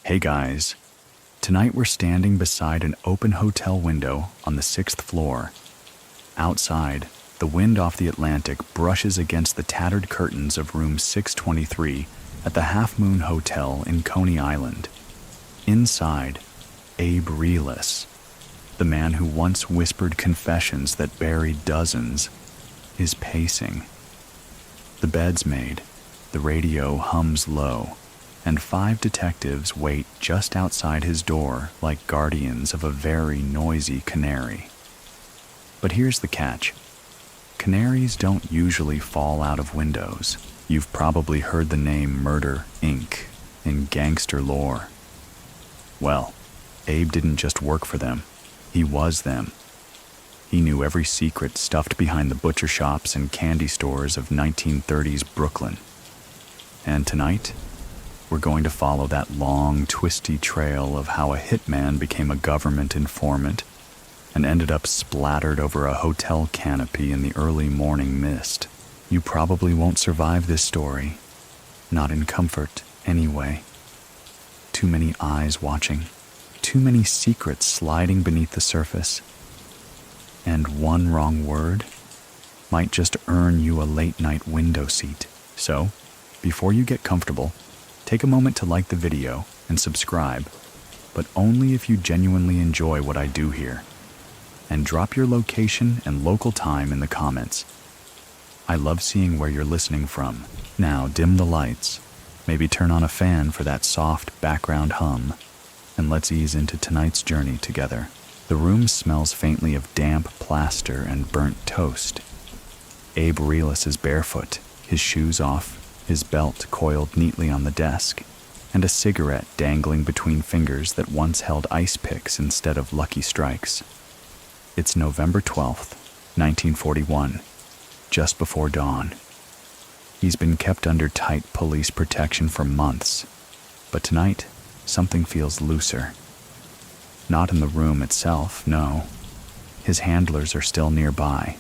Hey guys, tonight we're standing beside an open hotel window on the 6th floor. Outside, the wind off the Atlantic brushes against the tattered curtains of room 623 at the Half Moon Hotel in Coney Island. Inside, Abe Reles, the man who once whispered confessions that buried dozens, is pacing. The bed's made, the radio hums low, and 5 detectives wait just outside his door like guardians of a very noisy canary. But here's the catch. Canaries don't usually fall out of windows. You've probably heard the name Murder, Inc. in gangster lore. Well, Abe didn't just work for them. He was them. He knew every secret stuffed behind the butcher shops and candy stores of 1930s Brooklyn. And tonight, we're going to follow that long, twisty trail of how a hitman became a government informant and ended up splattered over a hotel canopy in the early morning mist. You probably won't survive this story. Not in comfort, anyway. Too many eyes watching. Too many secrets sliding beneath the surface. And one wrong word might just earn you a late-night window seat. So, before you get comfortable, take a moment to like the video and subscribe, but only if you genuinely enjoy what I do here. And drop your location and local time in the comments. I love seeing where you're listening from. Now dim the lights, maybe turn on a fan for that soft background hum, and let's ease into tonight's journey together. The room smells faintly of damp plaster and burnt toast. Abe Reles is barefoot, his shoes off, his belt coiled neatly on the desk, and a cigarette dangling between fingers that once held ice picks instead of Lucky Strikes. It's November 12th, 1941, just before dawn. He's been kept under tight police protection for months, but tonight, something feels looser. Not in the room itself, no. His handlers are still nearby,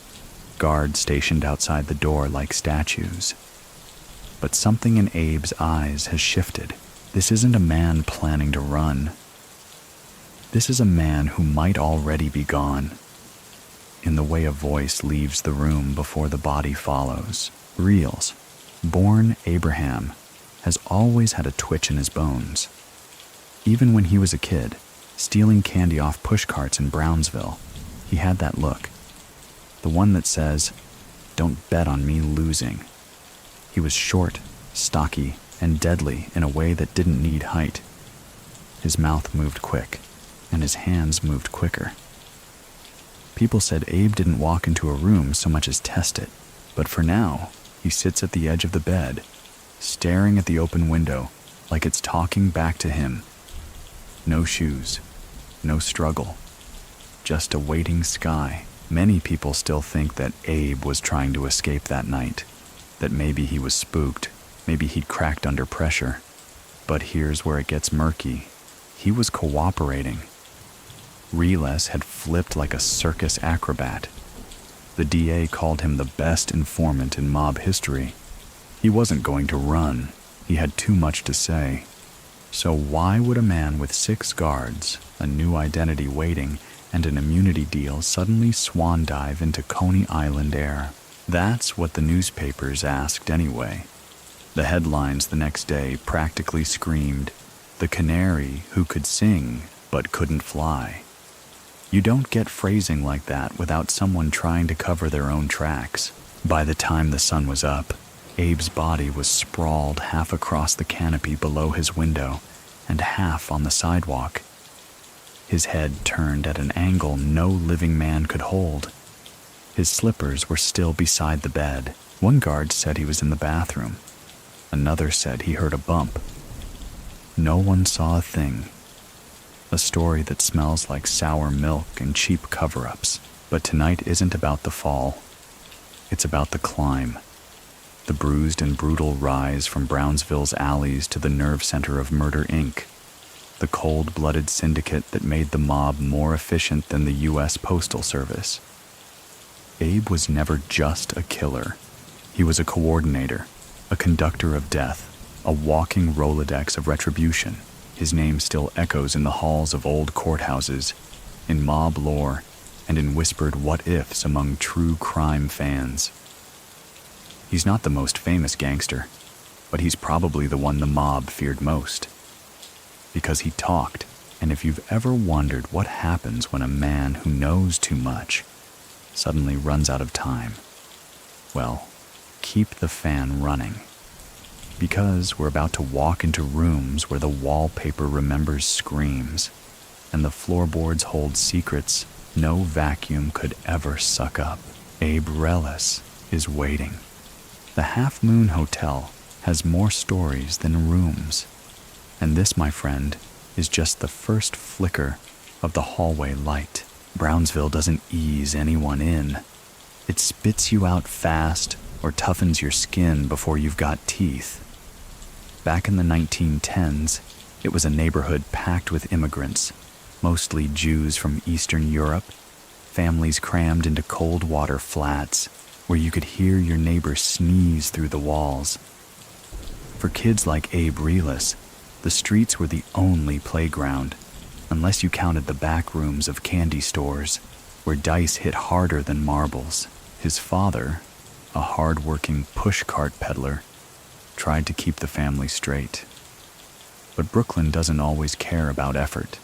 guards stationed outside the door like statues. But something in Abe's eyes has shifted. This isn't a man planning to run. This is a man who might already be gone. In the way a voice leaves the room before the body follows. Reles, born Abraham, has always had a twitch in his bones. Even when he was a kid, stealing candy off pushcarts in Brownsville, he had that look. The one that says, "Don't bet on me losing." He was short, stocky, and deadly in a way that didn't need height. His mouth moved quick, and his hands moved quicker. People said Abe didn't walk into a room so much as test it, but for now, he sits at the edge of the bed, staring at the open window like it's talking back to him. No shoes, no struggle, just a waiting sky. Many people still think that Abe was trying to escape that night, that maybe he was spooked, maybe he'd cracked under pressure. But here's where it gets murky. He was cooperating. Reles had flipped like a circus acrobat. The DA called him the best informant in mob history. He wasn't going to run. He had too much to say. So why would a man with 6 guards, a new identity waiting, and an immunity deal suddenly swan dive into Coney Island air? That's what the newspapers asked anyway. The headlines the next day practically screamed, "The Canary who could sing but couldn't fly." You don't get phrasing like that without someone trying to cover their own tracks. By the time the sun was up, Abe's body was sprawled half across the canopy below his window and half on the sidewalk. His head turned at an angle no living man could hold. His slippers were still beside the bed. One guard said he was in the bathroom. Another said he heard a bump. No one saw a thing. A story that smells like sour milk and cheap cover-ups. But tonight isn't about the fall. It's about the climb. The bruised and brutal rise from Brownsville's alleys to the nerve center of Murder, Inc., the cold-blooded syndicate that made the mob more efficient than the U.S. Postal Service. Abe was never just a killer. He was a coordinator, a conductor of death, a walking Rolodex of retribution. His name still echoes in the halls of old courthouses, in mob lore, and in whispered what-ifs among true crime fans. He's not the most famous gangster, but he's probably the one the mob feared most. Because he talked, and if you've ever wondered what happens when a man who knows too much suddenly runs out of time, well, keep the fan running. Because we're about to walk into rooms where the wallpaper remembers screams, and the floorboards hold secrets no vacuum could ever suck up. Abe Reles is waiting. The Half Moon Hotel has more stories than rooms. And this, my friend, is just the first flicker of the hallway light. Brownsville doesn't ease anyone in. It spits you out fast or toughens your skin before you've got teeth. Back in the 1910s, it was a neighborhood packed with immigrants, mostly Jews from Eastern Europe, families crammed into cold water flats where you could hear your neighbor sneeze through the walls. For kids like Abe Reles, the streets were the only playground, unless you counted the back rooms of candy stores, where dice hit harder than marbles. His father, a hard-working pushcart peddler, tried to keep the family straight. But Brooklyn doesn't always care about effort.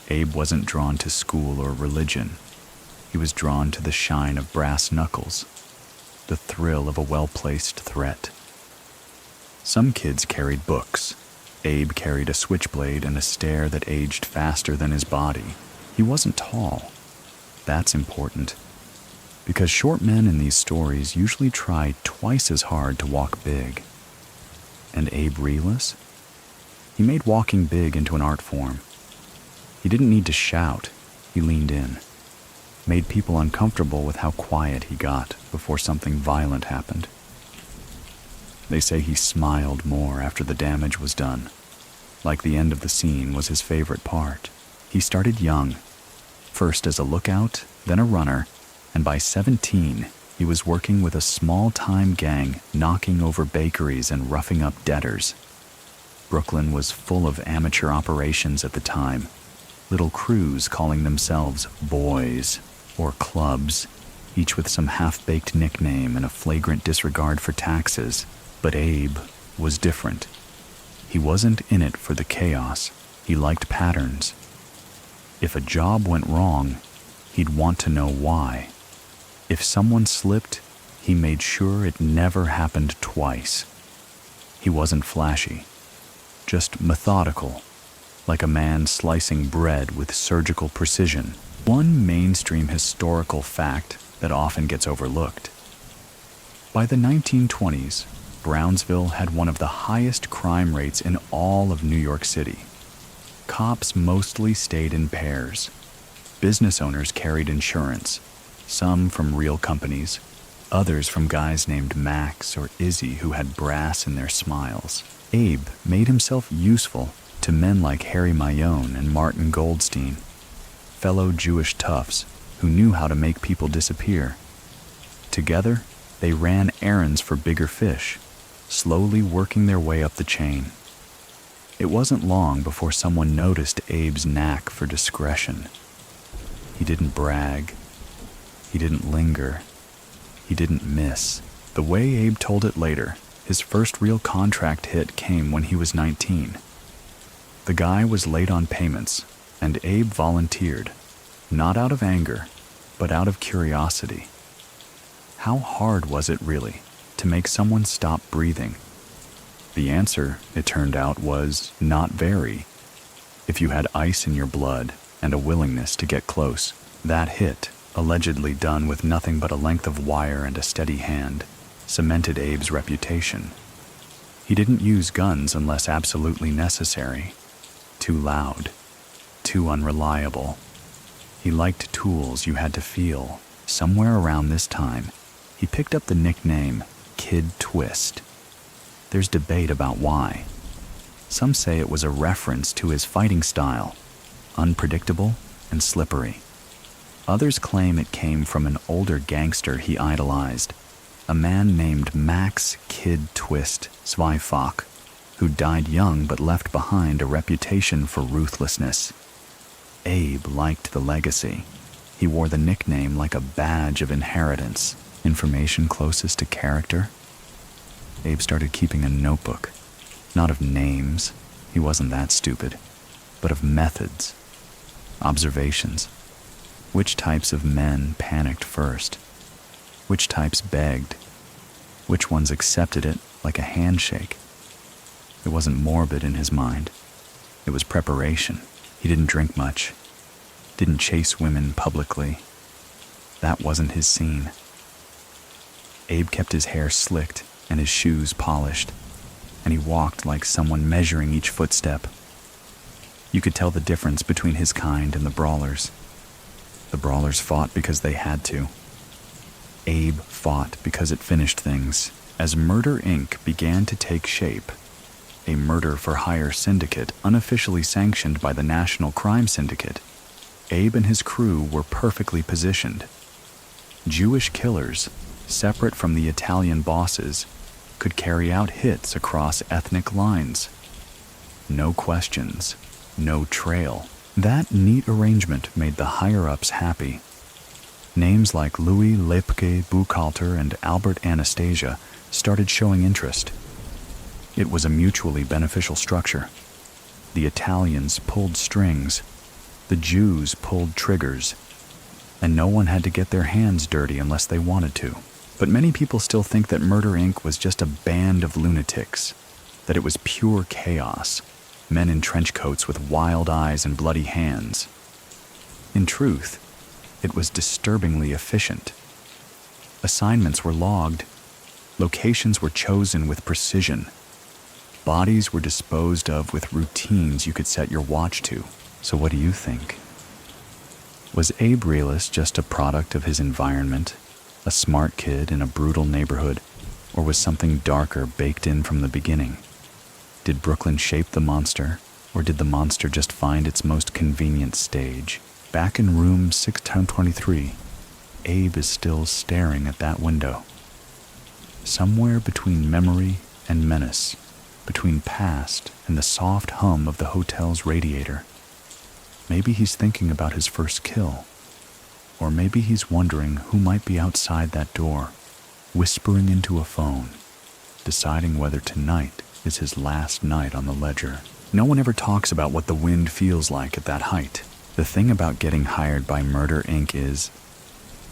Abe wasn't drawn to school or religion. He was drawn to the shine of brass knuckles, the thrill of a well-placed threat. Some kids carried books. Abe carried a switchblade and a stare that aged faster than his body. He wasn't tall. That's important, because short men in these stories usually try twice as hard to walk big. And Abe Reles? He made walking big into an art form. He didn't need to shout. He leaned in, made people uncomfortable with how quiet he got before something violent happened. They say he smiled more after the damage was done, like the end of the scene was his favorite part. He started young, first as a lookout, then a runner, and by 17, he was working with a small-time gang knocking over bakeries and roughing up debtors. Brooklyn was full of amateur operations at the time, little crews calling themselves boys or clubs, each with some half-baked nickname and a flagrant disregard for taxes. But Abe was different. He wasn't in it for the chaos. He liked patterns. If a job went wrong, he'd want to know why. If someone slipped, he made sure it never happened twice. He wasn't flashy, just methodical, like a man slicing bread with surgical precision. One mainstream historical fact that often gets overlooked. By the 1920s, Brownsville had one of the highest crime rates in all of New York City. Cops mostly stayed in pairs. Business owners carried insurance, some from real companies, others from guys named Max or Izzy who had brass in their smiles. Abe made himself useful to men like Harry Mayone and Martin Goldstein, fellow Jewish toughs who knew how to make people disappear. Together, they ran errands for bigger fish, slowly working their way up the chain. It wasn't long before someone noticed Abe's knack for discretion. He didn't brag. He didn't linger. He didn't miss. The way Abe told it later, his first real contract hit came when he was 19. The guy was late on payments, and Abe volunteered, not out of anger, but out of curiosity. How hard was it really to make someone stop breathing? The answer, it turned out, was not very. If you had ice in your blood and a willingness to get close, that hit, allegedly done with nothing but a length of wire and a steady hand, cemented Abe's reputation. He didn't use guns unless absolutely necessary. Too loud. Too unreliable. He liked tools you had to feel. Somewhere around this time, he picked up the nickname Kid Twist. There's debate about why. Some say it was a reference to his fighting style, unpredictable and slippery. Others claim it came from an older gangster he idolized, a man named Max Kid Twist Zweifach. who died young but left behind a reputation for ruthlessness. Abe liked the legacy. He wore the nickname like a badge of inheritance. Information closest to character? Abe started keeping a notebook, not of names, he wasn't that stupid, but of methods, observations. Which types of men panicked first? Which types begged? Which ones accepted it like a handshake? It wasn't morbid in his mind. It was preparation. He didn't drink much, didn't chase women publicly. That wasn't his scene. Abe kept his hair slicked and his shoes polished, and he walked like someone measuring each footstep. You could tell the difference between his kind and the brawlers. The brawlers fought because they had to. Abe fought because it finished things. As Murder, Inc. began to take shape, a murder-for-hire syndicate unofficially sanctioned by the National Crime Syndicate, Abe and his crew were perfectly positioned. Jewish killers, separate from the Italian bosses, could carry out hits across ethnic lines. No questions, no trail. That neat arrangement made the higher-ups happy. Names like Louis Lepke Buchhalter and Albert Anastasia started showing interest. It was a mutually beneficial structure. The Italians pulled strings, the Jews pulled triggers, and no one had to get their hands dirty unless they wanted to. But many people still think that Murder, Inc. was just a band of lunatics, that it was pure chaos, men in trench coats with wild eyes and bloody hands. In truth, it was disturbingly efficient. Assignments were logged, locations were chosen with precision, bodies were disposed of with routines you could set your watch to. So what do you think? Was Abe Reles just a product of his environment, a smart kid in a brutal neighborhood, or was something darker baked in from the beginning? Did Brooklyn shape the monster, or did the monster just find its most convenient stage? Back in room 623, Abe is still staring at that window. Somewhere between memory and menace, between past and the soft hum of the hotel's radiator. Maybe he's thinking about his first kill. Or maybe he's wondering who might be outside that door, whispering into a phone, deciding whether tonight is his last night on the ledger. No one ever talks about what the wind feels like at that height. The thing about getting hired by Murder, Inc. is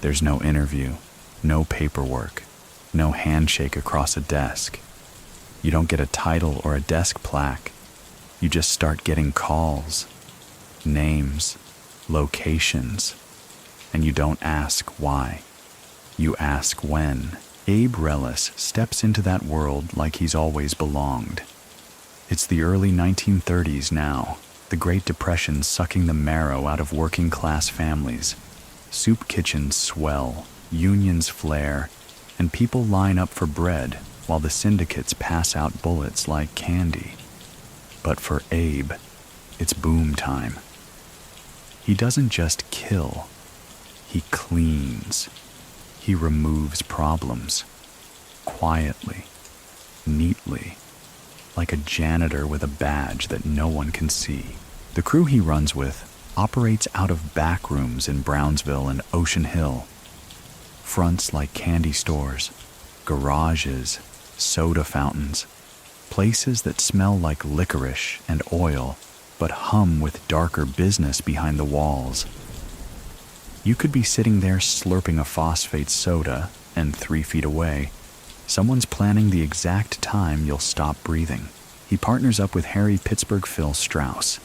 there's no interview, no paperwork, no handshake across a desk. You don't get a title or a desk plaque. You just start getting calls, names, locations, and you don't ask why. You ask when. Abe Reles steps into that world like he's always belonged. It's the early 1930s now, the Great Depression sucking the marrow out of working-class families. Soup kitchens swell, unions flare, and people line up for bread while the syndicates pass out bullets like candy. But for Abe, it's boom time. He doesn't just kill, he cleans. He removes problems, quietly, neatly, like a janitor with a badge that no one can see. The crew he runs with operates out of back rooms in Brownsville and Ocean Hill. Fronts like candy stores, garages, soda fountains, places that smell like licorice and oil, but hum with darker business behind the walls. You could be sitting there slurping a phosphate soda, and 3 feet away, someone's planning the exact time you'll stop breathing. He partners up with Harry Pittsburgh Phil Strauss,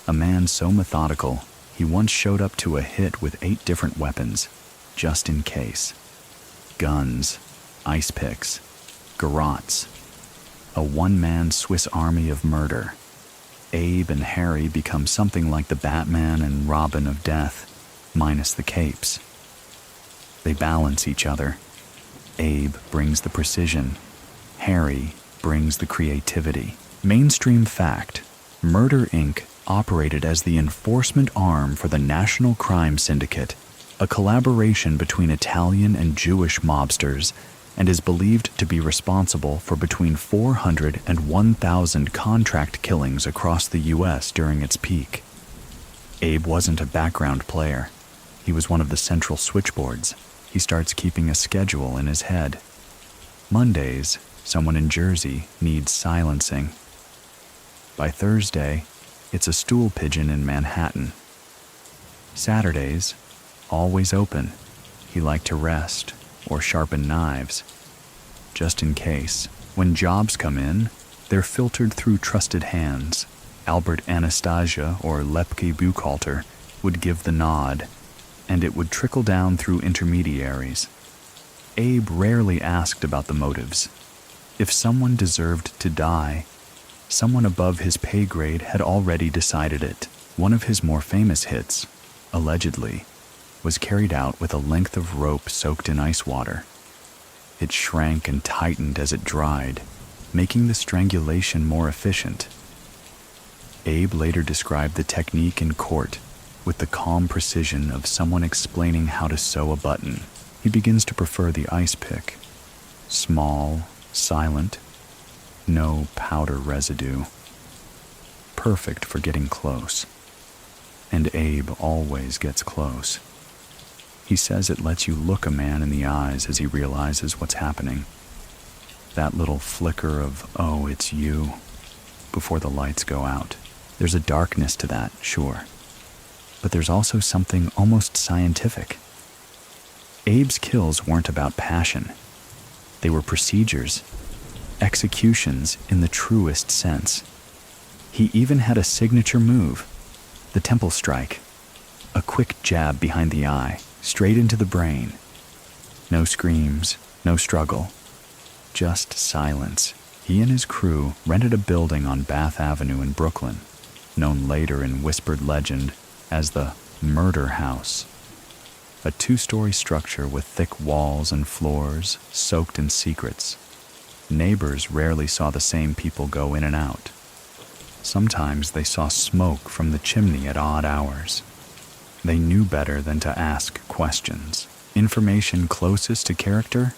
a man so methodical, he once showed up to a hit with 8 different weapons, just in case. Guns, ice picks, garrots, a one-man Swiss army of murder. Abe and Harry become something like the Batman and Robin of death, minus the capes. They balance each other. Abe brings the precision. Harry brings the creativity. Mainstream fact: Murder, Inc. operated as the enforcement arm for the National Crime Syndicate, a collaboration between Italian and Jewish mobsters and is believed to be responsible for between 400 and 1,000 contract killings across the U.S. during its peak. Abe wasn't a background player. He was one of the central switchboards. He starts keeping a schedule in his head. Mondays, someone in Jersey needs silencing. By Thursday, it's a stool pigeon in Manhattan. Saturdays, always open. He liked to rest or sharpen knives. Just in case, when jobs come in, they're filtered through trusted hands. Albert Anastasia or Lepke Buchalter would give the nod, and it would trickle down through intermediaries. Abe rarely asked about the motives. If someone deserved to die, someone above his pay grade had already decided it. One of his more famous hits, allegedly, was carried out with a length of rope soaked in ice water. It shrank and tightened as it dried, making the strangulation more efficient. Abe later described the technique in court with the calm precision of someone explaining how to sew a button. He begins to prefer the ice pick. Small, silent, no powder residue. Perfect for getting close. And Abe always gets close. He says it lets you look a man in the eyes as he realizes what's happening. That little flicker of, "Oh, it's you," before the lights go out. There's a darkness to that, sure. But there's also something almost scientific. Abe's kills weren't about passion. They were procedures, executions in the truest sense. He even had a signature move, the temple strike, a quick jab behind the eye, straight into the brain. No screams, no struggle, just silence. He and his crew rented a building on Bath Avenue in Brooklyn, known later in whispered legend as the Murder House. A 2-story structure with thick walls and floors soaked in secrets. Neighbors rarely saw the same people go in and out. Sometimes they saw smoke from the chimney at odd hours. They knew better than to ask questions. Information closest to character?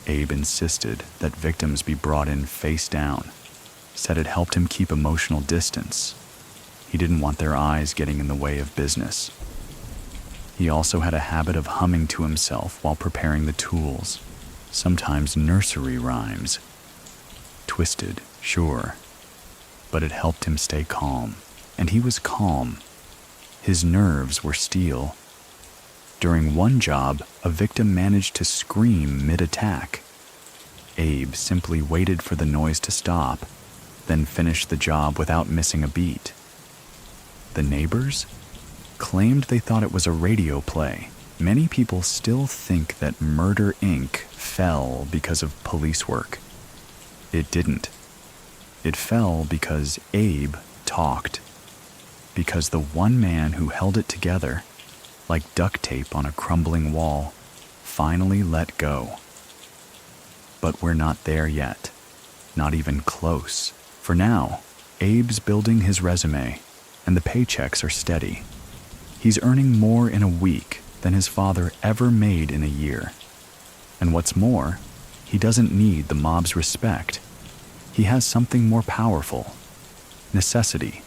Abe insisted that victims be brought in face down, said it helped him keep emotional distance. He didn't want their eyes getting in the way of business. He also had a habit of humming to himself while preparing the tools, sometimes nursery rhymes. Twisted, sure, but it helped him stay calm, and he was calm. His nerves were steel. During one job, a victim managed to scream mid-attack. Abe simply waited for the noise to stop, then finished the job without missing a beat. The neighbors claimed they thought it was a radio play. Many people still think that Murder, Inc. fell because of police work. It didn't. It fell because Abe talked. Because the one man who held it together, like duct tape on a crumbling wall, finally let go. But we're not there yet. Not even close. For now, Abe's building his resume, and the paychecks are steady. He's earning more in a week than his father ever made in a year. And what's more, he doesn't need the mob's respect. He has something more powerful. Necessity.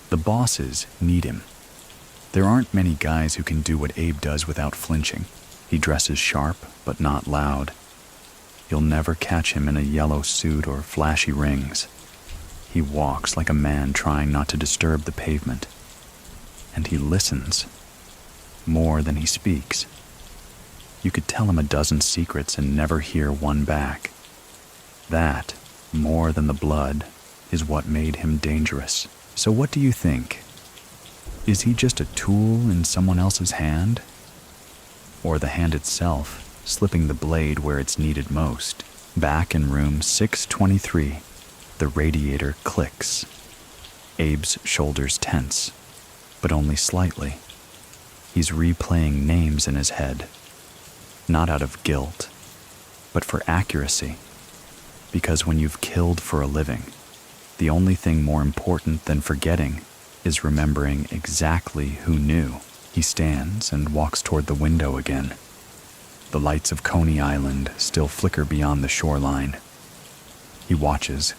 The bosses need him. There aren't many guys who can do what Abe does without flinching. He dresses sharp, but not loud. You'll never catch him in a yellow suit or flashy rings. He walks like a man trying not to disturb the pavement. And he listens, more than he speaks. You could tell him a dozen secrets and never hear one back. That, more than the blood, is what made him dangerous. So what do you think? Is he just a tool in someone else's hand? Or the hand itself, slipping the blade where it's needed most? Back in room 623, the radiator clicks. Abe's shoulders tense, but only slightly. He's replaying names in his head, not out of guilt, but for accuracy. Because when you've killed for a living, the only thing more important than forgetting is remembering exactly who knew. He stands and walks toward the window again. The lights of Coney Island still flicker beyond the shoreline. He watches.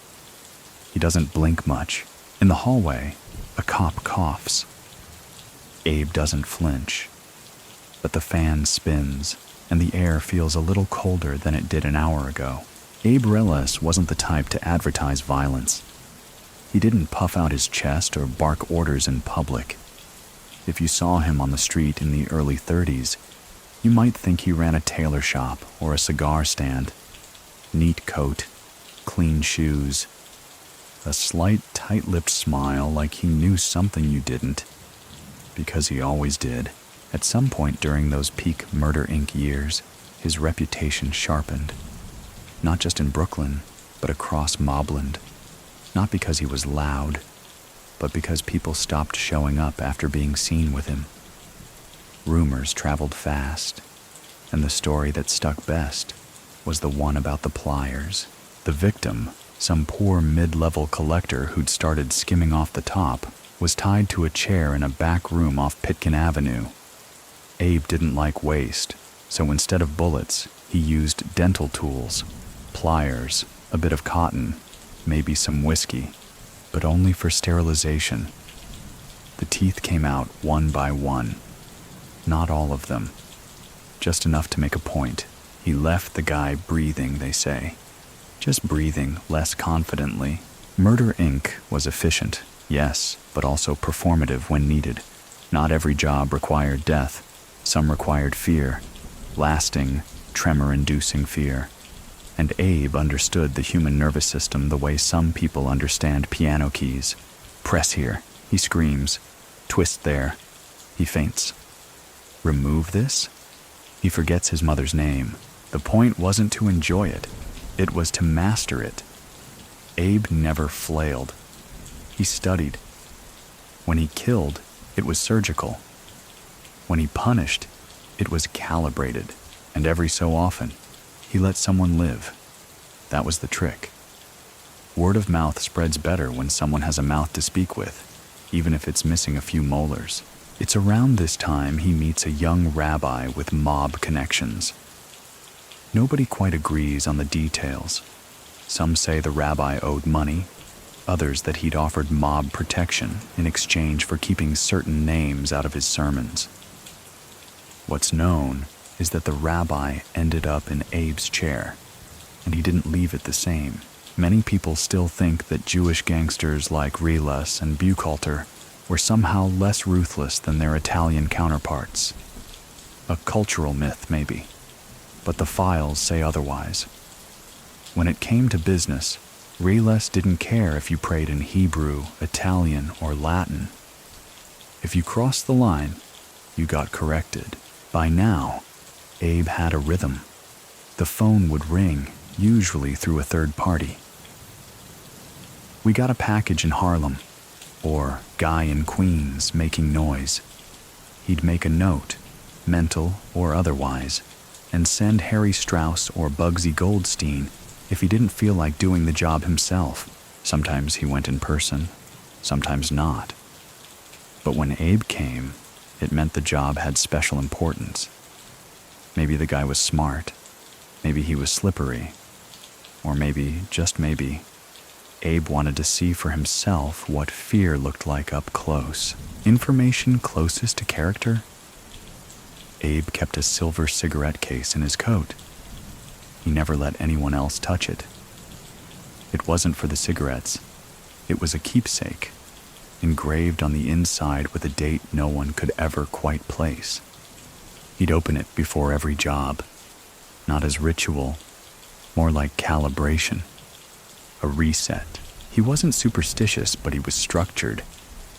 He doesn't blink much. In the hallway, a cop coughs. Abe doesn't flinch. But the fan spins, and the air feels a little colder than it did an hour ago. Abe Reles wasn't the type to advertise violence. He didn't puff out his chest or bark orders in public. If you saw him on the street in the early 30s, you might think he ran a tailor shop or a cigar stand. Neat coat, clean shoes, a slight tight-lipped smile like he knew something you didn't, because he always did. At some point during those peak Murder Inc. years, his reputation sharpened. Not just in Brooklyn, but across Mobland. Not because he was loud, but because people stopped showing up after being seen with him. Rumors traveled fast, and the story that stuck best was the one about the pliers. The victim, some poor mid-level collector who'd started skimming off the top, was tied to a chair in a back room off Pitkin Avenue. Abe didn't like waste, so instead of bullets, he used dental tools, pliers, a bit of cotton, maybe some whiskey, but only for sterilization. The teeth came out one by one. Not all of them. Just enough to make a point. He left the guy breathing, they say. Just breathing less confidently. Murder Inc. was efficient, yes, but also performative when needed. Not every job required death. Some required fear. Lasting, tremor-inducing fear. And Abe understood the human nervous system the way some people understand piano keys. Press here, he screams. Twist there, he faints. Remove this? He forgets his mother's name. The point wasn't to enjoy it. It was to master it. Abe never flailed. He studied. When he killed, it was surgical. When he punished, it was calibrated. And every so often, he let someone live. That was the trick. Word of mouth spreads better when someone has a mouth to speak with, even if it's missing a few molars. It's around this time he meets a young rabbi with mob connections. Nobody quite agrees on the details. Some say the rabbi owed money, others that he'd offered mob protection in exchange for keeping certain names out of his sermons. What's known is that the rabbi ended up in Abe's chair, and he didn't leave it the same. Many people still think that Jewish gangsters like Reles and Buchalter were somehow less ruthless than their Italian counterparts. A cultural myth, maybe, but the files say otherwise. When it came to business, Reles didn't care if you prayed in Hebrew, Italian, or Latin. If you crossed the line, you got corrected. By now, Abe had a rhythm. The phone would ring, usually through a third party. We got a package in Harlem, or guy in Queens making noise. He'd make a note, mental or otherwise, and send Harry Strauss or Bugsy Goldstein if he didn't feel like doing the job himself. Sometimes he went in person, sometimes not. But when Abe came, it meant the job had special importance. Maybe the guy was smart, maybe he was slippery, or maybe, just maybe, Abe wanted to see for himself what fear looked like up close. Information closest to character? Abe kept a silver cigarette case in his coat. He never let anyone else touch it. It wasn't for the cigarettes. It was a keepsake, engraved on the inside with a date no one could ever quite place. He'd open it before every job, not as ritual, more like calibration. A reset. He wasn't superstitious, but he was structured.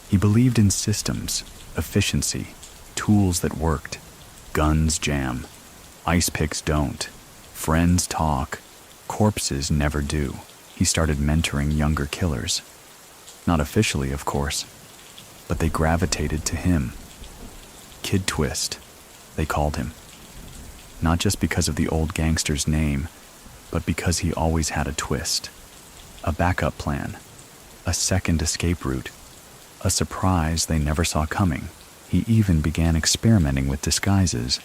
He believed in systems, efficiency, tools that worked. Guns jam. Ice picks don't. Friends talk. Corpses never do. He started mentoring younger killers. Not officially, of course, but they gravitated to him. Kid Twist, they called him. Not just because of the old gangster's name, but because he always had a twist. A backup plan, a second escape route, a surprise they never saw coming. He even began experimenting with disguises.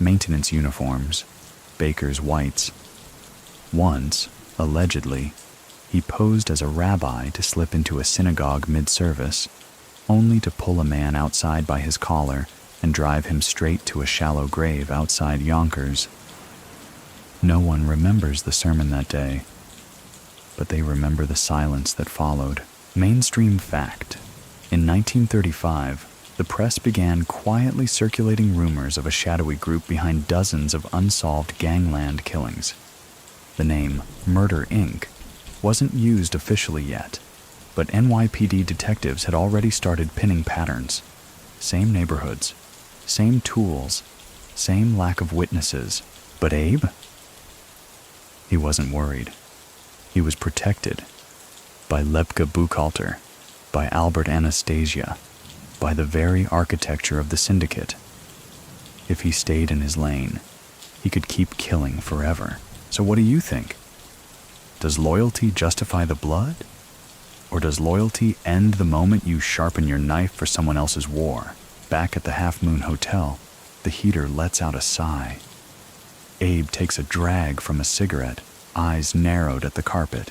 maintenance uniforms, baker's whites. Once, allegedly, he posed as a rabbi to slip into a synagogue mid-service, only to pull a man outside by his collar and drive him straight to a shallow grave outside Yonkers. No one remembers the sermon that day, but they remember the silence that followed. Mainstream fact. In 1935, the press began quietly circulating rumors of a shadowy group behind dozens of unsolved gangland killings. The name Murder, Inc. wasn't used officially yet, but NYPD detectives had already started pinning patterns. Same neighborhoods, same tools, same lack of witnesses. But Abe? He wasn't worried. He was protected by Lepke Buchalter, by Albert Anastasia, by the very architecture of the syndicate. If he stayed in his lane, he could keep killing forever. So what do you think? Does loyalty justify the blood? Or does loyalty end the moment you sharpen your knife for someone else's war? Back at the Half Moon Hotel, the heater lets out a sigh. Abe takes a drag from a cigarette, eyes narrowed at the carpet.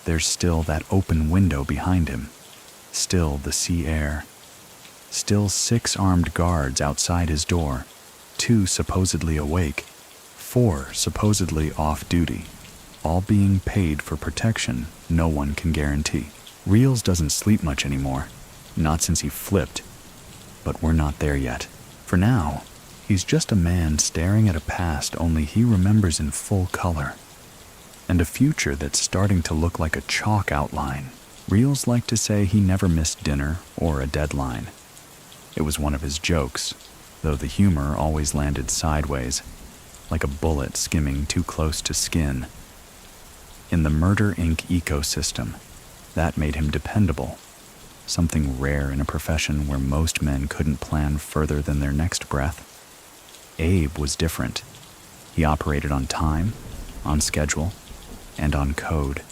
There's still that open window behind him. Still the sea air. Still 6 armed guards outside his door, 2 supposedly awake, 4 supposedly off duty, all being paid for protection no one can guarantee. Reles doesn't sleep much anymore, not since he flipped. But we're not there yet. For now, he's just a man staring at a past only he remembers in full color, and a future that's starting to look like a chalk outline. Reles liked to say he never missed dinner or a deadline. It was one of his jokes, though the humor always landed sideways, like a bullet skimming too close to skin. In the Murder, Inc. ecosystem, that made him dependable, something rare in a profession where most men couldn't plan further than their next breath. Abe was different. He operated on time, on schedule, and on code.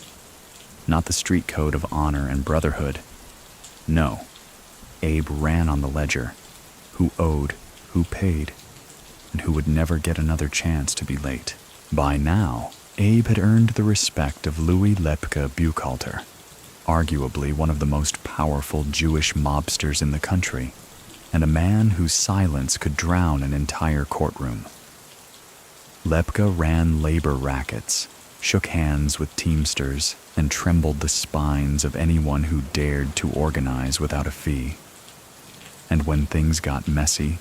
Not the street code of honor and brotherhood. No, Abe ran on the ledger, who owed, who paid, and who would never get another chance to be late. By now, Abe had earned the respect of Louis Lepke Buchalter, arguably one of the most powerful Jewish mobsters in the country, and a man whose silence could drown an entire courtroom. Lepke ran labor rackets, shook hands with teamsters, and trembled the spines of anyone who dared to organize without a fee. And when things got messy,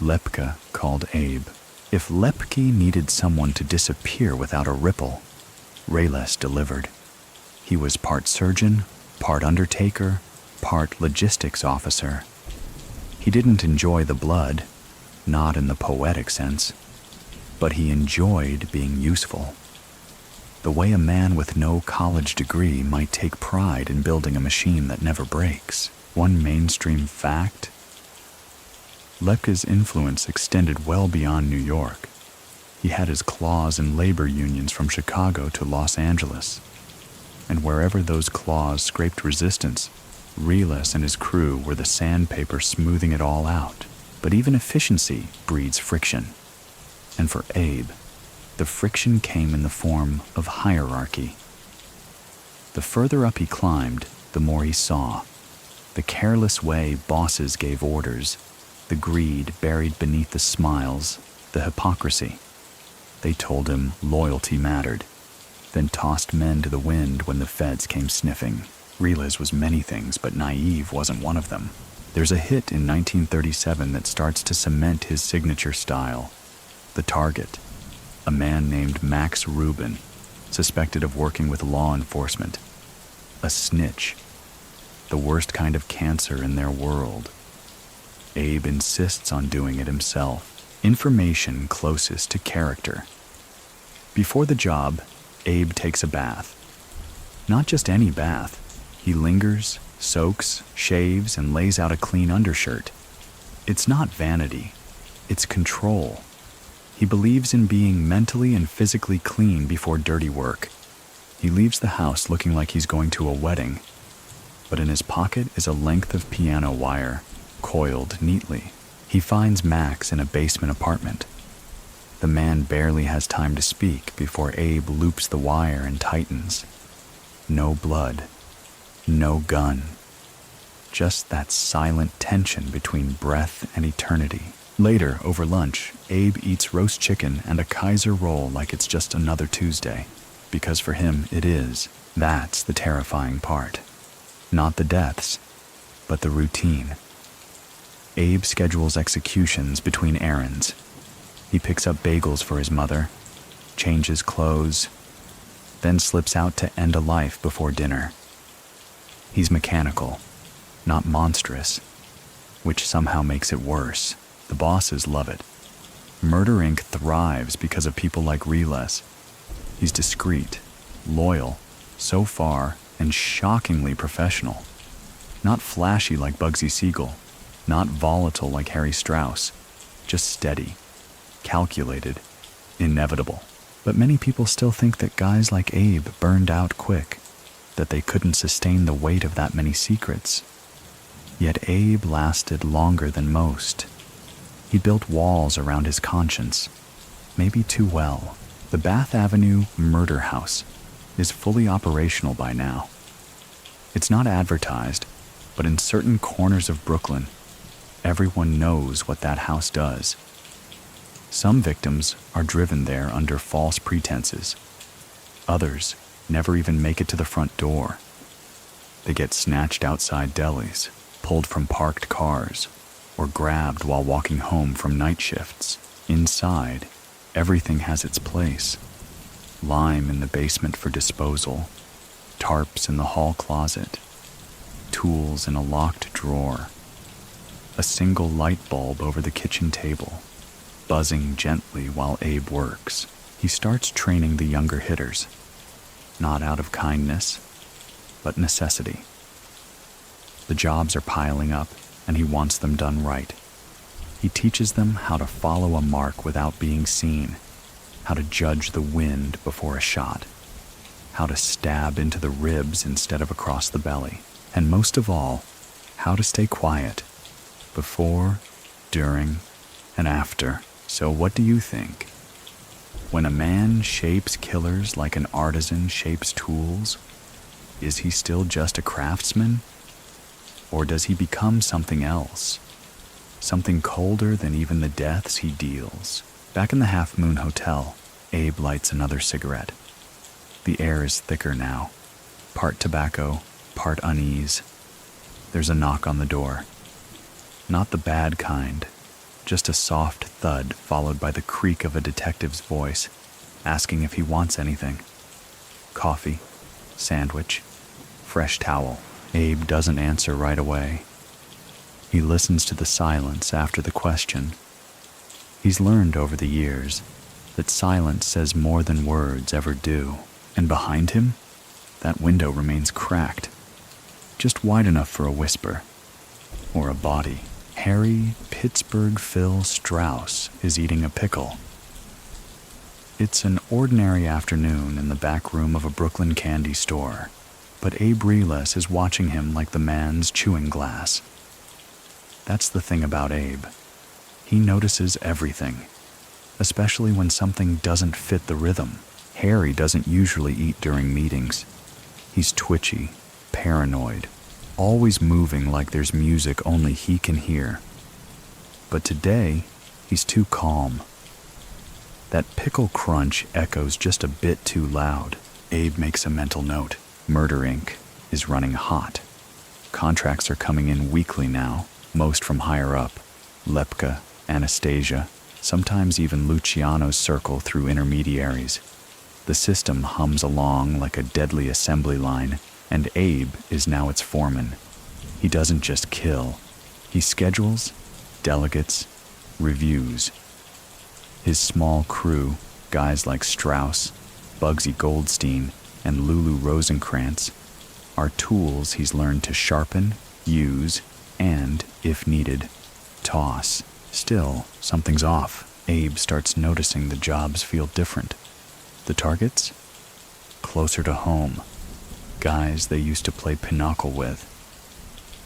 Lepke called Abe. If Lepke needed someone to disappear without a ripple, Reles delivered. He was part surgeon, part undertaker, part logistics officer. He didn't enjoy the blood, not in the poetic sense, but he enjoyed being useful. The way a man with no college degree might take pride in building a machine that never breaks. One mainstream fact: Lepke's influence extended well beyond New York. He had his claws in labor unions from Chicago to Los Angeles. And wherever those claws scraped resistance, Reles and his crew were the sandpaper smoothing it all out. But even efficiency breeds friction. And for Abe, the friction came in the form of hierarchy. The further up he climbed, the more he saw. The careless way bosses gave orders, the greed buried beneath the smiles, the hypocrisy. They told him loyalty mattered, then tossed men to the wind when the feds came sniffing. Reles was many things, but naive wasn't one of them. There's a hit in 1937 that starts to cement his signature style. The target, a man named Max Rubin, suspected of working with law enforcement. A snitch, the worst kind of cancer in their world. Abe insists on doing it himself. Information closest to character. Before the job, Abe takes a bath. Not just any bath. He lingers, soaks, shaves, and lays out a clean undershirt. It's not vanity. It's control. He believes in being mentally and physically clean before dirty work. He leaves the house looking like he's going to a wedding, but in his pocket is a length of piano wire, coiled neatly. He finds Max in a basement apartment. The man barely has time to speak before Abe loops the wire and tightens. No blood, no gun. Just that silent tension between breath and eternity. Later, over lunch, Abe eats roast chicken and a Kaiser roll like it's just another Tuesday. Because for him, it is. That's the terrifying part. Not the deaths, but the routine. Abe schedules executions between errands. He picks up bagels for his mother, changes clothes, then slips out to end a life before dinner. He's mechanical, not monstrous, which somehow makes it worse. The bosses love it. Murder Inc. thrives because of people like Reles. He's discreet, loyal, so far, and shockingly professional. Not flashy like Bugsy Siegel, not volatile like Harry Strauss, just steady, calculated, inevitable. But many people still think that guys like Abe burned out quick, that they couldn't sustain the weight of that many secrets. Yet Abe lasted longer than most. He built walls around his conscience, maybe too well. The Bath Avenue Murder House is fully operational by now. It's not advertised, but in certain corners of Brooklyn, everyone knows what that house does. Some victims are driven there under false pretenses. Others never even make it to the front door. They get snatched outside delis, pulled from parked cars, or grabbed while walking home from night shifts. Inside, everything has its place. Lime in the basement for disposal, tarps in the hall closet, tools in a locked drawer, a single light bulb over the kitchen table, buzzing gently while Abe works. He starts training the younger hitters, not out of kindness, but necessity. The jobs are piling up, and he wants them done right. He teaches them how to follow a mark without being seen, how to judge the wind before a shot, how to stab into the ribs instead of across the belly, and most of all, how to stay quiet before, during, and after. So what do you think? When a man shapes killers like an artisan shapes tools, is he still just a craftsman? Or does he become something else? Something colder than even the deaths he deals? Back in the Half Moon Hotel, Abe lights another cigarette. The air is thicker now, part tobacco, part unease. There's a knock on the door. Not the bad kind, just a soft thud followed by the creak of a detective's voice, asking if he wants anything. Coffee, sandwich, fresh towel. Abe doesn't answer right away. He listens to the silence after the question. He's learned over the years that silence says more than words ever do. And behind him, that window remains cracked, just wide enough for a whisper, or a body. Harry Pittsburgh Phil Strauss is eating a pickle. It's an ordinary afternoon in the back room of a Brooklyn candy store, but Abe Reles is watching him like the man's chewing glass. That's the thing about Abe. He notices everything, especially when something doesn't fit the rhythm. Harry doesn't usually eat during meetings. He's twitchy, paranoid, always moving like there's music only he can hear. But today, he's too calm. That pickle crunch echoes just a bit too loud. Abe makes a mental note. Murder Inc. is running hot. Contracts are coming in weekly now, most from higher up. Lepka, Anastasia, sometimes even Luciano's circle through intermediaries. The system hums along like a deadly assembly line, and Abe is now its foreman. He doesn't just kill. He schedules, delegates, reviews. His small crew, guys like Strauss, Bugsy Goldstein, and Lulu Rosenkrantz, are tools he's learned to sharpen, use, and, if needed, toss. Still, something's off. Abe starts noticing the jobs feel different. The targets? Closer to home. Guys they used to play pinochle with.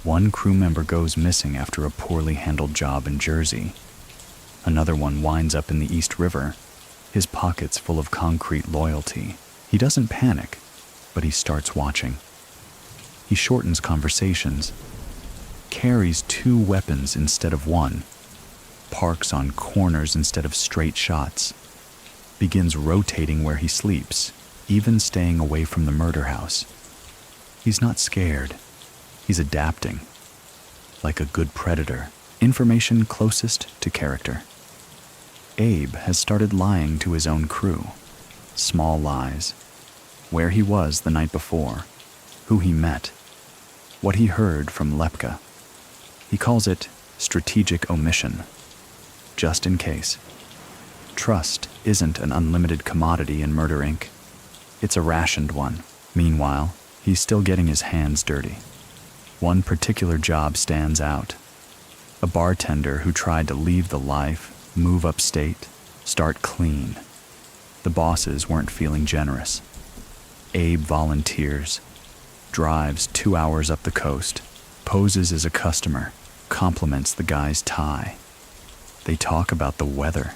One crew member goes missing after a poorly handled job in Jersey. Another one winds up in the East River, his pockets full of concrete loyalty. He doesn't panic, but he starts watching. He shortens conversations, carries 2 weapons instead of 1, parks on corners instead of straight shots, begins rotating where he sleeps, even staying away from the murder house. He's not scared. He's adapting. Like a good predator, information closest to character. Abe has started lying to his own crew. Small lies. Where he was the night before, who he met, what he heard from Lepka. He calls it strategic omission. Just in case. Trust isn't an unlimited commodity in Murder Inc. It's a rationed one. Meanwhile, he's still getting his hands dirty. One particular job stands out. A bartender who tried to leave the life, move upstate, start clean. The bosses weren't feeling generous. Abe volunteers, drives 2 hours up the coast, poses as a customer, compliments the guy's tie. They talk about the weather.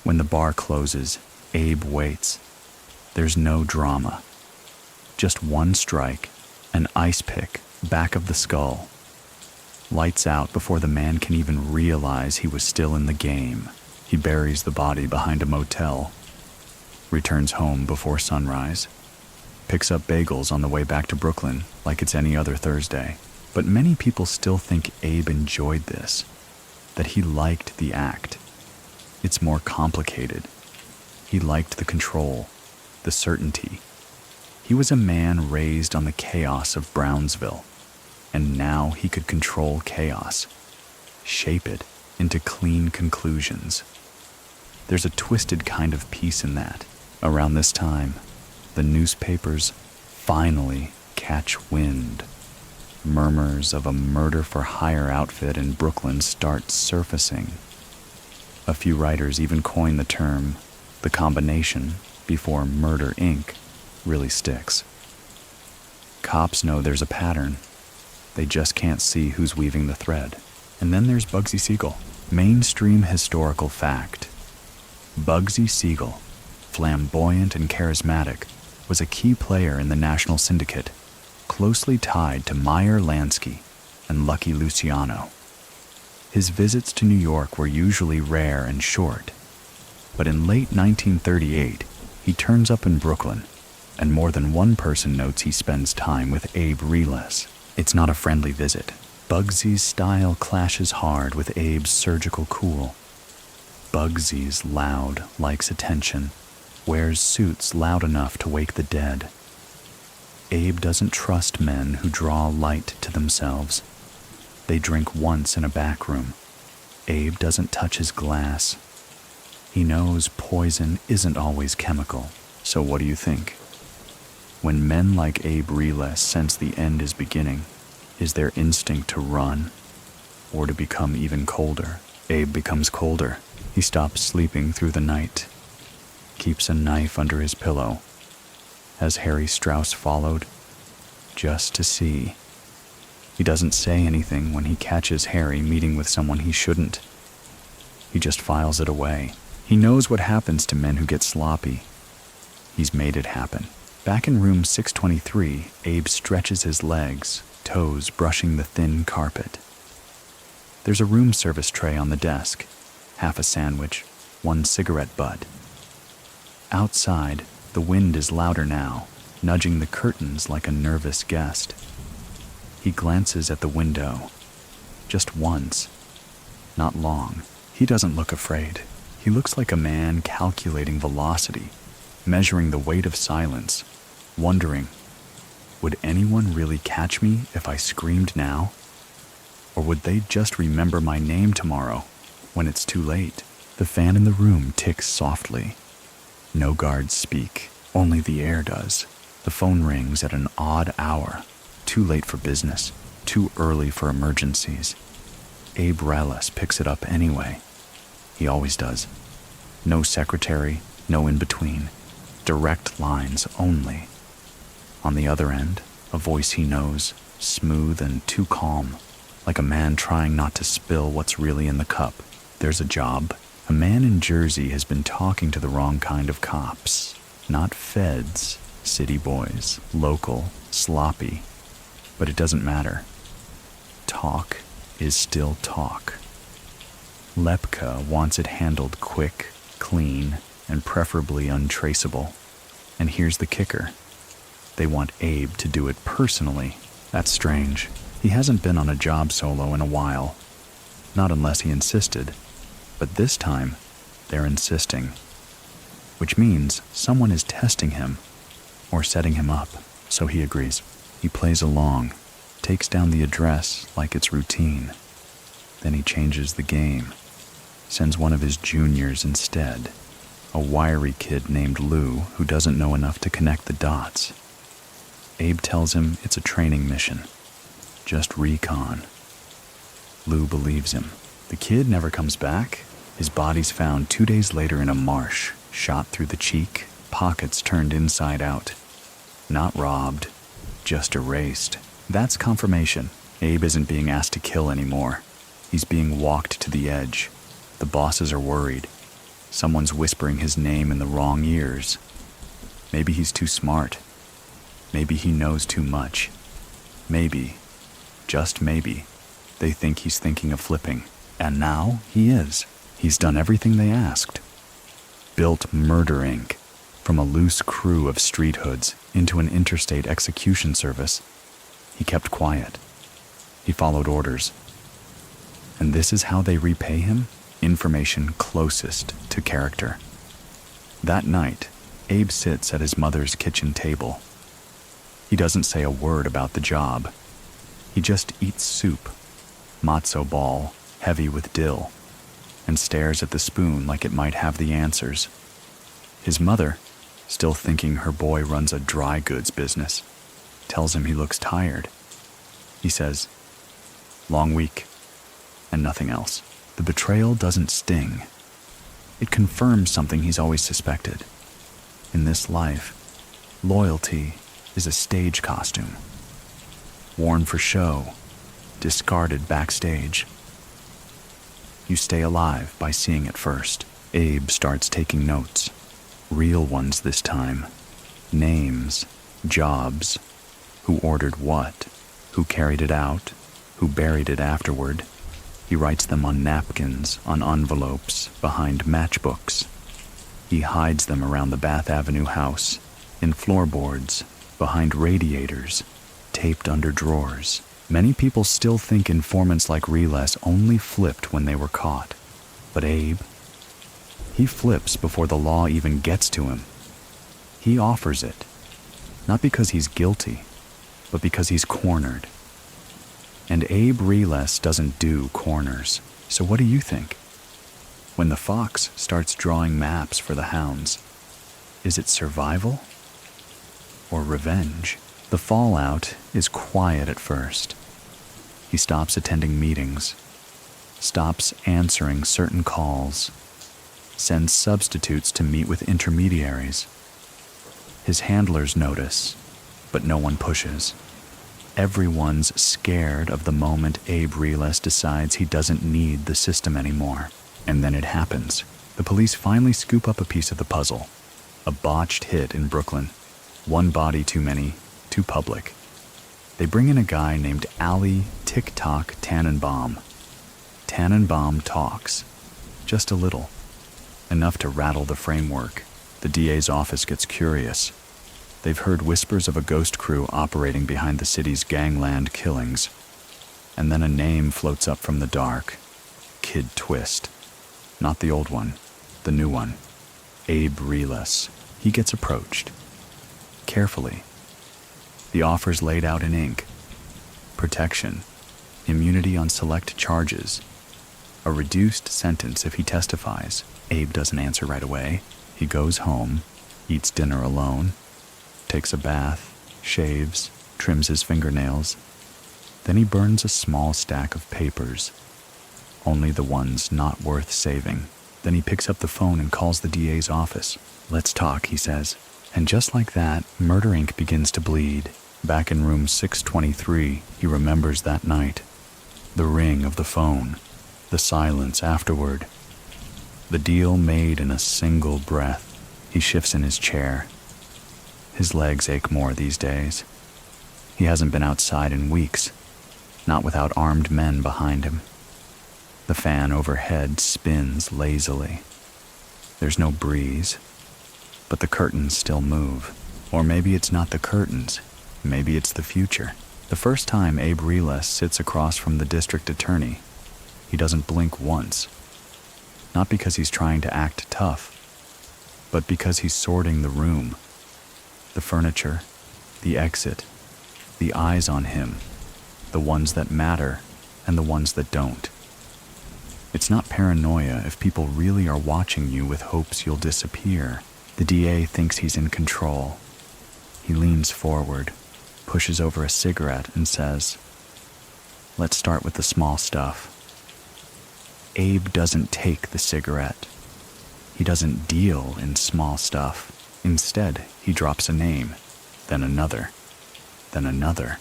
When the bar closes, Abe waits. There's no drama. Just 1 strike, an ice pick, back of the skull. Lights out before the man can even realize he was still in the game. He buries the body behind a motel, returns home before sunrise, picks up bagels on the way back to Brooklyn like it's any other Thursday. But many people still think Abe enjoyed this, that he liked the act. It's more complicated. He liked the control, the certainty. He was a man raised on the chaos of Brownsville, and now he could control chaos, shape it into clean conclusions. There's a twisted kind of peace in that. Around this time, the newspapers finally catch wind. Murmurs of a murder-for-hire outfit in Brooklyn start surfacing. A few writers even coin the term, the combination before Murder Inc. really sticks. Cops know there's a pattern. They just can't see who's weaving the thread. And then there's Bugsy Siegel. Mainstream historical fact. Bugsy Siegel, flamboyant and charismatic, was a key player in the national syndicate, closely tied to Meyer Lansky and Lucky Luciano. His visits to New York were usually rare and short, but in late 1938, he turns up in Brooklyn, and more than one person notes he spends time with Abe Reles. It's not a friendly visit. Bugsy's style clashes hard with Abe's surgical cool. Bugsy's loud, likes attention, wears suits loud enough to wake the dead. Abe doesn't trust men who draw light to themselves. They drink once in a back room. Abe doesn't touch his glass. He knows poison isn't always chemical, so what do you think? When men like Abe Reles sense the end is beginning, is their instinct to run or to become even colder? Abe becomes colder. He stops sleeping through the night, keeps a knife under his pillow. Has Harry Strauss followed? Just to see. He doesn't say anything when he catches Harry meeting with someone he shouldn't. He just files it away. He knows what happens to men who get sloppy. He's made it happen. Back in room 623, Abe stretches his legs, toes brushing the thin carpet. There's a room service tray on the desk, half a sandwich, 1 cigarette butt. Outside, the wind is louder now, nudging the curtains like a nervous guest. He glances at the window. Just once. Not long. He doesn't look afraid. He looks like a man calculating velocity, measuring the weight of silence, wondering, would anyone really catch me if I screamed now? Or would they just remember my name tomorrow, when it's too late? The fan in the room ticks softly. No guards speak, only the air does. The phone rings at an odd hour. Too late for business, too early for emergencies. Abe Reles picks it up anyway. He always does. No secretary, no in-between. Direct lines only. On the other end, a voice he knows, smooth and too calm, like a man trying not to spill what's really in the cup. There's a job, A man in Jersey has been talking to the wrong kind of cops. Not feds, city boys, local, sloppy. But it doesn't matter. Talk is still talk. Lepka wants it handled quick, clean, and preferably untraceable. And here's the kicker. They want Abe to do it personally. That's strange. He hasn't been on a job solo in a while. Not unless he insisted. But this time, they're insisting. Which means someone is testing him or setting him up, so he agrees. He plays along, takes down the address like it's routine. Then he changes the game, sends one of his juniors instead, a wiry kid named Lou who doesn't know enough to connect the dots. Abe tells him it's a training mission, just recon. Lou believes him. The kid never comes back. His body's found 2 days later in a marsh, shot through the cheek, pockets turned inside out. Not robbed, just erased. That's confirmation. Abe isn't being asked to kill anymore. He's being walked to the edge. The bosses are worried. Someone's whispering his name in the wrong ears. Maybe he's too smart. Maybe he knows too much. Maybe, just maybe, they think he's thinking of flipping. And now he is. He's done everything they asked. Built Murder Inc. from a loose crew of street hoods into an interstate execution service. He kept quiet. He followed orders. And this is how they repay him? Information closest to character. That night, Abe sits at his mother's kitchen table. He doesn't say a word about the job. He just eats soup, matzo ball, heavy with dill, and stares at the spoon like it might have the answers. His mother, still thinking her boy runs a dry goods business, tells him he looks tired. He says, "Long week," and nothing else. The betrayal doesn't sting. It confirms something he's always suspected. In this life, loyalty is a stage costume. Worn for show, discarded backstage. You stay alive by seeing it first. Abe starts taking notes. Real ones this time. Names, jobs, who ordered what, who carried it out, who buried it afterward. He writes them on napkins, on envelopes, behind matchbooks. He hides them around the Bath Avenue house, in floorboards, behind radiators, taped under drawers. Many people still think informants like Reles only flipped when they were caught. But Abe, he flips before the law even gets to him. He offers it, not because he's guilty, but because he's cornered. And Abe Reles doesn't do corners. So what do you think? When the fox starts drawing maps for the hounds, is it survival or revenge? The fallout is quiet at first. He stops attending meetings, stops answering certain calls, sends substitutes to meet with intermediaries. His handlers notice, but no one pushes. Everyone's scared of the moment Abe Reles decides he doesn't need the system anymore. And then it happens. The police finally scoop up a piece of the puzzle. A botched hit in Brooklyn. One body too many, too public. They bring in a guy named Ali Tick-Tock Tannenbaum. Tannenbaum talks. Just a little. Enough to rattle the framework. The DA's office gets curious. They've heard whispers of a ghost crew operating behind the city's gangland killings. And then a name floats up from the dark. Kid Twist. Not the old one, the new one. Abe Reles. He gets approached. Carefully. The offer's laid out in ink. Protection. Immunity on select charges. A reduced sentence if he testifies. Abe doesn't answer right away. He goes home, eats dinner alone, takes a bath, shaves, trims his fingernails. Then he burns a small stack of papers. Only the ones not worth saving. Then he picks up the phone and calls the DA's office. "Let's talk," he says. And just like that, Murder Inc. begins to bleed. Back in room 623, he remembers that night. The ring of the phone. The silence afterward. The deal made in a single breath. He shifts in his chair. His legs ache more these days. He hasn't been outside in weeks, not without armed men behind him. The fan overhead spins lazily. There's no breeze, but the curtains still move. Or maybe it's not the curtains. Maybe it's the future. The first time Abe Reles sits across from the district attorney, he doesn't blink once. Not because he's trying to act tough, but because he's sorting the room, the furniture, the exit, the eyes on him, the ones that matter and the ones that don't. It's not paranoia if people really are watching you with hopes you'll disappear. The DA thinks he's in control. He leans forward, pushes over a cigarette and says, "Let's start with the small stuff." Abe doesn't take the cigarette. He doesn't deal in small stuff. Instead, he drops a name, then another, then another.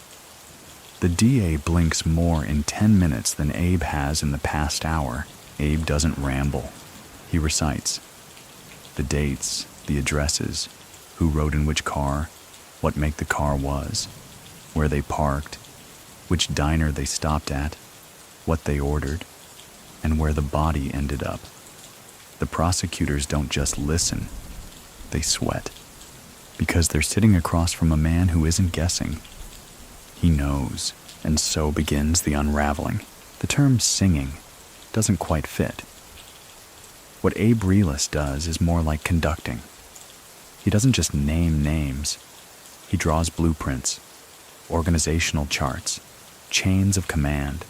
The DA blinks more in 10 minutes than Abe has in the past hour. Abe doesn't ramble. He recites the dates, the addresses, who rode in which car, what make the car was, where they parked, which diner they stopped at, what they ordered, and where the body ended up. The prosecutors don't just listen, they sweat, because they're sitting across from a man who isn't guessing. He knows, and so begins the unraveling. The term singing doesn't quite fit. What Abe Reles does is more like conducting. He doesn't just name names. He draws blueprints, organizational charts, chains of command.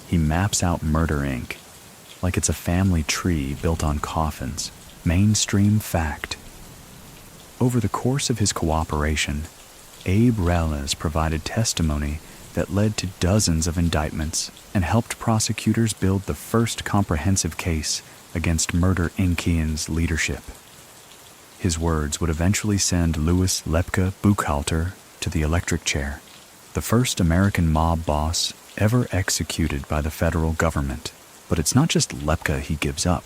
He maps out Murder, Inc. like it's a family tree built on coffins. Mainstream fact. Over the course of his cooperation, Abe Reles provided testimony that led to dozens of indictments and helped prosecutors build the first comprehensive case against Murder, Inc.'s leadership. His words would eventually send Louis Lepke Buchhalter to the electric chair, the first American mob boss ever executed by the federal government. But it's not just Lepke he gives up.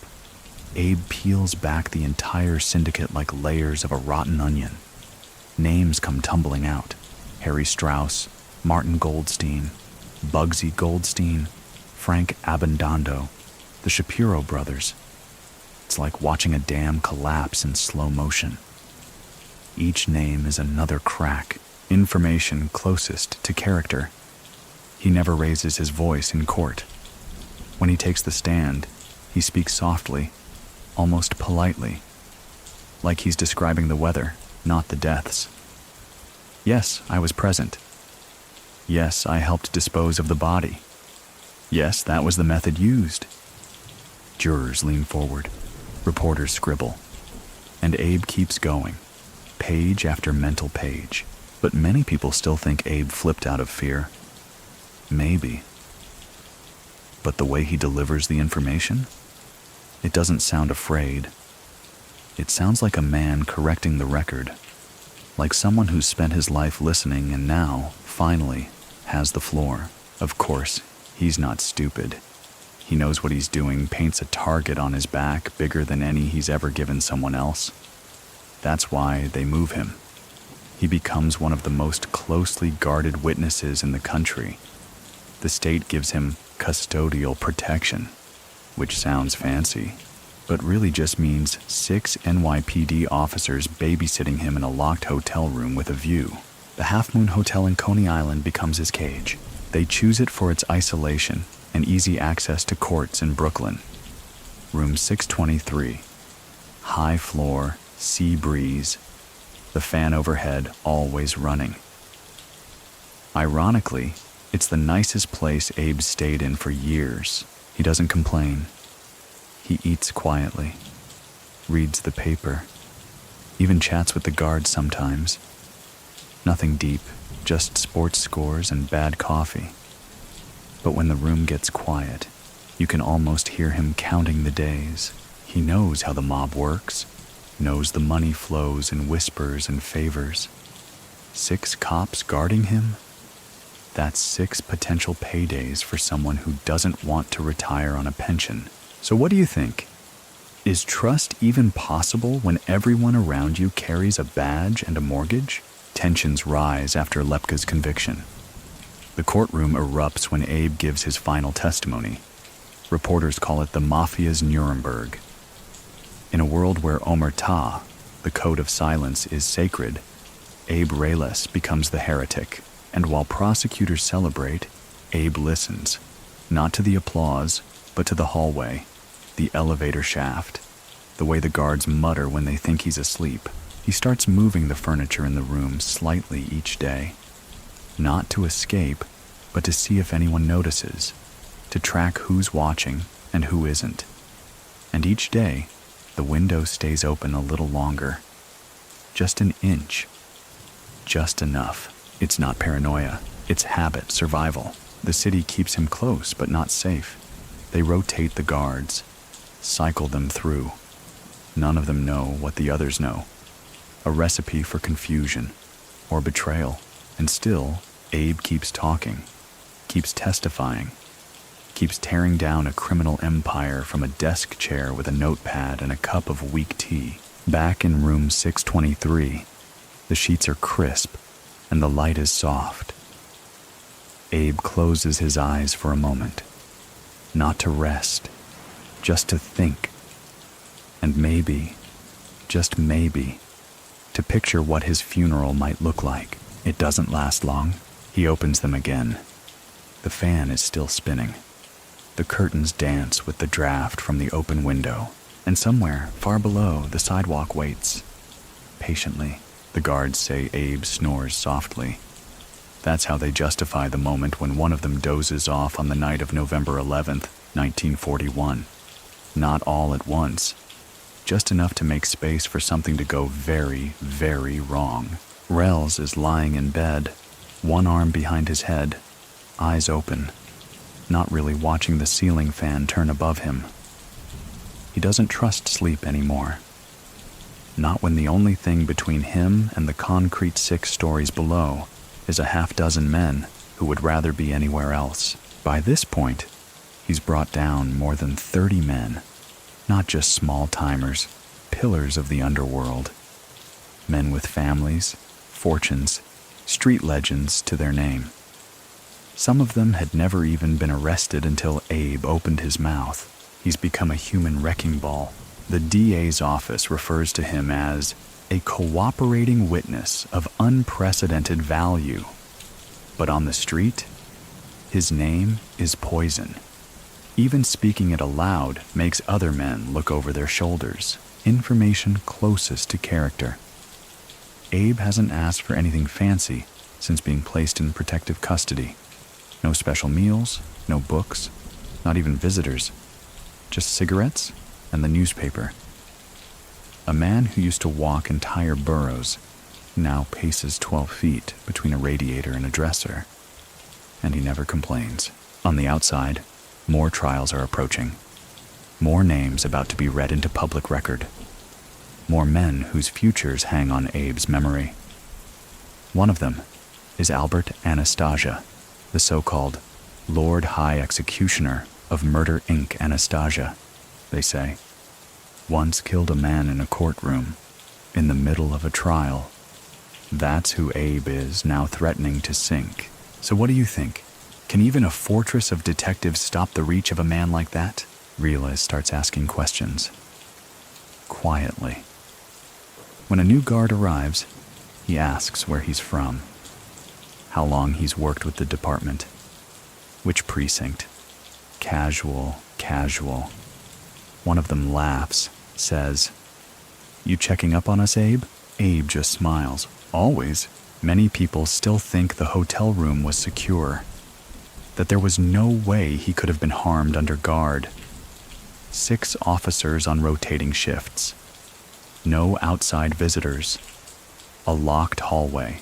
Abe peels back the entire syndicate like layers of a rotten onion. Names come tumbling out. Harry Strauss, Martin Goldstein, Bugsy Goldstein, Frank Abendondo, the Shapiro brothers. It's like watching a dam collapse in slow motion. Each name is another crack, information closest to character. He never raises his voice in court. When he takes the stand, he speaks softly, almost politely, like he's describing the weather, not the deaths. Yes, I was present. Yes, I helped dispose of the body. Yes, that was the method used. Jurors lean forward. Reporters scribble. And Abe keeps going, page after mental page. But many people still think Abe flipped out of fear. Maybe. But the way he delivers the information? It doesn't sound afraid. It sounds like a man correcting the record. Like someone who's spent his life listening and now, finally, has the floor. Of course, he's not stupid. He knows what he's doing, paints a target on his back bigger than any he's ever given someone else. That's why they move him. He becomes one of the most closely guarded witnesses in the country. The state gives him custodial protection, which sounds fancy, but really just means 6 NYPD officers babysitting him in a locked hotel room with a view. The Half Moon Hotel in Coney Island becomes his cage. They choose it for its isolation and easy access to courts in Brooklyn. Room 623. High floor, sea breeze, the fan overhead always running. Ironically, it's the nicest place Abe stayed in for years. He doesn't complain. He eats quietly, reads the paper, even chats with the guards sometimes. Nothing deep, just sports scores and bad coffee. But when the room gets quiet, you can almost hear him counting the days. He knows how the mob works, knows the money flows in whispers and favors. 6 cops guarding him? That's 6 potential paydays for someone who doesn't want to retire on a pension. So what do you think? Is trust even possible when everyone around you carries a badge and a mortgage? Tensions rise after Lepka's conviction. The courtroom erupts when Abe gives his final testimony. Reporters call it the Mafia's Nuremberg. In a world where omerta, the code of silence, is sacred, Abe Reles becomes the heretic, and while prosecutors celebrate, Abe listens, not to the applause, but to the hallway, the elevator shaft, the way the guards mutter when they think he's asleep. He starts moving the furniture in the room slightly each day, not to escape, but to see if anyone notices, to track who's watching and who isn't. And each day, the window stays open a little longer, just an inch, just enough. It's not paranoia, it's habit, survival. The city keeps him close but not safe. They rotate the guards, cycle them through. None of them know what the others know. A recipe for confusion or betrayal. And still, Abe keeps talking, keeps testifying, keeps tearing down a criminal empire from a desk chair with a notepad and a cup of weak tea. Back in room 623, the sheets are crisp and the light is soft. Abe closes his eyes for a moment, not to rest, just to think, and maybe, just maybe, to picture what his funeral might look like. It doesn't last long. He opens them again. The fan is still spinning. The curtains dance with the draft from the open window, and somewhere, far below, the sidewalk waits. Patiently, the guards say Abe snores softly. That's how they justify the moment when one of them dozes off on the night of November 11th, 1941. Not all at once, just enough to make space for something to go very, very wrong. Reles is lying in bed, one arm behind his head, eyes open, not really watching the ceiling fan turn above him. He doesn't trust sleep anymore. Not when the only thing between him and the concrete 6 stories below is a half-dozen men who would rather be anywhere else. By this point, he's brought down more than 30 men, not just small-timers, pillars of the underworld. Men with families, fortunes, street legends to their name. Some of them had never even been arrested until Abe opened his mouth. He's become a human wrecking ball. The DA's office refers to him as a cooperating witness of unprecedented value. But on the street, his name is poison. Even speaking it aloud makes other men look over their shoulders. Information closest to character. Abe hasn't asked for anything fancy since being placed in protective custody. No special meals, no books, not even visitors. Just cigarettes and the newspaper. A man who used to walk entire boroughs now paces 12 feet between a radiator and a dresser. And he never complains. On the outside, more trials are approaching. More names about to be read into public record. More men whose futures hang on Abe's memory. One of them is Albert Anastasia, the so-called Lord High Executioner of Murder Inc. Anastasia, they say. Once killed a man in a courtroom, in the middle of a trial. That's who Abe is now threatening to sink. So what do you think? Can even a fortress of detectives stop the reach of a man like that? Reles starts asking questions. Quietly. When a new guard arrives, he asks where he's from, how long he's worked with the department, which precinct. Casual. One of them laughs, says, "You checking up on us, Abe?" Abe just smiles. Always. Many people still think the hotel room was secure, that there was no way he could have been harmed under guard. 6 officers on rotating shifts. No outside visitors. A locked hallway.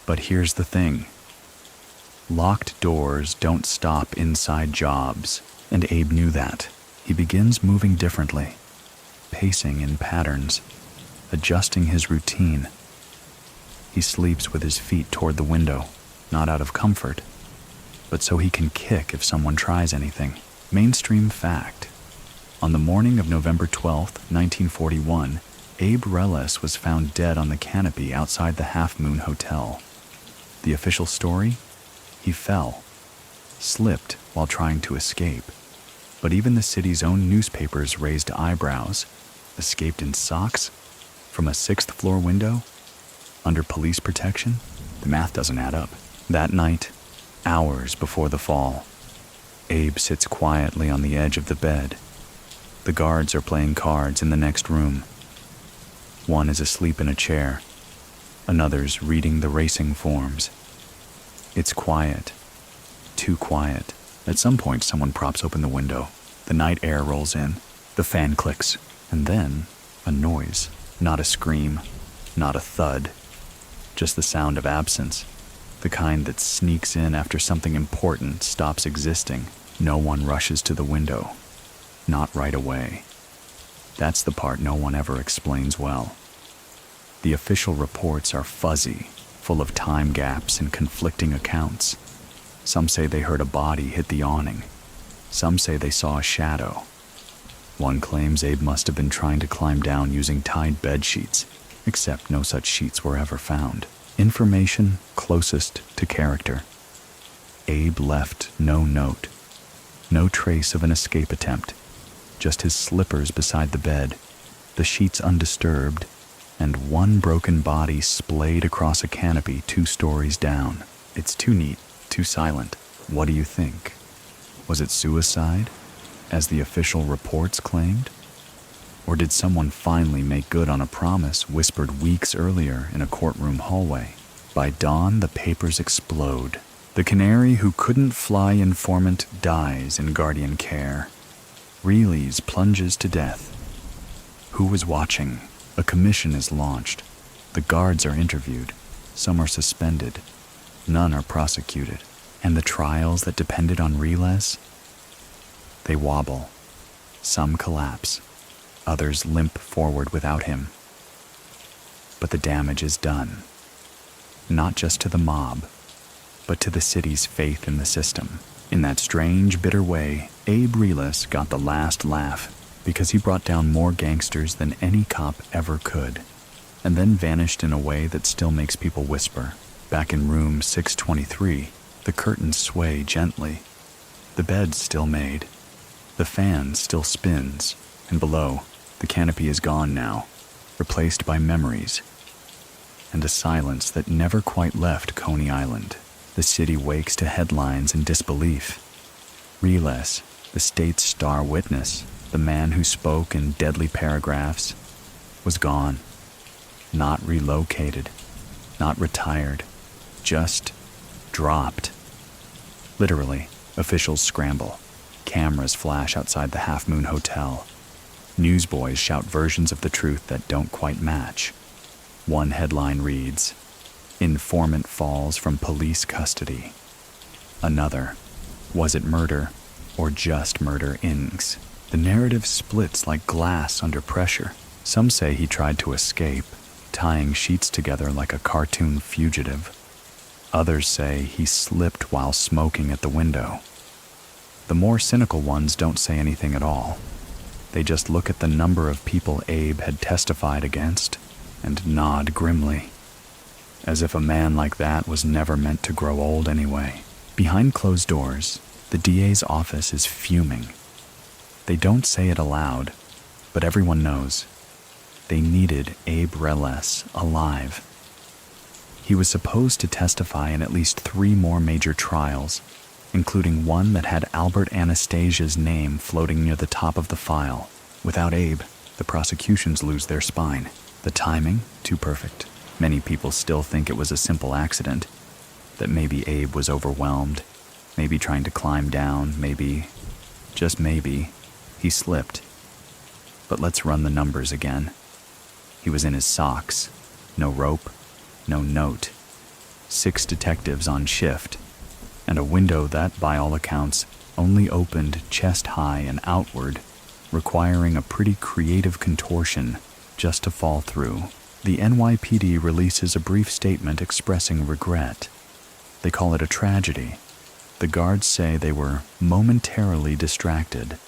But here's the thing. Locked doors don't stop inside jobs, and Abe knew that. He begins moving differently, pacing in patterns, adjusting his routine. He sleeps with his feet toward the window, not out of comfort, but so he can kick if someone tries anything. Mainstream fact. On the morning of November 12, 1941, Abe Reles was found dead on the canopy outside the Half Moon Hotel. The official story? He fell, slipped while trying to escape. But even the city's own newspapers raised eyebrows. Escaped in socks? From a 6th-floor window? Under police protection? The math doesn't add up. That night, hours before the fall, Abe sits quietly on the edge of the bed. The guards are playing cards in the next room. One is asleep in a chair. Another's reading the racing forms. It's quiet. Too quiet. At some point, someone props open the window. The night air rolls in. The fan clicks. And then, a noise. Not a scream. Not a thud. Just the sound of absence. The kind that sneaks in after something important stops existing. No one rushes to the window. Not right away. That's the part no one ever explains well. The official reports are fuzzy, full of time gaps and conflicting accounts. Some say they heard a body hit the awning. Some say they saw a shadow. One claims Abe must have been trying to climb down using tied bed sheets, except no such sheets were ever found. Information closest to character. Abe left no note. No trace of an escape attempt. Just his slippers beside the bed, the sheets undisturbed, and one broken body splayed across a canopy 2 stories down. It's too neat, too silent. What do you think? Was it suicide, as the official reports claimed? Or did someone finally make good on a promise whispered weeks earlier in a courtroom hallway? By dawn, the papers explode. The Canary who couldn't fly informant dies in guardian care. Reles plunges to death. Who was watching? A commission is launched. The guards are interviewed. Some are suspended. None are prosecuted. And the trials that depended on Reles? They wobble. Some collapse. Others limp forward without him. But the damage is done. Not just to the mob, but to the city's faith in the system. In that strange, bitter way, Abe Reles got the last laugh because he brought down more gangsters than any cop ever could, and then vanished in a way that still makes people whisper. Back in room 623, the curtains sway gently. The bed's still made. The fan still spins, and below, the canopy is gone now, replaced by memories, and a silence that never quite left Coney Island. The city wakes to headlines in disbelief. Reles, the state's star witness, the man who spoke in deadly paragraphs, was gone. Not relocated, not retired, just dropped. Literally, officials scramble. Cameras flash outside the Half Moon Hotel. Newsboys shout versions of the truth that don't quite match. One headline reads, "Informant falls from police custody." Another, "Was it murder or just murder ings?" The narrative splits like glass under pressure. Some say he tried to escape, tying sheets together like a cartoon fugitive. Others say he slipped while smoking at the window. The more cynical ones don't say anything at all. They just look at the number of people Abe had testified against and nod grimly, as if a man like that was never meant to grow old anyway. Behind closed doors, the DA's office is fuming. They don't say it aloud, but everyone knows. They needed Abe Reles alive. He was supposed to testify in at least 3 more major trials, including one that had Albert Anastasia's name floating near the top of the file. Without Abe, the prosecutions lose their spine. The timing, too perfect. Many people still think it was a simple accident, that maybe Abe was overwhelmed, maybe trying to climb down, maybe, just maybe, he slipped. But let's run the numbers again. He was in his socks. No rope, no note. 6 detectives on shift, and a window that, by all accounts, only opened chest high and outward, requiring a pretty creative contortion just to fall through. The NYPD releases a brief statement expressing regret. They call it a tragedy. The guards say they were momentarily distracted.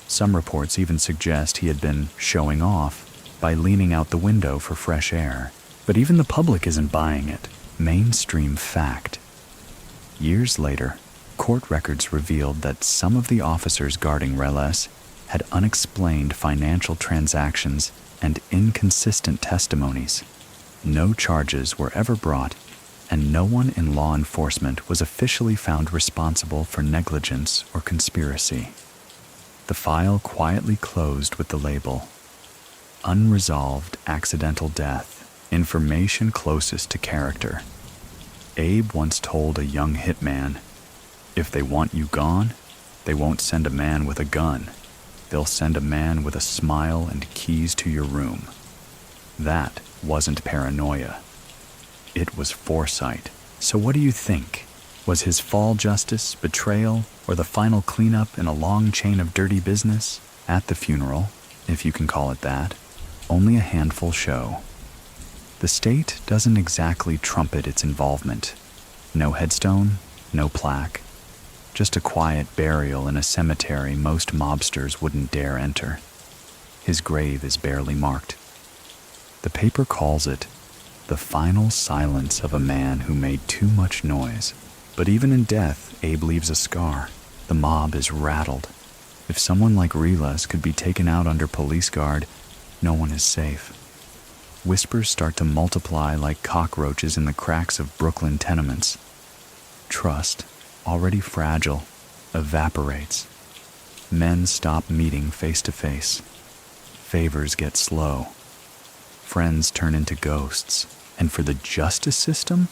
Some reports even suggest he had been showing off by leaning out the window for fresh air. But even the public isn't buying it. Mainstream fact. Years later, court records revealed that some of the officers guarding Reles had unexplained financial transactions and inconsistent testimonies. No charges were ever brought, and no one in law enforcement was officially found responsible for negligence or conspiracy. The file quietly closed with the label, "Unresolved Accidental Death, Information Closest to Character." Abe once told a young hitman, "If they want you gone, they won't send a man with a gun. They'll send a man with a smile and keys to your room." That wasn't paranoia. It was foresight. So what do you think? Was his fall justice, betrayal, or the final cleanup in a long chain of dirty business? At the funeral, if you can call it that, only a handful show. The state doesn't exactly trumpet its involvement. No headstone, no plaque. Just a quiet burial in a cemetery most mobsters wouldn't dare enter. His grave is barely marked. The paper calls it the final silence of a man who made too much noise. But even in death, Abe leaves a scar. The mob is rattled. If someone like Reles could be taken out under police guard, no one is safe. Whispers start to multiply like cockroaches in the cracks of Brooklyn tenements. Trust, already fragile, evaporates. Men stop meeting face to face. Favors get slow. Friends turn into ghosts. And for the justice system,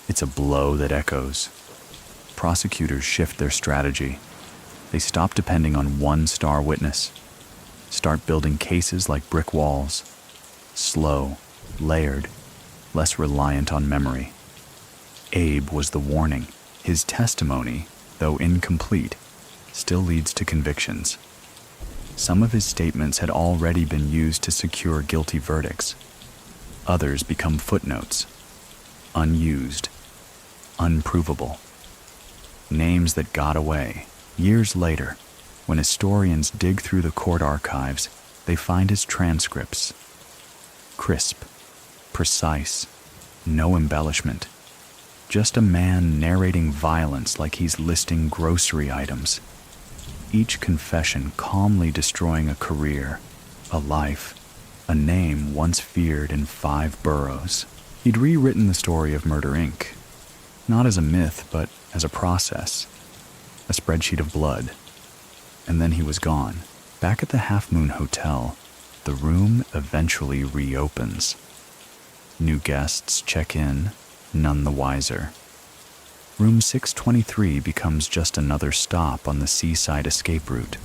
it's a blow that echoes. Prosecutors shift their strategy. They stop depending on one star witness. Start building cases like brick walls. Slow, layered, less reliant on memory. Abe was the warning. His testimony, though incomplete, still leads to convictions. Some of his statements had already been used to secure guilty verdicts. Others become footnotes, unused, unprovable. Names that got away. Years later, when historians dig through the court archives, they find his transcripts. Crisp, precise, no embellishment. Just a man narrating violence like he's listing grocery items. Each confession calmly destroying a career, a life, a name once feared in 5 boroughs. He'd rewritten the story of Murder, Inc., not as a myth, but as a process, a spreadsheet of blood. And then he was gone. Back at the Half Moon Hotel, the room eventually reopens. New guests check in, none the wiser. Room 623 becomes just another stop on the seaside escape route.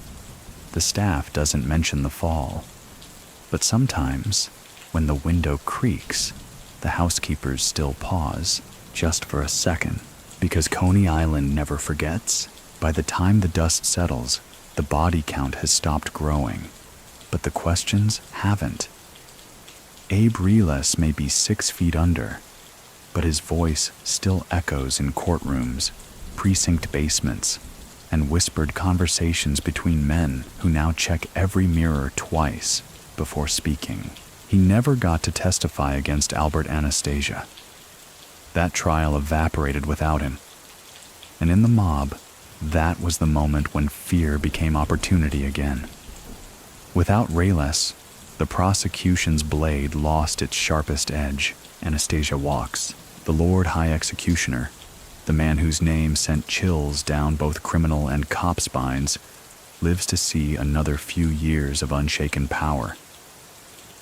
The staff doesn't mention the fall. But sometimes, when the window creaks, the housekeepers still pause, just for a second, because Coney Island never forgets. By the time the dust settles, the body count has stopped growing, but the questions haven't. Abe Reles may be 6 feet under, but his voice still echoes in courtrooms, precinct basements, and whispered conversations between men who now check every mirror twice before speaking. He never got to testify against Albert Anastasia. That trial evaporated without him. And in the mob, that was the moment when fear became opportunity again. Without Reles, the prosecution's blade lost its sharpest edge. Anastasia walks, the Lord High Executioner, the man whose name sent chills down both criminal and cop spines, lives to see another few years of unshaken power.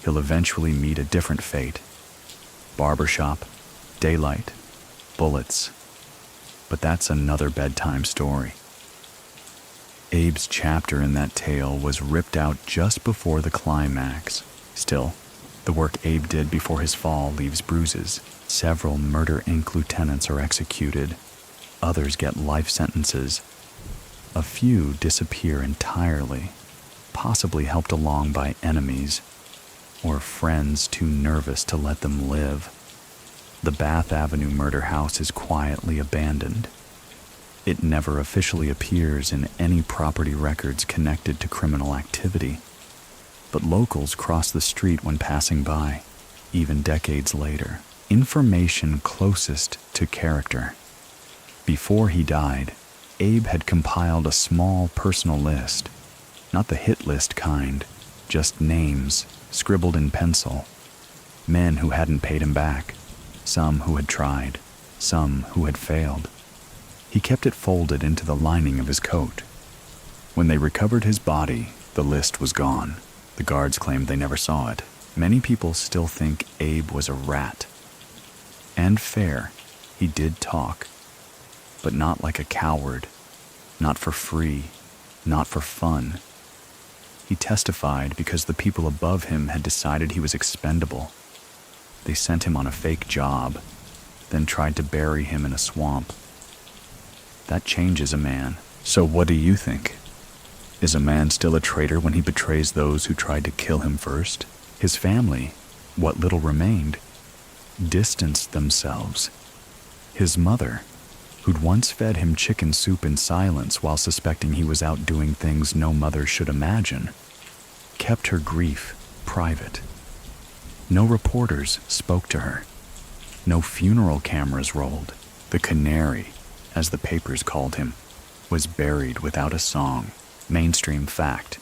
He'll eventually meet a different fate. Barbershop, daylight, bullets. But that's another bedtime story. Abe's chapter in that tale was ripped out just before the climax. Still, the work Abe did before his fall leaves bruises. Several Murder, Inc. lieutenants are executed. Others get life sentences. A few disappear entirely, possibly helped along by enemies or friends too nervous to let them live. The Bath Avenue murder house is quietly abandoned. It never officially appears in any property records connected to criminal activity, but locals cross the street when passing by, even decades later. Information closest to character. Before he died, Abe had compiled a small personal list, not the hit list kind, just names scribbled in pencil. Men who hadn't paid him back, some who had tried, some who had failed. He kept it folded into the lining of his coat. When they recovered his body, the list was gone. The guards claimed they never saw it. Many people still think Abe was a rat. And fair, he did talk, but not like a coward, not for free, not for fun. He testified because the people above him had decided he was expendable. They sent him on a fake job, then tried to bury him in a swamp. That changes a man. So what do you think? Is a man still a traitor when he betrays those who tried to kill him first? His family, what little remained, distanced themselves. His mother, who'd once fed him chicken soup in silence while suspecting he was out doing things no mother should imagine, kept her grief private. No reporters spoke to her. No funeral cameras rolled. The Canary, as the papers called him, was buried without a song. Mainstream fact.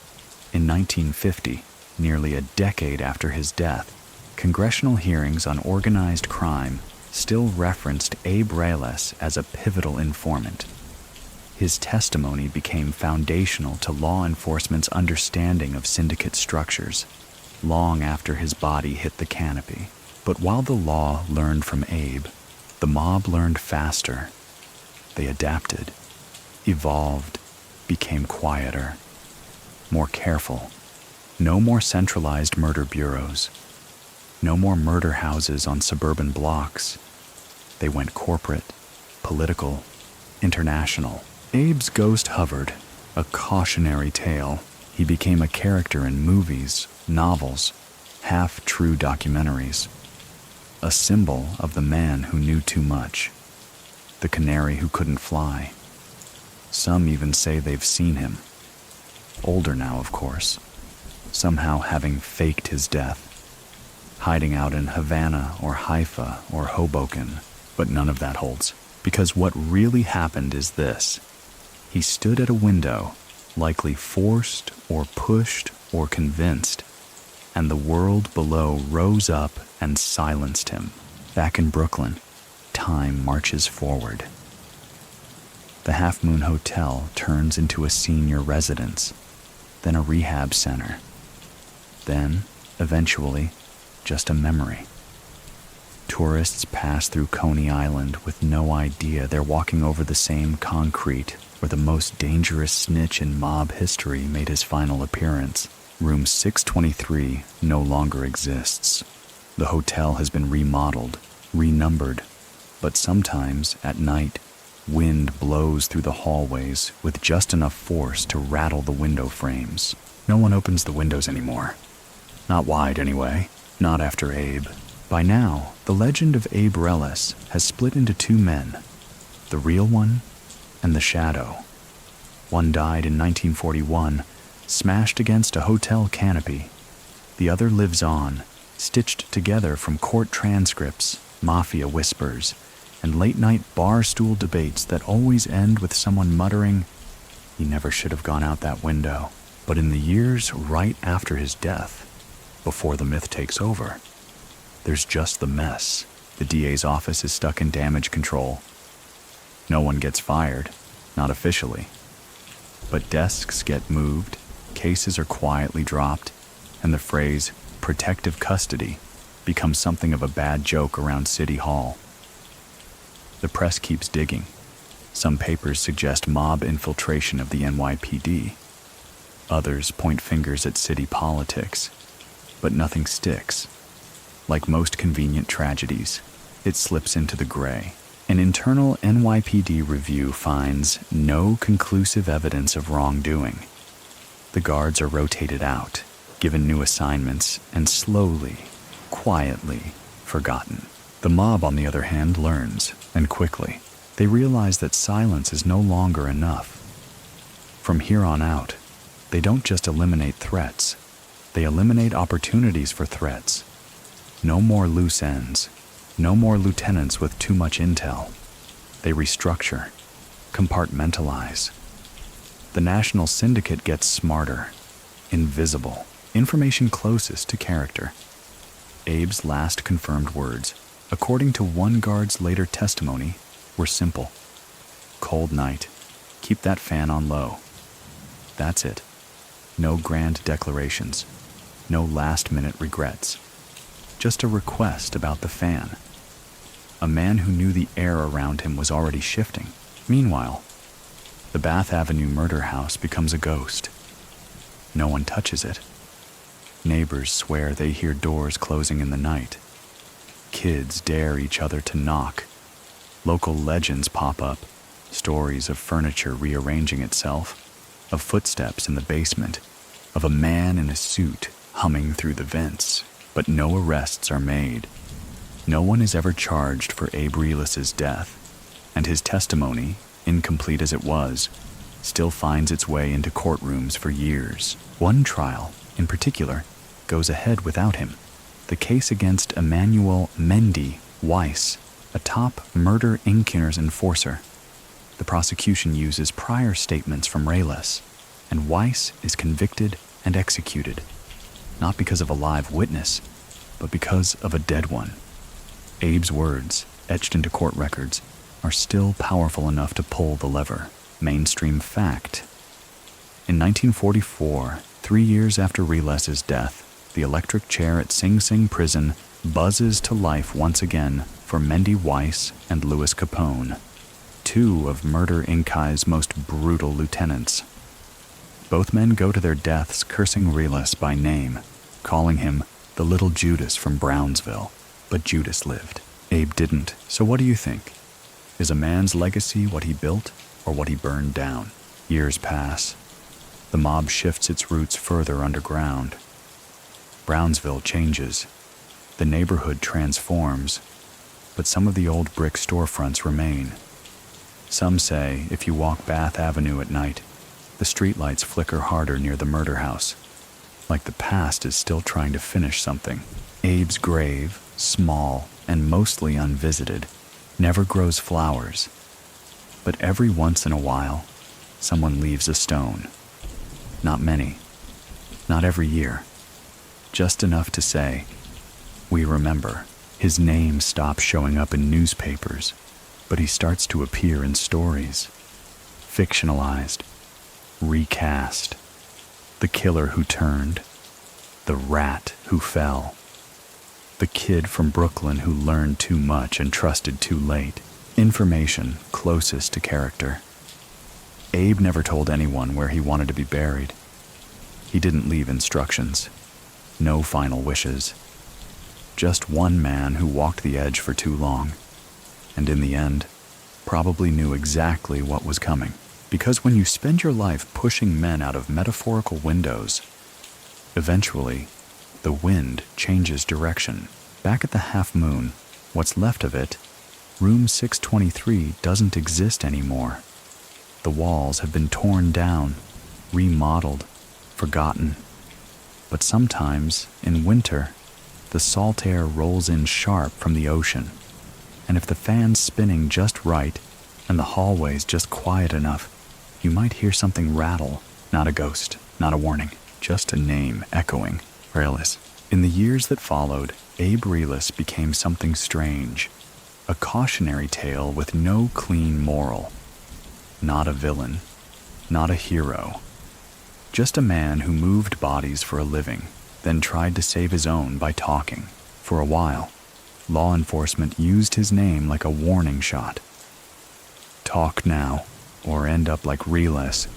In 1950, nearly a decade after his death, congressional hearings on organized crime still referenced Abe Reles as a pivotal informant. His testimony became foundational to law enforcement's understanding of syndicate structures, long after his body hit the canopy. But while the law learned from Abe, the mob learned faster. They adapted, evolved, became quieter, more careful. No more centralized murder bureaus. No more murder houses on suburban blocks. They went corporate, political, international. Abe's ghost hovered, a cautionary tale. He became a character in movies, novels, half-true documentaries. A symbol of the man who knew too much. The canary who couldn't fly. Some even say they've seen him. Older now, of course. Somehow having faked his death. Hiding out in Havana or Haifa or Hoboken. But none of that holds. Because what really happened is this. He stood at a window, likely forced or pushed or convinced, and the world below rose up and silenced him. Back in Brooklyn, time marches forward. The Half Moon Hotel turns into a senior residence, then a rehab center, then, eventually, just a memory. Tourists pass through Coney Island with no idea they're walking over the same concrete where the most dangerous snitch in mob history made his final appearance. Room 623 no longer exists. The hotel has been remodeled, renumbered, but sometimes, at night, wind blows through the hallways with just enough force to rattle the window frames. No one opens the windows anymore. Not wide, anyway. Not after Abe. By now, the legend of Abe Reles has split into two men, the real one and the shadow. One died in 1941, smashed against a hotel canopy. The other lives on, stitched together from court transcripts, mafia whispers, and late-night bar-stool debates that always end with someone muttering, "He never should have gone out that window." But in the years right after his death, before the myth takes over, there's just the mess. The DA's office is stuck in damage control. No one gets fired, not officially. But desks get moved, cases are quietly dropped, and the phrase, protective custody, becomes something of a bad joke around City Hall. The press keeps digging. Some papers suggest mob infiltration of the NYPD. Others point fingers at city politics. But nothing sticks. Like most convenient tragedies, it slips into the gray. An internal NYPD review finds no conclusive evidence of wrongdoing. The guards are rotated out, given new assignments, and slowly, quietly, forgotten. The mob, on the other hand, learns, and quickly. They realize that silence is no longer enough. From here on out, they don't just eliminate threats, they eliminate opportunities for threats. No more loose ends, no more lieutenants with too much intel. They restructure, compartmentalize. The national syndicate gets smarter, invisible, information closest to character. Abe's last confirmed words, according to one guard's later testimony, were simple. Cold night. Keep that fan on low. That's it. No grand declarations. No last-minute regrets. Just a request about the fan. A man who knew the air around him was already shifting. Meanwhile, the Bath Avenue murder house becomes a ghost. No one touches it. Neighbors swear they hear doors closing in the night. Kids dare each other to knock. Local legends pop up, stories of furniture rearranging itself, of footsteps in the basement, of a man in a suit humming through the vents, but no arrests are made. No one is ever charged for Abe Reles' death, and his testimony, incomplete as it was, still finds its way into courtrooms for years. One trial, in particular, goes ahead without him. The case against Emmanuel Mendy Weiss, a top Murder Inc. enforcer. The prosecution uses prior statements from Reles, and Weiss is convicted and executed, not because of a live witness, but because of a dead one. Abe's words, etched into court records, are still powerful enough to pull the lever. Mainstream fact. In 1944, 3 years after Reles' death, the electric chair at Sing Sing prison buzzes to life once again for Mendy Weiss and Louis Capone, two of Murder Inc.'s most brutal lieutenants. Both men go to their deaths cursing Reles by name, calling him the little Judas from Brownsville. But Judas lived. Abe didn't. So what do you think? Is a man's legacy what he built or what he burned down? Years pass. The mob shifts its roots further underground. Brownsville changes. The neighborhood transforms, but some of the old brick storefronts remain. Some say if you walk Bath Avenue at night, the streetlights flicker harder near the murder house, like the past is still trying to finish something. Abe's grave, small and mostly unvisited, never grows flowers, but every once in a while, someone leaves a stone. Not many, not every year, just enough to say, we remember. His name stops showing up in newspapers, but he starts to appear in stories. Fictionalized, recast. The killer who turned, the rat who fell, the kid from Brooklyn who learned too much and trusted too late. Information closest to character. Abe never told anyone where he wanted to be buried. He didn't leave instructions. No final wishes. Just one man who walked the edge for too long, and in the end, probably knew exactly what was coming. Because when you spend your life pushing men out of metaphorical windows, eventually, the wind changes direction. Back at the Half Moon, what's left of it, room 623 doesn't exist anymore. The walls have been torn down, remodeled, forgotten. But sometimes, in winter, the salt air rolls in sharp from the ocean, and if the fan's spinning just right and the hallway's just quiet enough, you might hear something rattle. Not a ghost, not a warning, just a name echoing. Reles. In the years that followed, Abe Reles became something strange, a cautionary tale with no clean moral. Not a villain, not a hero, just a man who moved bodies for a living, then tried to save his own by talking. For a while, law enforcement used his name like a warning shot. Talk now, or end up like Reles.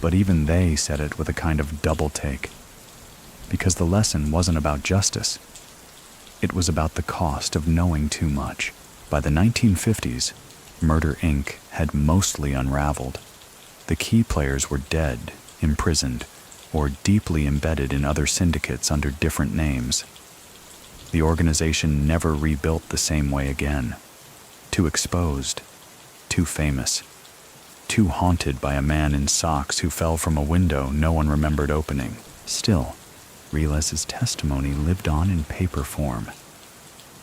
But even they said it with a kind of double take, because the lesson wasn't about justice. It was about the cost of knowing too much. By the 1950s, Murder Inc. had mostly unraveled. The key players were dead, imprisoned, or deeply embedded in other syndicates under different names. The organization never rebuilt the same way again. Too exposed, too famous, too haunted by a man in socks who fell from a window no one remembered opening. Still, Reles' testimony lived on in paper form.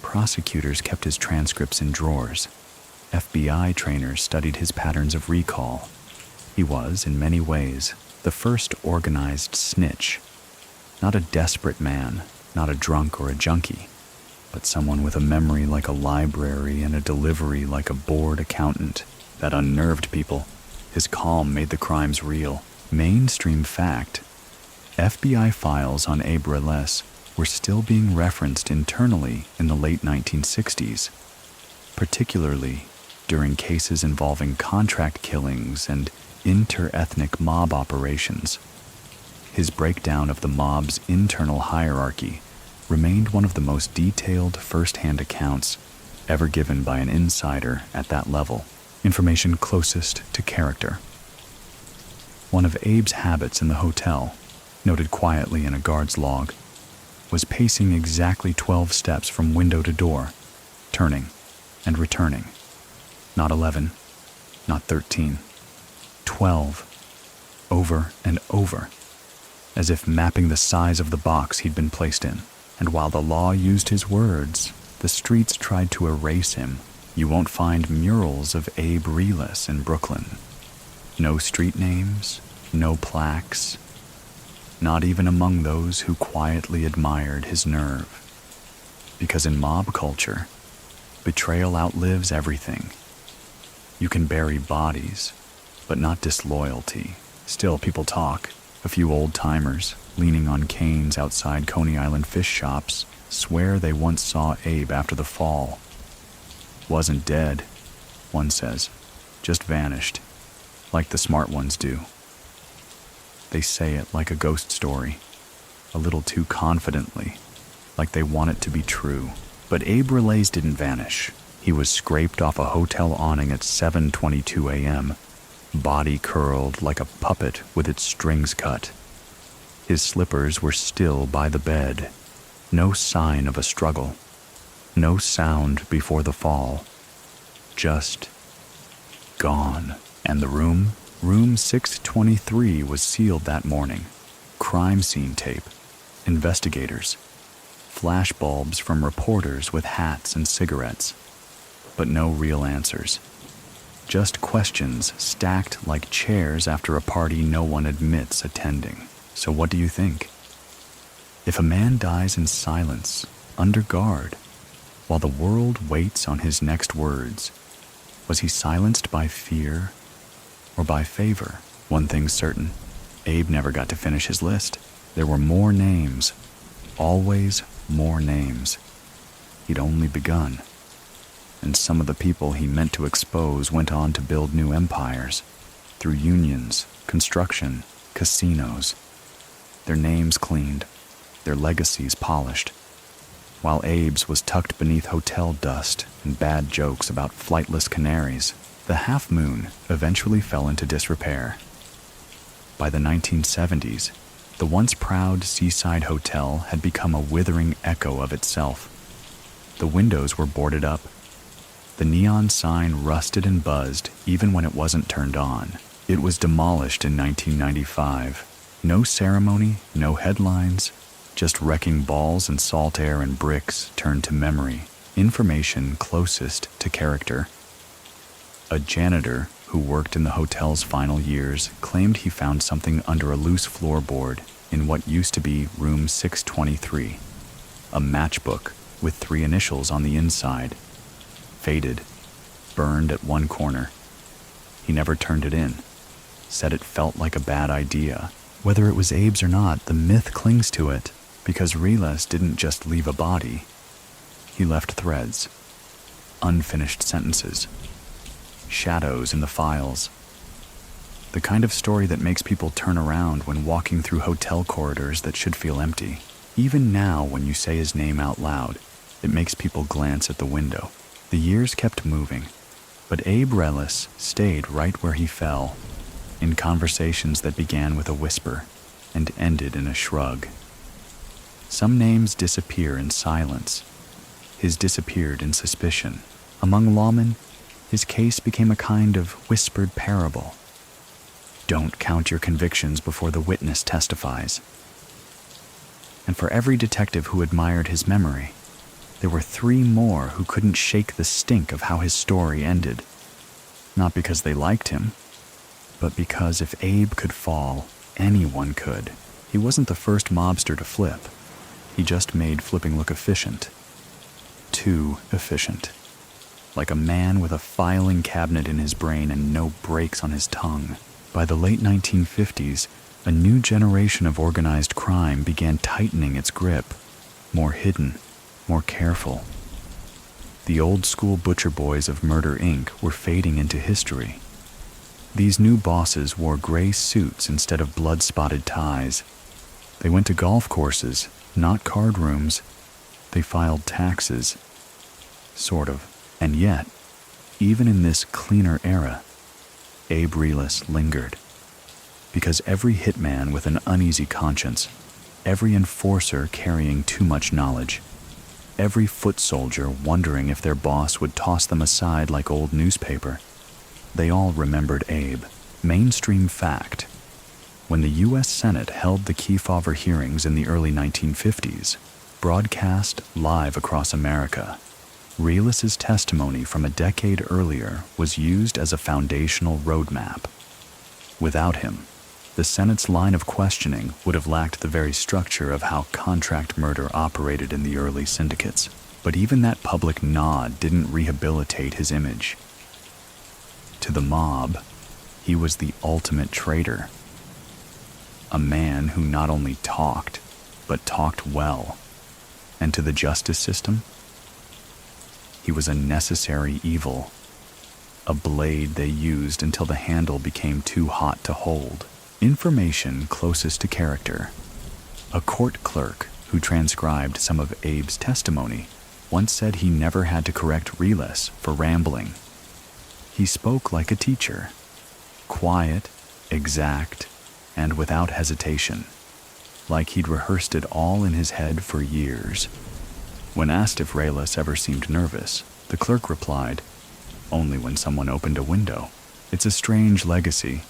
Prosecutors kept his transcripts in drawers. FBI trainers studied his patterns of recall. He was, in many ways, the first organized snitch. Not a desperate man, not a drunk or a junkie, but someone with a memory like a library and a delivery like a bored accountant. That unnerved people. His calm made the crimes real. Mainstream fact: FBI files on Abe Reles were still being referenced internally in the late 1960s, particularly during cases involving contract killings and inter-ethnic mob operations. His breakdown of the mob's internal hierarchy remained one of the most detailed first-hand accounts ever given by an insider at that level. Information closest to character. One of Abe's habits in the hotel, noted quietly in a guard's log, was pacing exactly 12 steps from window to door, turning and returning. Not 11, not 13, 12, over and over, as if mapping the size of the box he'd been placed in. And while the law used his words, the streets tried to erase him. You won't find murals of Abe Reles in Brooklyn. No street names, no plaques, not even among those who quietly admired his nerve. Because in mob culture, betrayal outlives everything. You can bury bodies, but not disloyalty. Still, people talk. A few old-timers, leaning on canes outside Coney Island fish shops, swear they once saw Abe after the fall. Wasn't dead, one says, just vanished, like the smart ones do. They say it like a ghost story, a little too confidently, like they want it to be true. But Abe Reles didn't vanish. He was scraped off a hotel awning at 7:22 a.m., body curled like a puppet with its strings cut. His slippers were still by the bed. No sign of a struggle. No sound before the fall. Just gone. And the room 623 was sealed that morning. Crime scene tape. Investigators. Flashbulbs from reporters with hats and cigarettes. But no real answers. Just questions stacked like chairs after a party no one admits attending. So what do you think? If a man dies in silence, under guard, while the world waits on his next words, was he silenced by fear or by favor? One thing's certain, Abe never got to finish his list. There were more names, always more names. He'd only begun. And some of the people he meant to expose went on to build new empires, through unions, construction, casinos. Their names cleaned, their legacies polished, while Abe's was tucked beneath hotel dust and bad jokes about flightless canaries. The Half Moon eventually fell into disrepair. By the 1970s, the once proud seaside hotel had become a withering echo of itself. The windows were boarded up. The neon sign rusted and buzzed even when it wasn't turned on. It was demolished in 1995. No ceremony, no headlines, just wrecking balls and salt air and bricks turned to memory, information closest to character. A janitor who worked in the hotel's final years claimed he found something under a loose floorboard in what used to be room 623, a matchbook with 3 initials on the inside, faded, burned at one corner. He never turned it in, said it felt like a bad idea. Whether it was Abe's or not, the myth clings to it because Reles didn't just leave a body. He left threads, unfinished sentences, shadows in the files. The kind of story that makes people turn around when walking through hotel corridors that should feel empty. Even now, when you say his name out loud, it makes people glance at the window. The years kept moving, but Abe Reles stayed right where he fell, in conversations that began with a whisper and ended in a shrug. Some names disappear in silence. His disappeared in suspicion. Among lawmen, His case became a kind of whispered parable. Don't count your convictions before the witness testifies. And for every detective who admired his memory, there were 3 more who couldn't shake the stink of how his story ended. Not because they liked him, but because if Abe could fall, anyone could. He wasn't the first mobster to flip. He just made flipping look efficient. Too efficient. Like a man with a filing cabinet in his brain and no brakes on his tongue. By the late 1950s, a new generation of organized crime began tightening its grip. More hidden, more careful. The old-school butcher boys of Murder, Inc. were fading into history. These new bosses wore gray suits instead of blood-spotted ties. They went to golf courses, not card rooms. They filed taxes. Sort of. And yet, even in this cleaner era, Abe Reles lingered. Because every hitman with an uneasy conscience, every enforcer carrying too much knowledge, every foot soldier wondering if their boss would toss them aside like old newspaper, they all remembered Abe. Mainstream fact. When the U.S. Senate held the Kefauver hearings in the early 1950s, broadcast live across America, Reles' testimony from a decade earlier was used as a foundational roadmap. Without him, the Senate's line of questioning would have lacked the very structure of how contract murder operated in the early syndicates. But even that public nod didn't rehabilitate his image. To the mob, he was the ultimate traitor. A man who not only talked, but talked well. And to the justice system, he was a necessary evil, a blade they used until the handle became too hot to hold. Information closest to character. A court clerk who transcribed some of Abe's testimony once said he never had to correct Reles for rambling. He spoke like a teacher, quiet, exact, and without hesitation, like he'd rehearsed it all in his head for years. When asked if Reles ever seemed nervous, the clerk replied, "Only when someone opened a window." It's a strange legacy,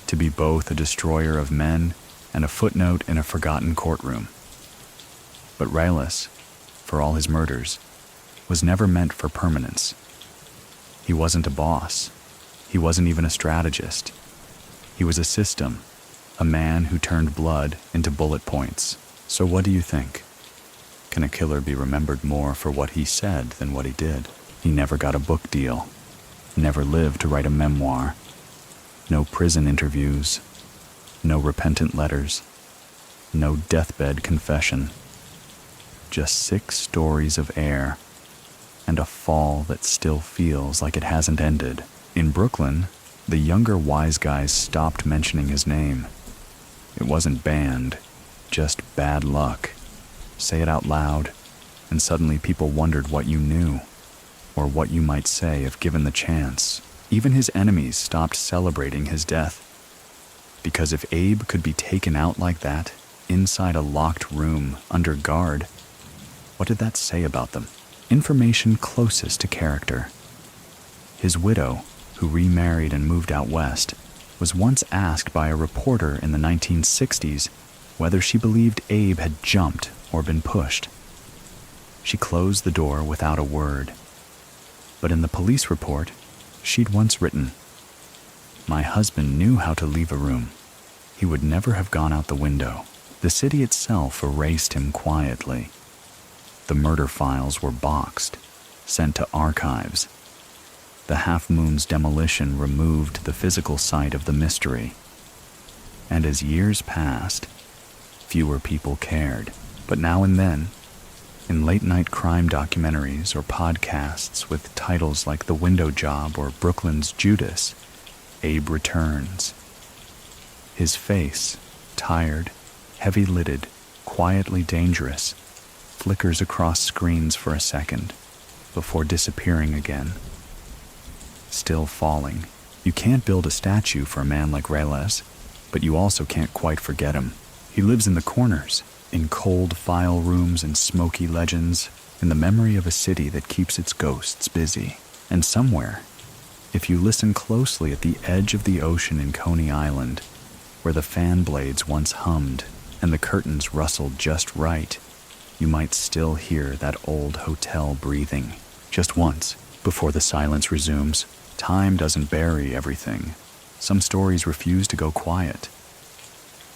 to be both a destroyer of men and a footnote in a forgotten courtroom. But Reles, for all his murders, was never meant for permanence. He wasn't a boss. He wasn't even a strategist. He was a system, a man who turned blood into bullet points. So what do you think? Can a killer be remembered more for what he said than what he did? He never got a book deal, never lived to write a memoir. No prison interviews, no repentant letters, no deathbed confession. Just 6 stories of air and a fall that still feels like it hasn't ended. In Brooklyn, the younger wise guys stopped mentioning his name. It wasn't banned, just bad luck. Say it out loud, and suddenly people wondered what you knew, or what you might say if given the chance. Even his enemies stopped celebrating his death. Because if Abe could be taken out like that, inside a locked room, under guard, what did that say about them? Information closest to character. His widow, who remarried and moved out west, was once asked by a reporter in the 1960s whether she believed Abe had jumped or been pushed. She closed the door without a word. But in the police report, she'd once written, "My husband knew how to leave a room. He would never have gone out the window." The city itself erased him quietly. The murder files were boxed, sent to archives. The Half Moon's demolition removed the physical site of the mystery. And as years passed, fewer people cared. But now and then, in late-night crime documentaries or podcasts with titles like The Window Job or Brooklyn's Judas, Abe returns. His face, tired, heavy-lidded, quietly dangerous, flickers across screens for a second, before disappearing again. Still falling. You can't build a statue for a man like Reles, but you also can't quite forget him. He lives in the corners, in cold file rooms and smoky legends, in the memory of a city that keeps its ghosts busy. And somewhere, If you listen closely at the edge of the ocean in Coney Island, where the fan blades once hummed and the curtains rustled just right, you might still hear that old hotel breathing. Just once, before the silence resumes. Time doesn't bury everything. Some stories refuse to go quiet.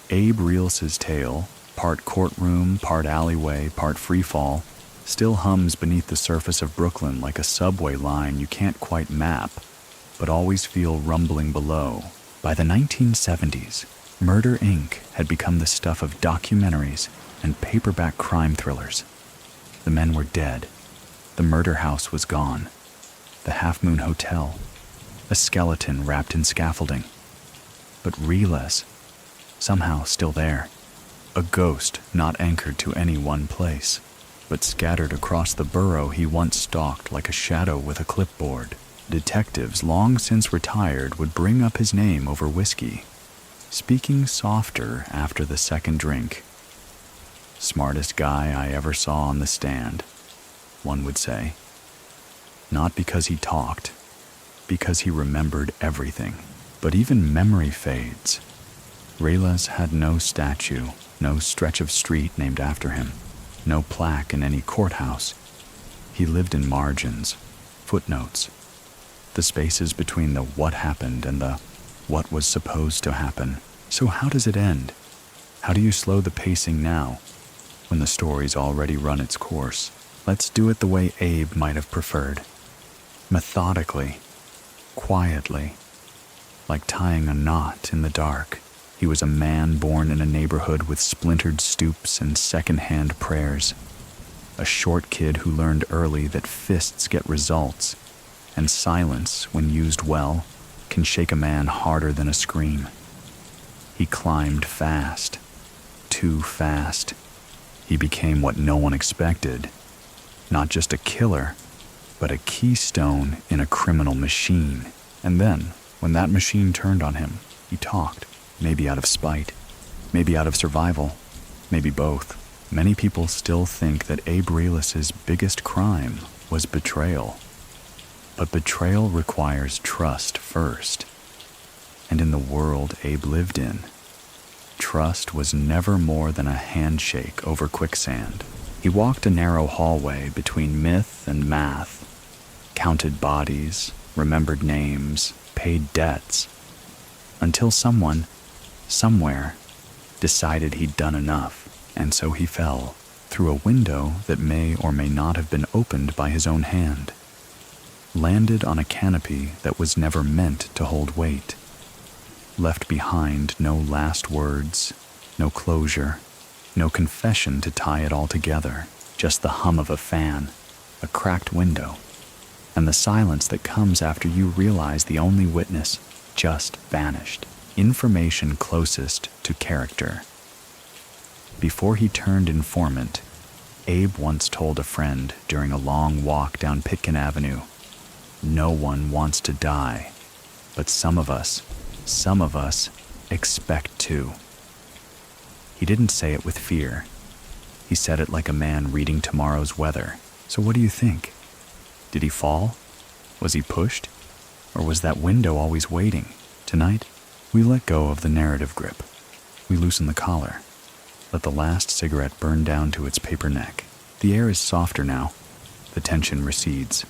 Abe Reles' tale, part courtroom, part alleyway, part freefall, still hums beneath the surface of Brooklyn like a subway line you can't quite map, but always feel rumbling below. By the 1970s, Murder, Inc. had become the stuff of documentaries and paperback crime thrillers. The men were dead. The murder house was gone. The Half Moon Hotel, a skeleton wrapped in scaffolding. But Reles, somehow still there. A ghost not anchored to any one place, but scattered across the borough he once stalked like a shadow with a clipboard. Detectives long since retired would bring up his name over whiskey, speaking softer after the second drink. Smartest guy I ever saw on the stand, one would say. Not because he talked, because he remembered everything. But even memory fades. Reles had no statue, no stretch of street named after him, no plaque in any courthouse. He lived in margins, footnotes, the spaces between the what happened and the what was supposed to happen. So how does it end? How do you slow the pacing now, when the story's already run its course? Let's do it the way Abe might have preferred. Methodically, quietly, like tying a knot in the dark. He was a man born in a neighborhood with splintered stoops and second-hand prayers. A short kid who learned early that fists get results, and silence, when used well, can shake a man harder than a scream. He climbed fast, too fast. He became what no one expected. Not just a killer, but a keystone in a criminal machine. And then, when that machine turned on him, he talked, maybe out of spite, maybe out of survival, maybe both. Many people still think that Abe Reles' biggest crime was betrayal. But betrayal requires trust first. And in the world Abe lived in, trust was never more than a handshake over quicksand. He walked a narrow hallway between myth and math, counted bodies, remembered names, paid debts, until someone, somewhere, decided he'd done enough, and so he fell through a window that may or may not have been opened by his own hand, landed on a canopy that was never meant to hold weight, left behind no last words, no closure, no confession to tie it all together, just the hum of a fan, a cracked window, and the silence that comes after you realize the only witness just vanished. Information closest to character. Before he turned informant, Abe once told a friend during a long walk down Pitkin Avenue, "No one wants to die, but some of us expect to." He didn't say it with fear. He said it like a man reading tomorrow's weather. So what do you think? Did he fall? Was he pushed? Or was that window always waiting? Tonight, we let go of the narrative grip. We loosen the collar. Let the last cigarette burn down to its paper neck. The air is softer now. The tension recedes.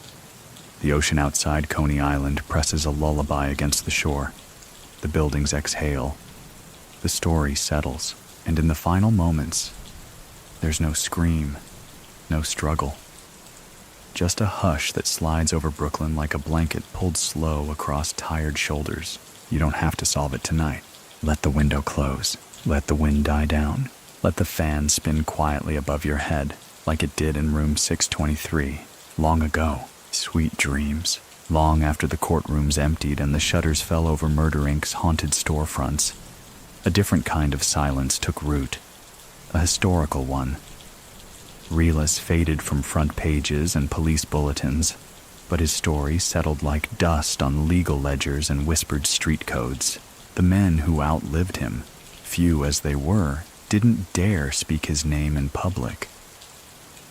The ocean outside Coney Island presses a lullaby against the shore. The buildings exhale. The story settles. And in the final moments, there's no scream, no struggle. Just a hush that slides over Brooklyn like a blanket pulled slow across tired shoulders. You don't have to solve it tonight. Let the window close. Let the wind die down. Let the fan spin quietly above your head, like it did in room 623, long ago. Sweet dreams. Long after the courtrooms emptied and the shutters fell over Murder, Inc.'s haunted storefronts, a different kind of silence took root. A historical one. Reles faded from front pages and police bulletins, but his story settled like dust on legal ledgers and whispered street codes. The men who outlived him, few as they were, didn't dare speak his name in public.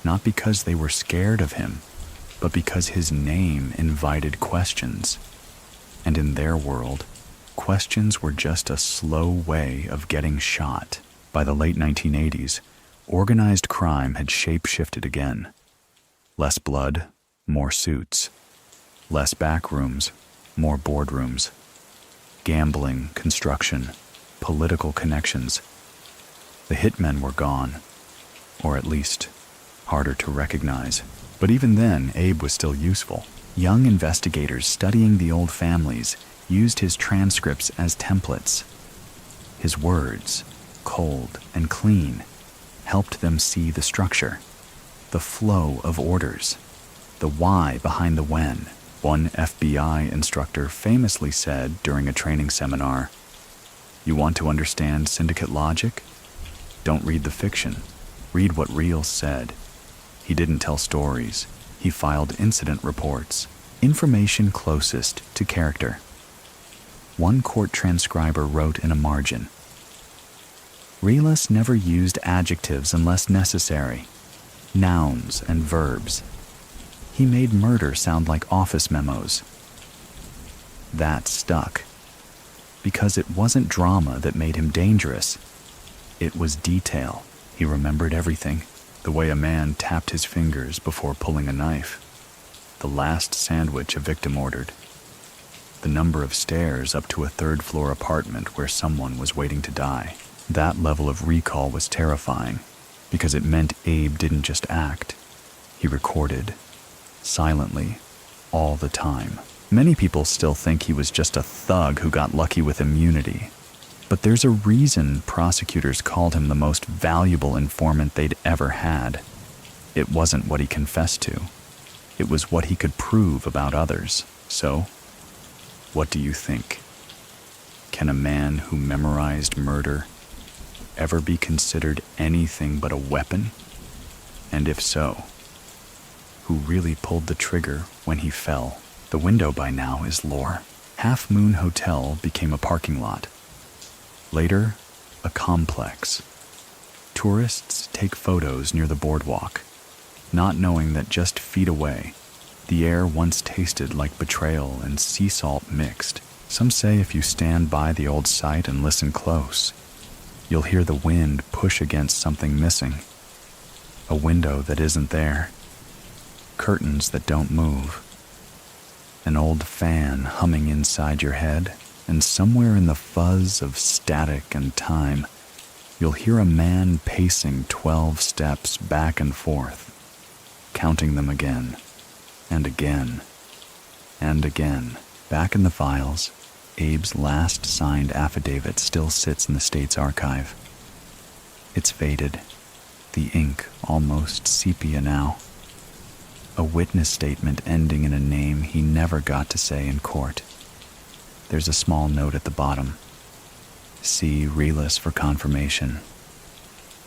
Not because they were scared of him, but because his name invited questions. And in their world, questions were just a slow way of getting shot. By the late 1980s, organized crime had shape-shifted again. Less blood, more suits. Less back rooms, more boardrooms. Gambling, construction, political connections. The hitmen were gone, or at least harder to recognize. But even then, Abe was still useful. Young investigators studying the old families used his transcripts as templates. His words, cold and clean, helped them see the structure, the flow of orders, the why behind the when. One FBI instructor famously said during a training seminar, "You want to understand syndicate logic? Don't read the fiction. Read what Reles said." He didn't tell stories. He filed incident reports, information closest to character. One court transcriber wrote in a margin, "Reles never used adjectives unless necessary, nouns and verbs. He made murder sound like office memos." That stuck, because it wasn't drama that made him dangerous. It was detail. He remembered everything. The way a man tapped his fingers before pulling a knife. The last sandwich a victim ordered. The number of stairs up to a third-floor apartment where someone was waiting to die. That level of recall was terrifying, because it meant Abe didn't just act. He recorded, silently, all the time. Many people still think he was just a thug who got lucky with immunity. But there's a reason prosecutors called him the most valuable informant they'd ever had. It wasn't what he confessed to. It was what he could prove about others. So, what do you think? Can a man who memorized murder ever be considered anything but a weapon? And if so, who really pulled the trigger when he fell? The window by now is lore. Half Moon Hotel became a parking lot. Later, a complex. Tourists take photos near the boardwalk, not knowing that just feet away, the air once tasted like betrayal and sea salt mixed. Some say if you stand by the old site and listen close, you'll hear the wind push against something missing. A window that isn't there. Curtains that don't move. An old fan humming inside your head. And somewhere in the fuzz of static and time, you'll hear a man pacing 12 steps back and forth, counting them again, and again, and again. Back in the files, Abe's last signed affidavit still sits in the state's archive. It's faded, the ink almost sepia now. A witness statement ending in a name he never got to say in court. There's a small note at the bottom. See Reles for confirmation.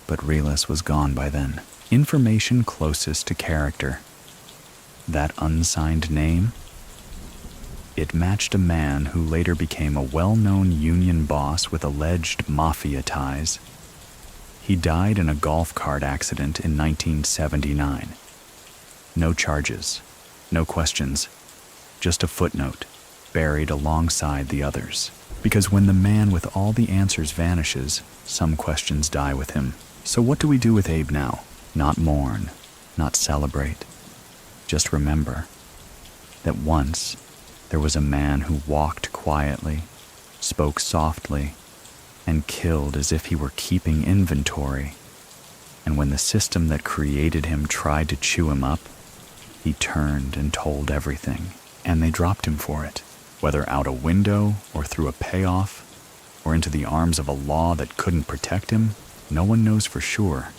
But Reles was gone by then. Information closest to character. That unsigned name? It matched a man who later became a well-known union boss with alleged mafia ties. He died in a golf cart accident in 1979. No charges, no questions, just a footnote, buried alongside the others. Because when the man with all the answers vanishes, some questions die with him. So what do we do with Abe now? Not mourn, not celebrate. Just remember that once there was a man who walked quietly, spoke softly, and killed as if he were keeping inventory. And when the system that created him tried to chew him up, he turned and told everything, and they dropped him for it. Whether out a window or through a payoff or into the arms of a law that couldn't protect him, no one knows for sure.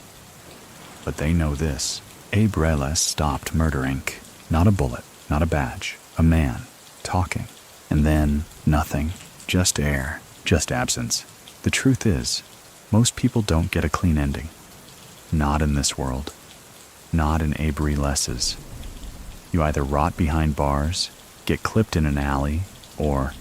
But they know this. Abe Reles stopped Murder Inc. Not a bullet, not a badge, a man, talking. And then nothing, just air, just absence. The truth is, most people don't get a clean ending. Not in this world. Not in Abe Reles's. You either rot behind bars, get clipped in an alley, or,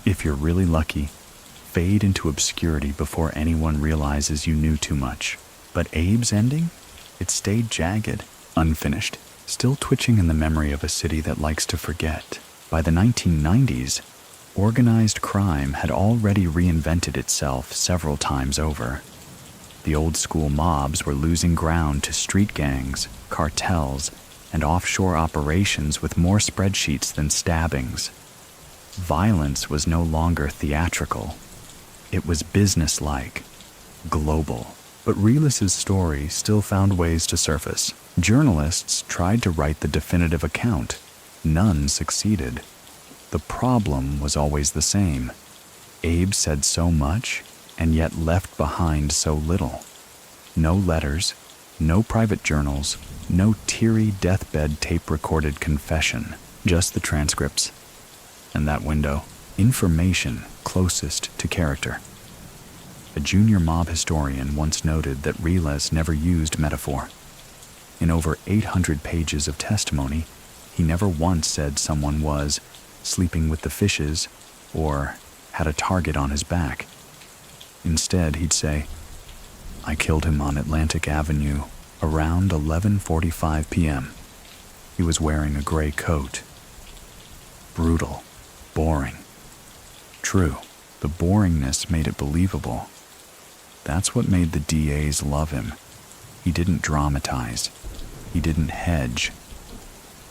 if you're really lucky, fade into obscurity before anyone realizes you knew too much. But Abe's ending? It stayed jagged, unfinished, still twitching in the memory of a city that likes to forget. By the 1990s, Organized crime had already reinvented itself several times over. The old-school mobs were losing ground to street gangs, cartels, and offshore operations with more spreadsheets than stabbings. Violence was no longer theatrical. It was businesslike, global. But Reles' story still found ways to surface. Journalists tried to write the definitive account. None succeeded. The problem was always the same. Abe said so much, and yet left behind so little. No letters, no private journals, no teary deathbed tape-recorded confession, just the transcripts. And that window, information closest to character. A junior mob historian once noted that Reles never used metaphor. In over 800 pages of testimony, he never once said someone was sleeping with the fishes or had a target on his back. Instead, he'd say, "I killed him on Atlantic Avenue around 11:45 p.m. He was wearing a gray coat." Brutal, boring. True, the boringness made it believable. That's what made the DAs love him. He didn't dramatize. He didn't hedge.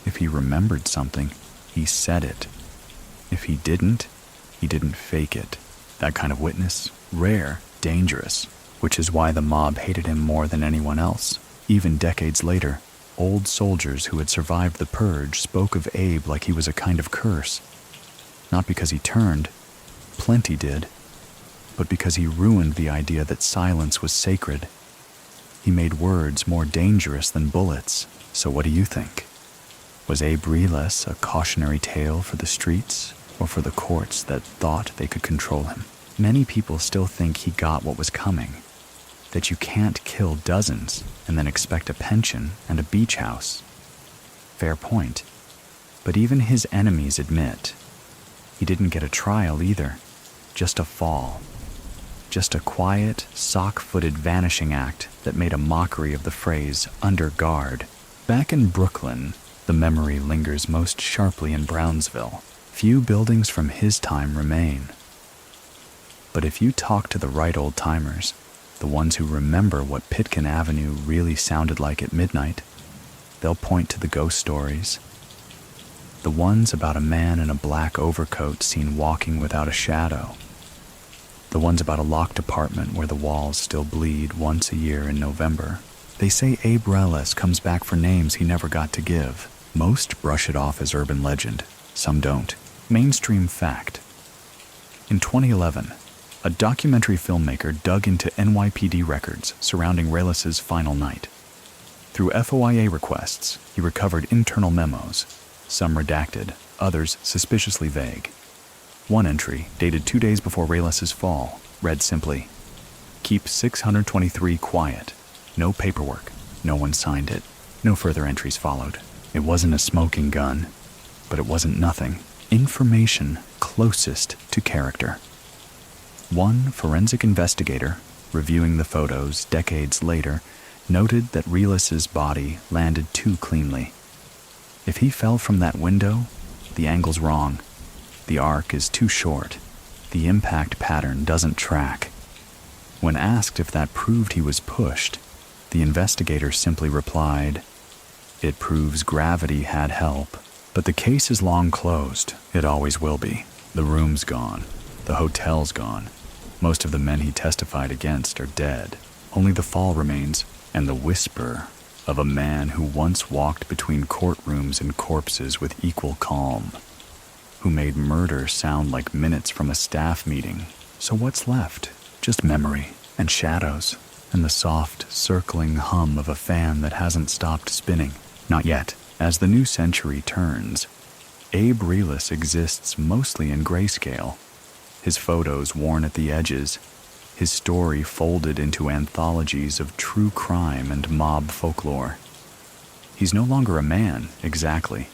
If he remembered something, he said it. If he didn't fake it. That kind of witness, rare, dangerous, which is why the mob hated him more than anyone else. Even decades later, old soldiers who had survived the purge spoke of Abe like he was a kind of curse. Not because he turned, plenty did, but because he ruined the idea that silence was sacred. He made words more dangerous than bullets. So what do you think? Was Abe Reles a cautionary tale for the streets or for the courts that thought they could control him? Many people still think he got what was coming, that you can't kill dozens and then expect a pension and a beach house. Fair point. But even his enemies admit he didn't get a trial either, just a fall. Just a quiet, sock-footed vanishing act that made a mockery of the phrase under guard. Back in Brooklyn, the memory lingers most sharply in Brownsville. Few buildings from his time remain. But if you talk to the right old-timers, the ones who remember what Pitkin Avenue really sounded like at midnight, they'll point to the ghost stories. The ones about a man in a black overcoat seen walking without a shadow. The ones about a locked apartment where the walls still bleed once a year in November. They say Abe Reles comes back for names he never got to give. Most brush it off as urban legend. Some don't. Mainstream fact. In 2011, a documentary filmmaker dug into NYPD records surrounding Reles' final night. Through FOIA requests, he recovered internal memos, some redacted, others suspiciously vague. One entry, dated 2 days before Reles' fall, read simply, "Keep 623 quiet. No paperwork. No one signed it." No further entries followed. It wasn't a smoking gun, but it wasn't nothing. Information closest to character. One forensic investigator, reviewing the photos decades later, noted that Reles' body landed too cleanly. If he fell from that window, the angle's wrong. The arc is too short. The impact pattern doesn't track. When asked if that proved he was pushed, the investigator simply replied, "It proves gravity had help." But the case is long closed. It always will be. The room's gone. The hotel's gone. Most of the men he testified against are dead. Only the fall remains, and the whisper of a man who once walked between courtrooms and corpses with equal calm, who made murder sound like minutes from a staff meeting. So what's left? Just memory and shadows and the soft, circling hum of a fan that hasn't stopped spinning. Not yet. As the new century turns, Abe Reles exists mostly in grayscale. His photos worn at the edges, his story folded into anthologies of true crime and mob folklore. He's no longer a man, exactly.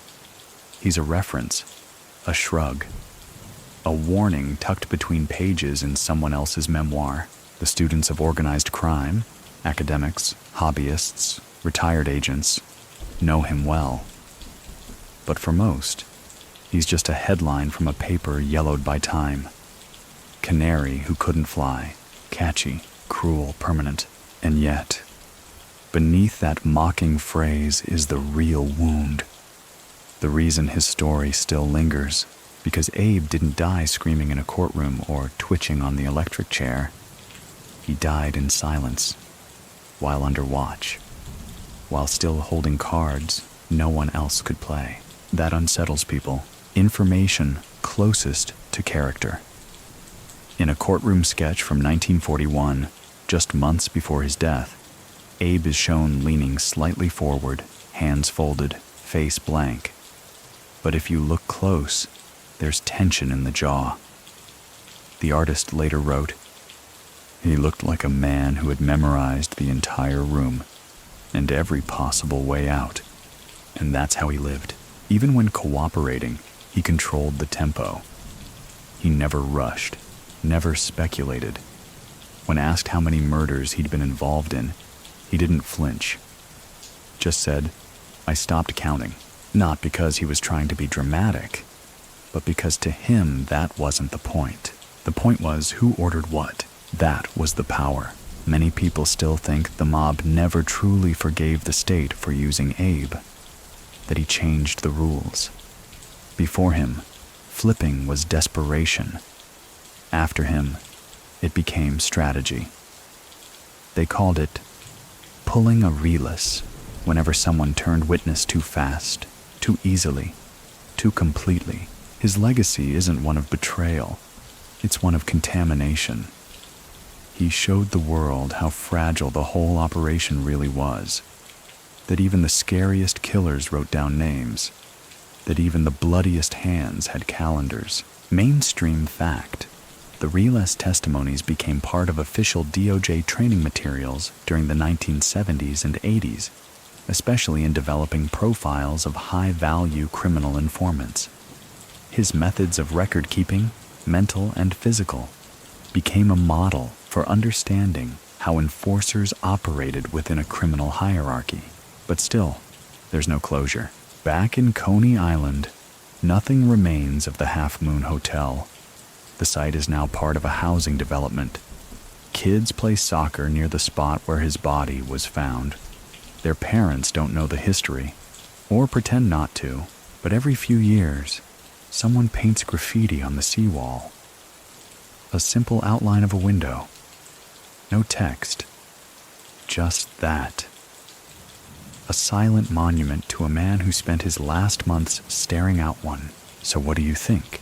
He's a reference, a shrug, a warning tucked between pages in someone else's memoir. The students of organized crime, academics, hobbyists, retired agents, know him well. But for most, He's just a headline from a paper yellowed by time. Canary who couldn't fly. Catchy, cruel, permanent. And yet, beneath that mocking phrase is the real wound. The reason his story still lingers, because Abe didn't die screaming in a courtroom or twitching on the electric chair. He died in silence, while under watch, while still holding cards no one else could play. That unsettles people. Information closest to character. In a courtroom sketch from 1941, just months before his death, Abe is shown leaning slightly forward, hands folded, face blank. But if you look close, there's tension in the jaw. The artist later wrote, "He looked like a man who had memorized the entire room and every possible way out. And that's how he lived. Even when cooperating, he controlled the tempo. He never rushed, never speculated. When asked how many murders he'd been involved in, he didn't flinch. Just said, 'I stopped counting,' not because he was trying to be dramatic, but because to him that wasn't the point. The point was who ordered what. That was the power. Many people still think the mob never truly forgave the state for using Abe, that he changed the rules. Before him, flipping was desperation. After him, it became strategy. They called it pulling a Reles whenever someone turned witness too fast, too easily, too completely. His legacy isn't one of betrayal, it's one of contamination. He showed the world how fragile the whole operation really was, that even the scariest killers wrote down names, that even the bloodiest hands had calendars. Mainstream fact. The Reles testimonies became part of official DOJ training materials during the 1970s and 80s, especially in developing profiles of high-value criminal informants. His methods of record-keeping, mental and physical, became a model for understanding how enforcers operated within a criminal hierarchy. But still, there's no closure. Back in Coney Island, nothing remains of the Half Moon Hotel. The site is now part of a housing development. Kids play soccer near the spot where his body was found. Their parents don't know the history, or pretend not to, but every few years, someone paints graffiti on the seawall. A simple outline of a window. No text. Just that. A silent monument to a man who spent his last months staring out one. So what do you think?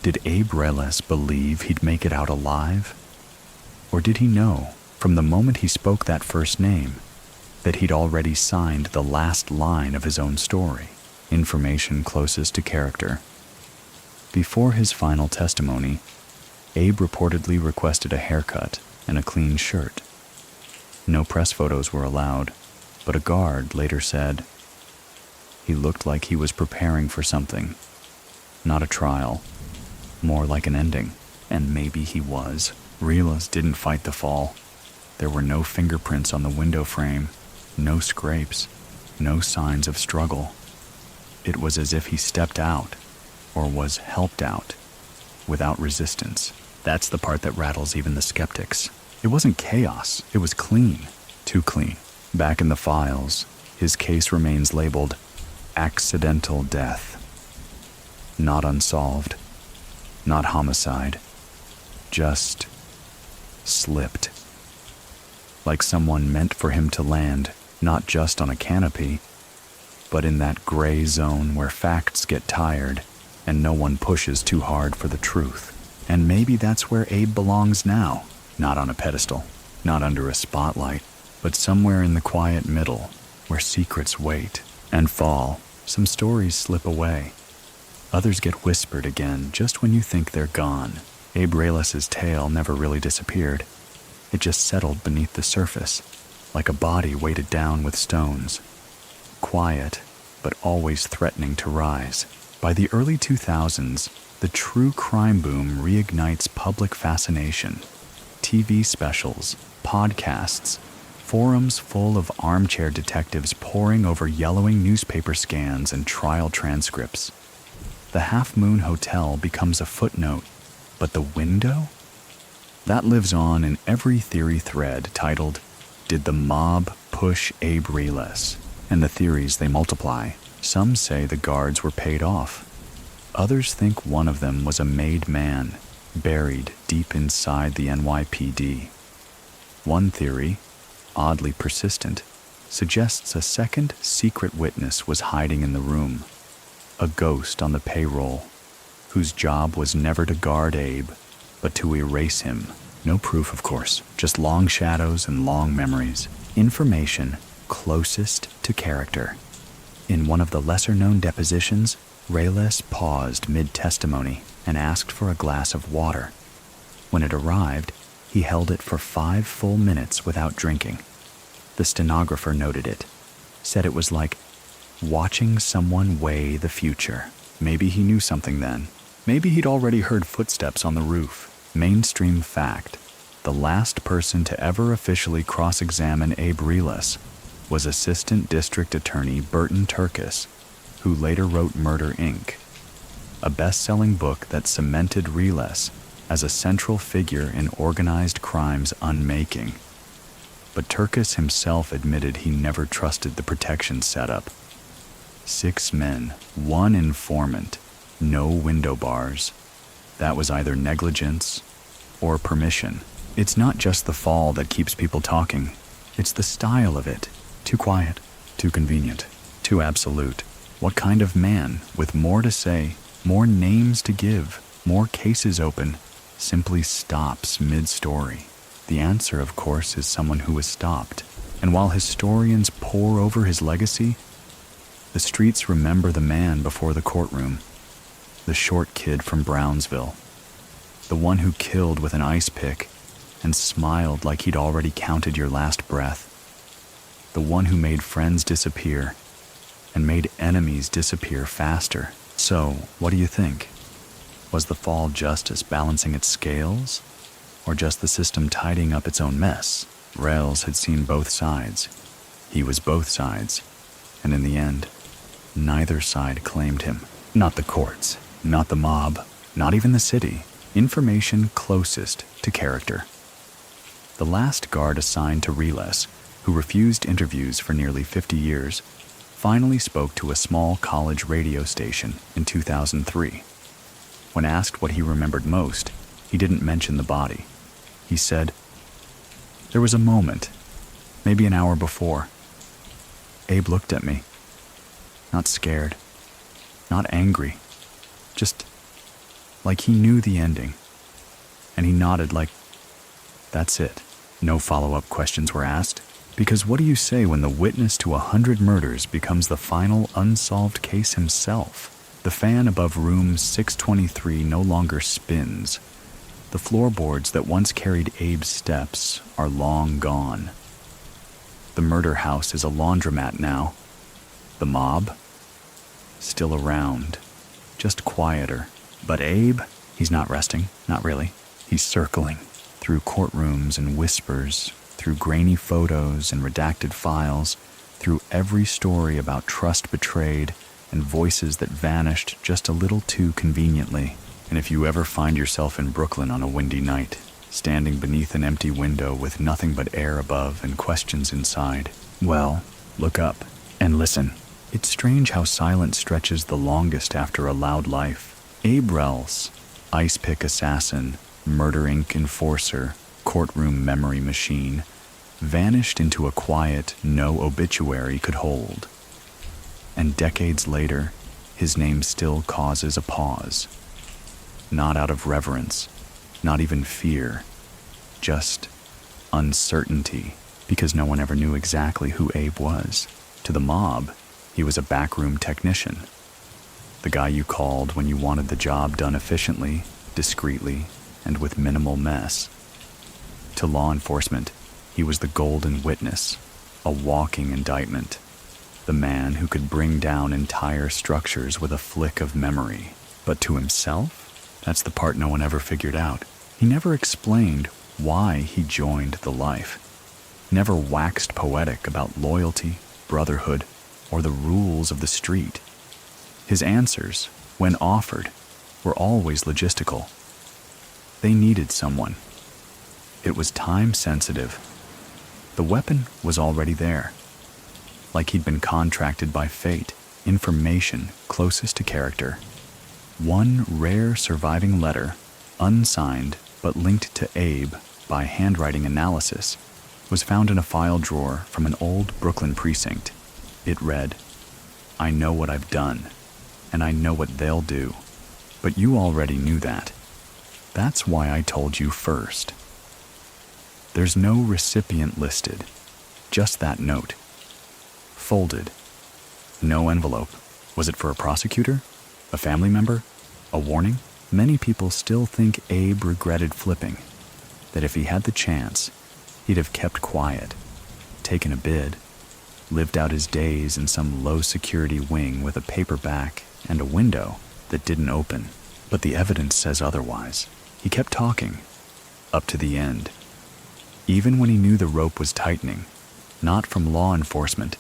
Did Abe Reles believe he'd make it out alive? Or did he know, from the moment he spoke that first name, that he'd already signed the last line of his own story? Information closest to character. Before his final testimony, Abe reportedly requested a haircut and a clean shirt. No press photos were allowed, but a guard later said he looked like he was preparing for something. Not a trial, more like an ending. And maybe he was. Reles didn't fight the fall. There were no fingerprints on the window frame, no scrapes, no signs of struggle. It was as if he stepped out, or was helped out, without resistance. That's the part that rattles even the skeptics. It wasn't chaos, it was clean. Too clean. Back in the files, his case remains labeled accidental death. Not unsolved, not homicide, just slipped. Like someone meant for him to land, not just on a canopy, but in that gray zone where facts get tired and no one pushes too hard for the truth. And maybe that's where Abe belongs now, not on a pedestal, not under a spotlight, but somewhere in the quiet middle, where secrets wait and fall. Some stories slip away. Others get whispered again just when you think they're gone. Abe Reles' tale never really disappeared. It just settled beneath the surface, like a body weighted down with stones. Quiet, but always threatening to rise. By the early 2000s, the true crime boom reignites public fascination. TV specials, podcasts, forums full of armchair detectives poring over yellowing newspaper scans and trial transcripts. The Half Moon Hotel becomes a footnote, but the window? That lives on in every theory thread titled, "Did the Mob Push Abe Reles?" And the theories they multiply. Some say the guards were paid off. Others think one of them was a made man, buried deep inside the NYPD. One theory, oddly persistent, suggests a second secret witness was hiding in the room, a ghost on the payroll, whose job was never to guard Abe, but to erase him. No proof, of course, just long shadows and long memories. Information closest to character. In one of the lesser-known depositions, Reles paused mid-testimony and asked for a glass of water. When it arrived, he held it for 5 full minutes without drinking. The stenographer noted it, said it was like watching someone weigh the future. Maybe he knew something then. Maybe he'd already heard footsteps on the roof. Mainstream fact: the last person to ever officially cross-examine Abe Reles was Assistant District Attorney Burton Turkis, who later wrote Murder, Inc., a best-selling book that cemented Reles as a central figure in organized crime's unmaking. But Turkis himself admitted he never trusted the protection setup. 6 men, 1 informant, no window bars. That was either negligence or permission. It's not just the fall that keeps people talking. It's the style of it. Too quiet, too convenient, too absolute. What kind of man, with more to say, more names to give, more cases open, simply stops mid-story? The answer, of course, is someone who was stopped. And while historians pore over his legacy, the streets remember the man before the courtroom. The short kid from Brownsville. The one who killed with an ice pick and smiled like he'd already counted your last breath. The one who made friends disappear and made enemies disappear faster. So, what do you think? Was the fall justice balancing its scales, or just the system tidying up its own mess? Reles had seen both sides. He was both sides, and in the end, neither side claimed him. Not the courts, not the mob, not even the city. Information closest to character. The last guard assigned to Reles, who refused interviews for nearly 50 years, finally spoke to a small college radio station in 2003. When asked what he remembered most, he didn't mention the body. He said, "There was a moment, maybe an hour before. Abe looked at me. Not scared, not angry, just like he knew the ending. And he nodded like, that's it." No follow-up questions were asked, because what do you say when the witness to 100 murders becomes the final unsolved case himself? The fan above room 623 no longer spins. The floorboards that once carried Abe's steps are long gone. The murder house is a laundromat now. The mob? Still around, just quieter. But Abe, he's not resting, not really. He's circling through courtrooms and whispers, through grainy photos and redacted files, through every story about trust betrayed and voices that vanished just a little too conveniently. And if you ever find yourself in Brooklyn on a windy night, standing beneath an empty window with nothing but air above and questions inside, well, look up and listen. It's strange how silence stretches the longest after a loud life. Abe Reles, ice pick assassin, Murder, Inc. enforcer, courtroom memory machine, vanished into a quiet no obituary could hold. And decades later, his name still causes a pause. Not out of reverence, not even fear, just uncertainty, because no one ever knew exactly who Abe was. To the mob, he was a backroom technician. The guy you called when you wanted the job done efficiently, discreetly, and with minimal mess. To law enforcement, he was the golden witness, a walking indictment, the man who could bring down entire structures with a flick of memory. But to himself, that's the part no one ever figured out. He never explained why he joined the life, never waxed poetic about loyalty, brotherhood, or the rules of the street. His answers, when offered, were always logistical. They needed someone. It was time-sensitive. The weapon was already there. Like he'd been contracted by fate, information closest to character. One rare surviving letter, unsigned but linked to Abe by handwriting analysis, was found in a file drawer from an old Brooklyn precinct. It read, "I know what I've done, and I know what they'll do, but you already knew that. That's why I told you first." There's no recipient listed, just that note. Folded. No envelope. Was it for a prosecutor? A family member? A warning? Many people still think Abe regretted flipping, that if he had the chance, he'd have kept quiet, taken a bid, lived out his days in some low-security wing with a paperback and a window that didn't open. But the evidence says otherwise. He kept talking, up to the end. Even when he knew the rope was tightening, not from law enforcement,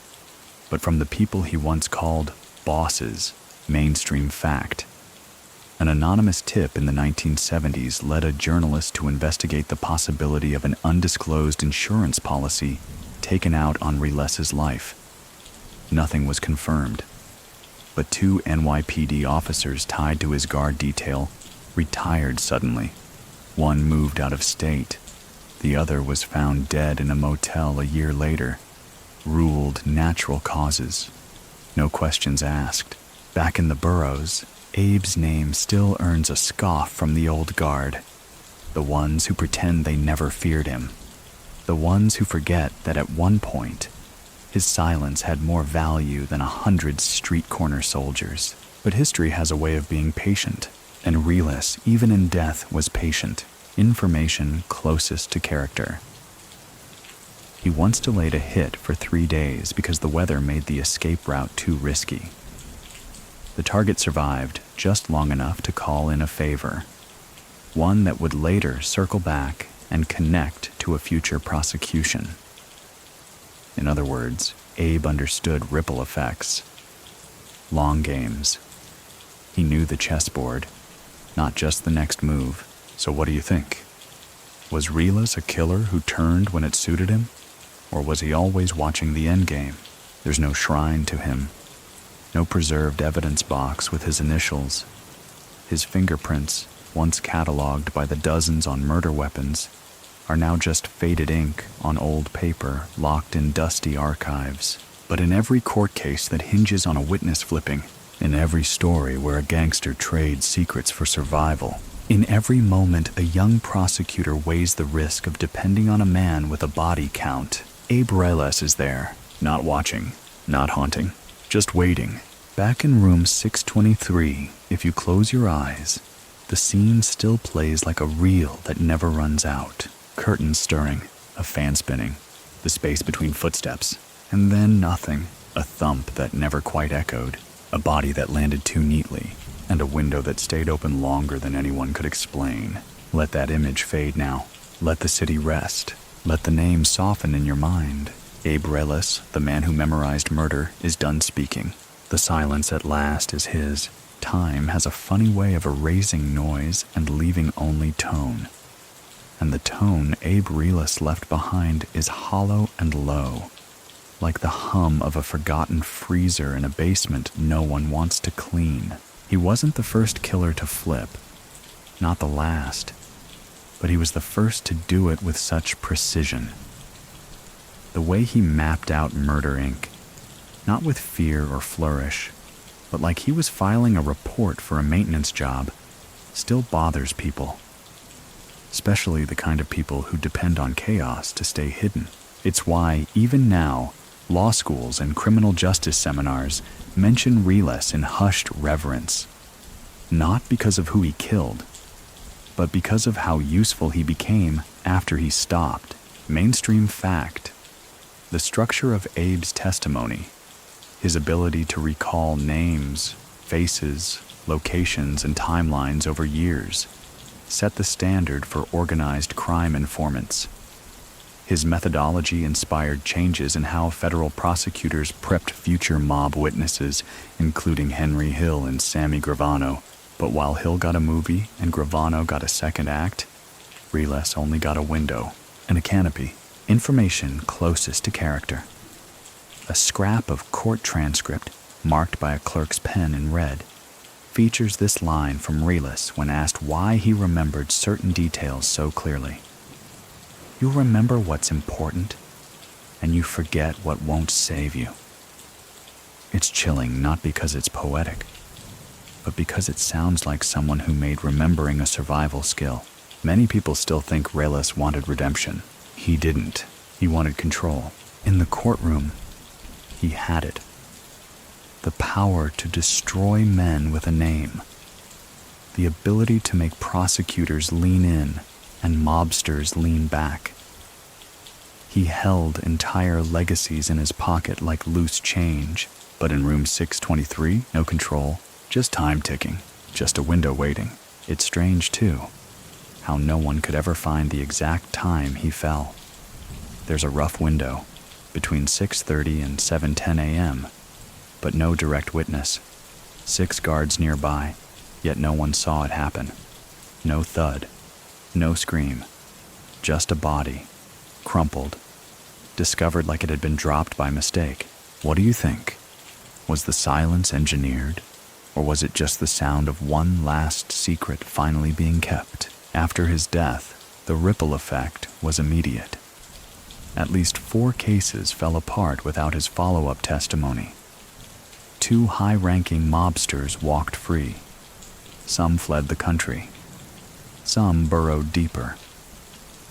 but from the people he once called bosses, mainstream fact. An anonymous tip in the 1970s led a journalist to investigate the possibility of an undisclosed insurance policy taken out on Reles' life. Nothing was confirmed, but 2 NYPD officers tied to his guard detail retired suddenly. One moved out of state. The other was found dead in a motel a year later, ruled natural causes. No questions asked. Back in the boroughs, Abe's name still earns a scoff from the old guard. The ones who pretend they never feared him. The ones who forget that at one point, his silence had more value than 100 street corner soldiers. But history has a way of being patient, and Reles, even in death, was patient. Information closest to character. He once delayed a hit for 3 days because the weather made the escape route too risky. The target survived just long enough to call in a favor, one that would later circle back and connect to a future prosecution. In other words, Abe understood ripple effects. Long games. He knew the chessboard, not just the next move. So what do you think? Was Reles a killer who turned when it suited him? Or was he always watching the endgame? There's no shrine to him. No preserved evidence box with his initials. His fingerprints, once cataloged by the dozens on murder weapons, are now just faded ink on old paper locked in dusty archives. But in every court case that hinges on a witness flipping, in every story where a gangster trades secrets for survival, in every moment a young prosecutor weighs the risk of depending on a man with a body count, Abe Reles is there, not watching, not haunting, just waiting. Back in room 623, if you close your eyes, the scene still plays like a reel that never runs out. Curtains stirring, a fan spinning, the space between footsteps, and then nothing, a thump that never quite echoed, a body that landed too neatly, and a window that stayed open longer than anyone could explain. Let that image fade now. Let the city rest. Let the name soften in your mind. Abe Reles, the man who memorized murder, is done speaking. The silence at last is his. Time has a funny way of erasing noise and leaving only tone. And the tone Abe Reles left behind is hollow and low, like the hum of a forgotten freezer in a basement no one wants to clean. He wasn't the first killer to flip, not the last, but he was the first to do it with such precision. The way he mapped out Murder Inc., not with fear or flourish, but like he was filing a report for a maintenance job, still bothers people, especially the kind of people who depend on chaos to stay hidden. It's why, even now, law schools and criminal justice seminars mention Reles in hushed reverence, not because of who he killed, but because of how useful he became after he stopped. Mainstream fact. The structure of Abe's testimony, his ability to recall names, faces, locations, and timelines over years, set the standard for organized crime informants. His methodology inspired changes in how federal prosecutors prepped future mob witnesses, including Henry Hill and Sammy Gravano. But while Hill got a movie and Gravano got a second act, Reles only got a window and a canopy. Information closest to character. A scrap of court transcript, marked by a clerk's pen in red, features this line from Reles when asked why he remembered certain details so clearly. "You remember what's important, and you forget what won't save you." It's chilling not because it's poetic, but because it sounds like someone who made remembering a survival skill. Many people still think Reles wanted redemption. He didn't. He wanted control. In the courtroom, he had it. The power to destroy men with a name. The ability to make prosecutors lean in and mobsters lean back. He held entire legacies in his pocket like loose change, but in room 623, no control, just time ticking, just a window waiting. It's strange, too, how no one could ever find the exact time he fell. There's a rough window, between 6:30 and 7:10 a.m., but no direct witness. 6 guards nearby, yet no one saw it happen. No thud, no scream, just a body, crumpled, discovered like it had been dropped by mistake. What do you think? Was the silence engineered, or was it just the sound of one last secret finally being kept? After his death, the ripple effect was immediate. At least 4 cases fell apart without his follow-up testimony. 2 high-ranking mobsters walked free. Some fled the country. Some burrowed deeper.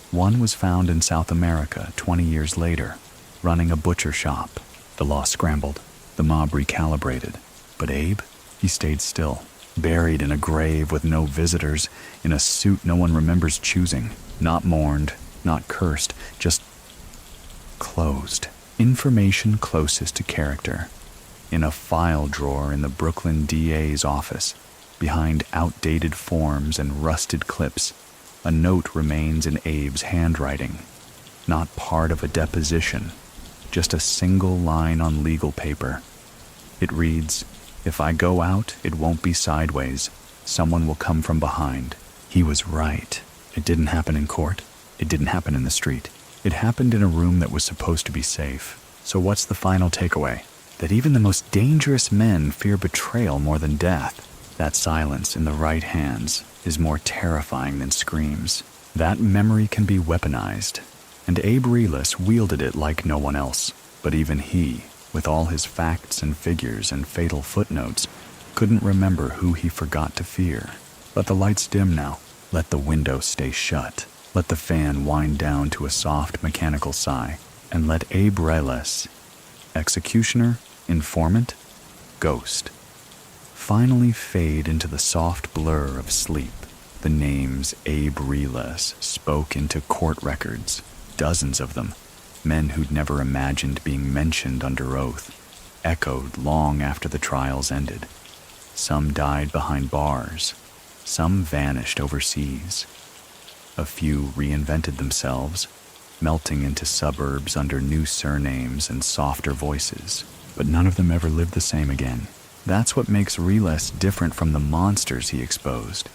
One was found in South America 20 years later, running a butcher shop. The law scrambled. The mob recalibrated. But Abe, he stayed still, buried in a grave with no visitors, in a suit no one remembers choosing. Not mourned, not cursed, just closed. Information closest to character. In a file drawer in the Brooklyn DA's office, behind outdated forms and rusted clips, a note remains in Abe's handwriting. Not part of a deposition, just a single line on legal paper. It reads, "If I go out, it won't be sideways. Someone will come from behind." He was right. It didn't happen in court. It didn't happen in the street. It happened in a room that was supposed to be safe. So what's the final takeaway? That even the most dangerous men fear betrayal more than death. That silence in the right hands is more terrifying than screams. That memory can be weaponized, and Abe Reles wielded it like no one else. But even he, with all his facts and figures and fatal footnotes, couldn't remember who he forgot to fear. Let the lights dim now. Let the window stay shut. Let the fan wind down to a soft mechanical sigh. And let Abe Reles, executioner, informant, ghost, finally fade into the soft blur of sleep. The names Abe Reles spoke into court records, dozens of them, men who'd never imagined being mentioned under oath, echoed long after the trials ended. Some died behind bars, some vanished overseas. A few reinvented themselves, melting into suburbs under new surnames and softer voices, but none of them ever lived the same again. That's what makes Reles different from the monsters he exposed.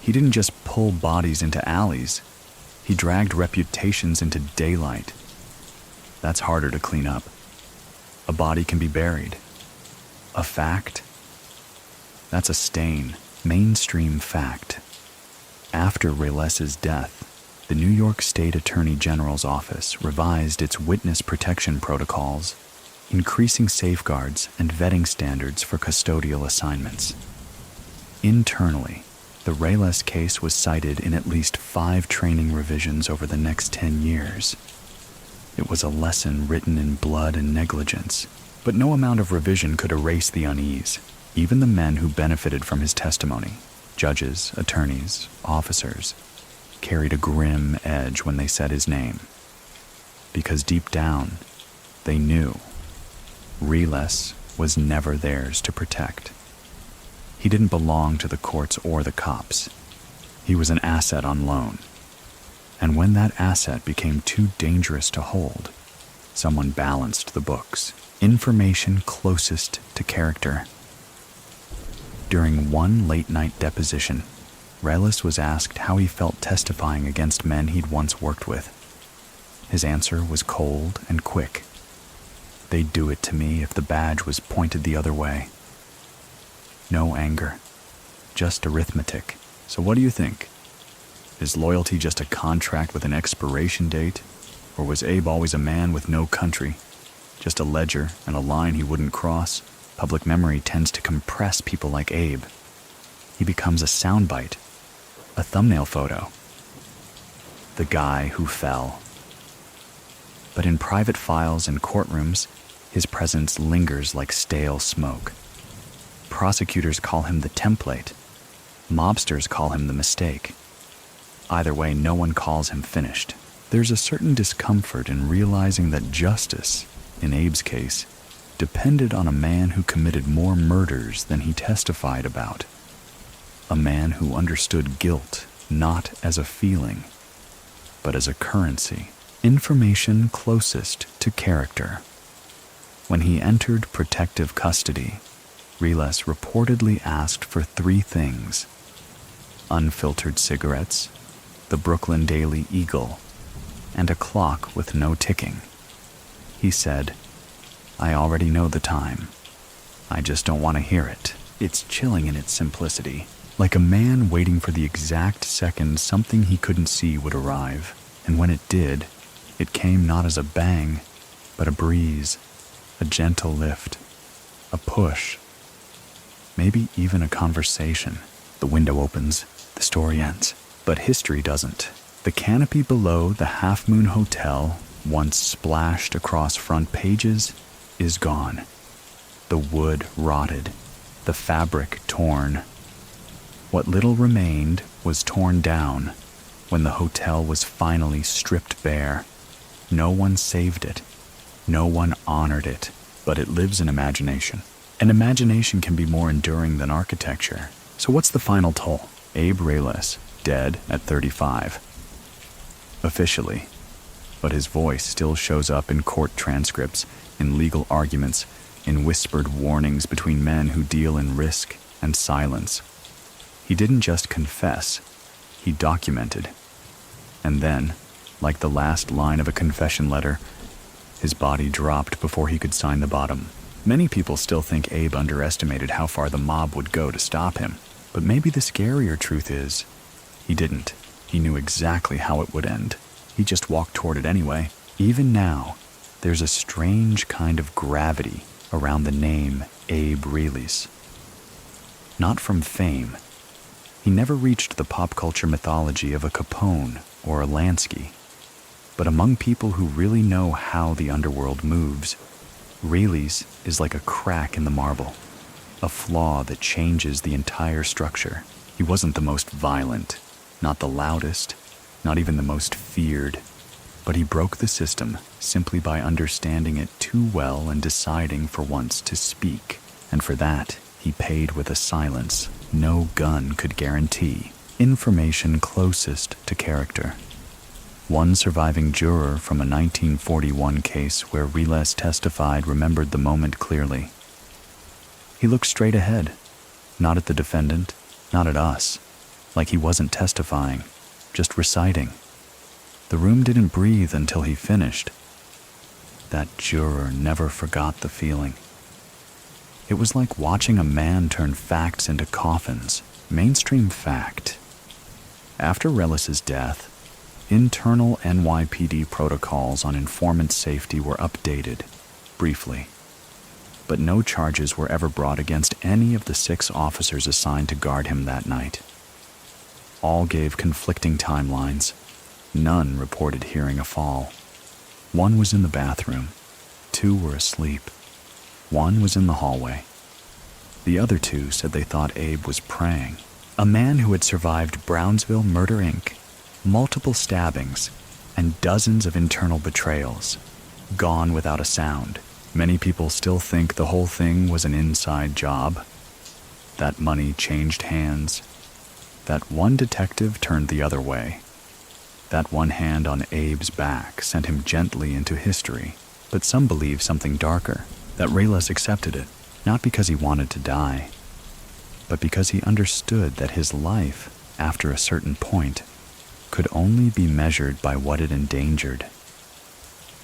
He didn't just pull bodies into alleys, he dragged reputations into daylight. That's harder to clean up. A body can be buried. A fact? That's a stain, mainstream fact. After Reles's death, the New York State Attorney General's office revised its witness protection protocols, increasing safeguards and vetting standards for custodial assignments. Internally, the Reles case was cited in at least 5 training revisions over the next 10 years. It was a lesson written in blood and negligence, but no amount of revision could erase the unease. Even the men who benefited from his testimony, judges, attorneys, officers, carried a grim edge when they said his name. Because deep down, they knew Reles was never theirs to protect. He didn't belong to the courts or the cops. He was an asset on loan. And when that asset became too dangerous to hold, someone balanced the books. Information closest to character. During one late-night deposition, Reles was asked how he felt testifying against men he'd once worked with. His answer was cold and quick. They'd do it to me if the badge was pointed the other way. No anger, just arithmetic. So what do you think? Is loyalty just a contract with an expiration date? Or was Abe always a man with no country? Just a ledger and a line he wouldn't cross? Public memory tends to compress people like Abe. He becomes a soundbite, a thumbnail photo. The guy who fell. But in private files and courtrooms, his presence lingers like stale smoke. Prosecutors call him the template. Mobsters call him the mistake. Either way, no one calls him finished. There's a certain discomfort in realizing that justice, in Abe's case, depended on a man who committed more murders than he testified about. A man who understood guilt not as a feeling, but as a currency. Information closest to character. When he entered protective custody, Reles reportedly asked for 3 things: unfiltered cigarettes, the Brooklyn Daily Eagle, and a clock with no ticking. He said, "I already know the time. I just don't want to hear it." It's chilling in its simplicity, like a man waiting for the exact second something he couldn't see would arrive, and when it did, it came not as a bang, but a breeze, a gentle lift, a push, maybe even a conversation. The window opens, the story ends, but history doesn't. The canopy below the Half Moon Hotel, once splashed across front pages, is gone. The wood rotted, the fabric torn. What little remained was torn down when the hotel was finally stripped bare. No one saved it. No one honored it, but it lives in imagination. And imagination can be more enduring than architecture. So what's the final toll? Abe Reles, dead at 35. Officially. But his voice still shows up in court transcripts, in legal arguments, in whispered warnings between men who deal in risk and silence. He didn't just confess, he documented. And then, like the last line of a confession letter, his body dropped before he could sign the bottom. Many people still think Abe underestimated how far the mob would go to stop him. But maybe the scarier truth is, he didn't. He knew exactly how it would end. He just walked toward it anyway. Even now, there's a strange kind of gravity around the name Abe Reles. Not from fame. He never reached the pop culture mythology of a Capone or a Lansky. But among people who really know how the underworld moves, Reles is like a crack in the marble, a flaw that changes the entire structure. He wasn't the most violent, not the loudest, not even the most feared, but he broke the system simply by understanding it too well and deciding for once to speak. And for that, he paid with a silence no gun could guarantee. Information closest to character. One surviving juror from a 1941 case where Reles testified remembered the moment clearly. He looked straight ahead, not at the defendant, not at us, like he wasn't testifying, just reciting. The room didn't breathe until he finished. That juror never forgot the feeling. It was like watching a man turn facts into coffins, mainstream fact. After Reles's death, internal NYPD protocols on informant safety were updated, briefly. But no charges were ever brought against any of the 6 officers assigned to guard him that night. All gave conflicting timelines. None reported hearing a fall. 1 was in the bathroom. 2 were asleep. 1 was in the hallway. The other 2 said they thought Abe was praying. A man who had survived Brownsville Murder Inc., multiple stabbings, and dozens of internal betrayals, gone without a sound. Many people still think the whole thing was an inside job. That money changed hands. That one detective turned the other way. That one hand on Abe's back sent him gently into history, but some believe something darker, that Reles accepted it, not because he wanted to die, but because he understood that his life, after a certain point, could only be measured by what it endangered.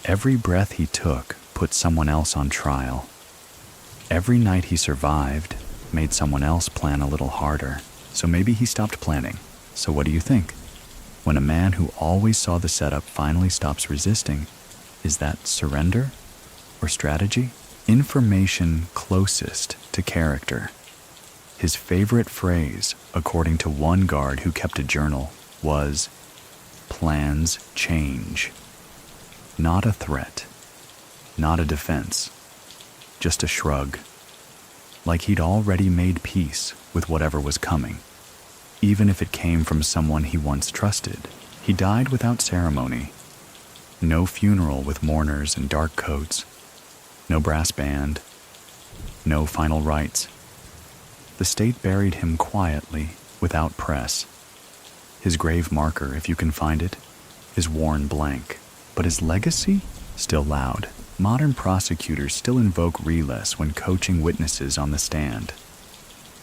Every breath he took put someone else on trial. Every night he survived made someone else plan a little harder, so maybe he stopped planning. So what do you think? When a man who always saw the setup finally stops resisting, is that surrender or strategy? Information closest to character. His favorite phrase, according to one guard who kept a journal, was, "Plans change." Not a threat, not a defense, just a shrug. Like he'd already made peace with whatever was coming, even if it came from someone he once trusted. He died without ceremony. No funeral with mourners in dark coats, no brass band, no final rites. The state buried him quietly, without press. His grave marker, if you can find it, is worn blank, but his legacy, still loud. Modern prosecutors still invoke Reles when coaching witnesses on the stand,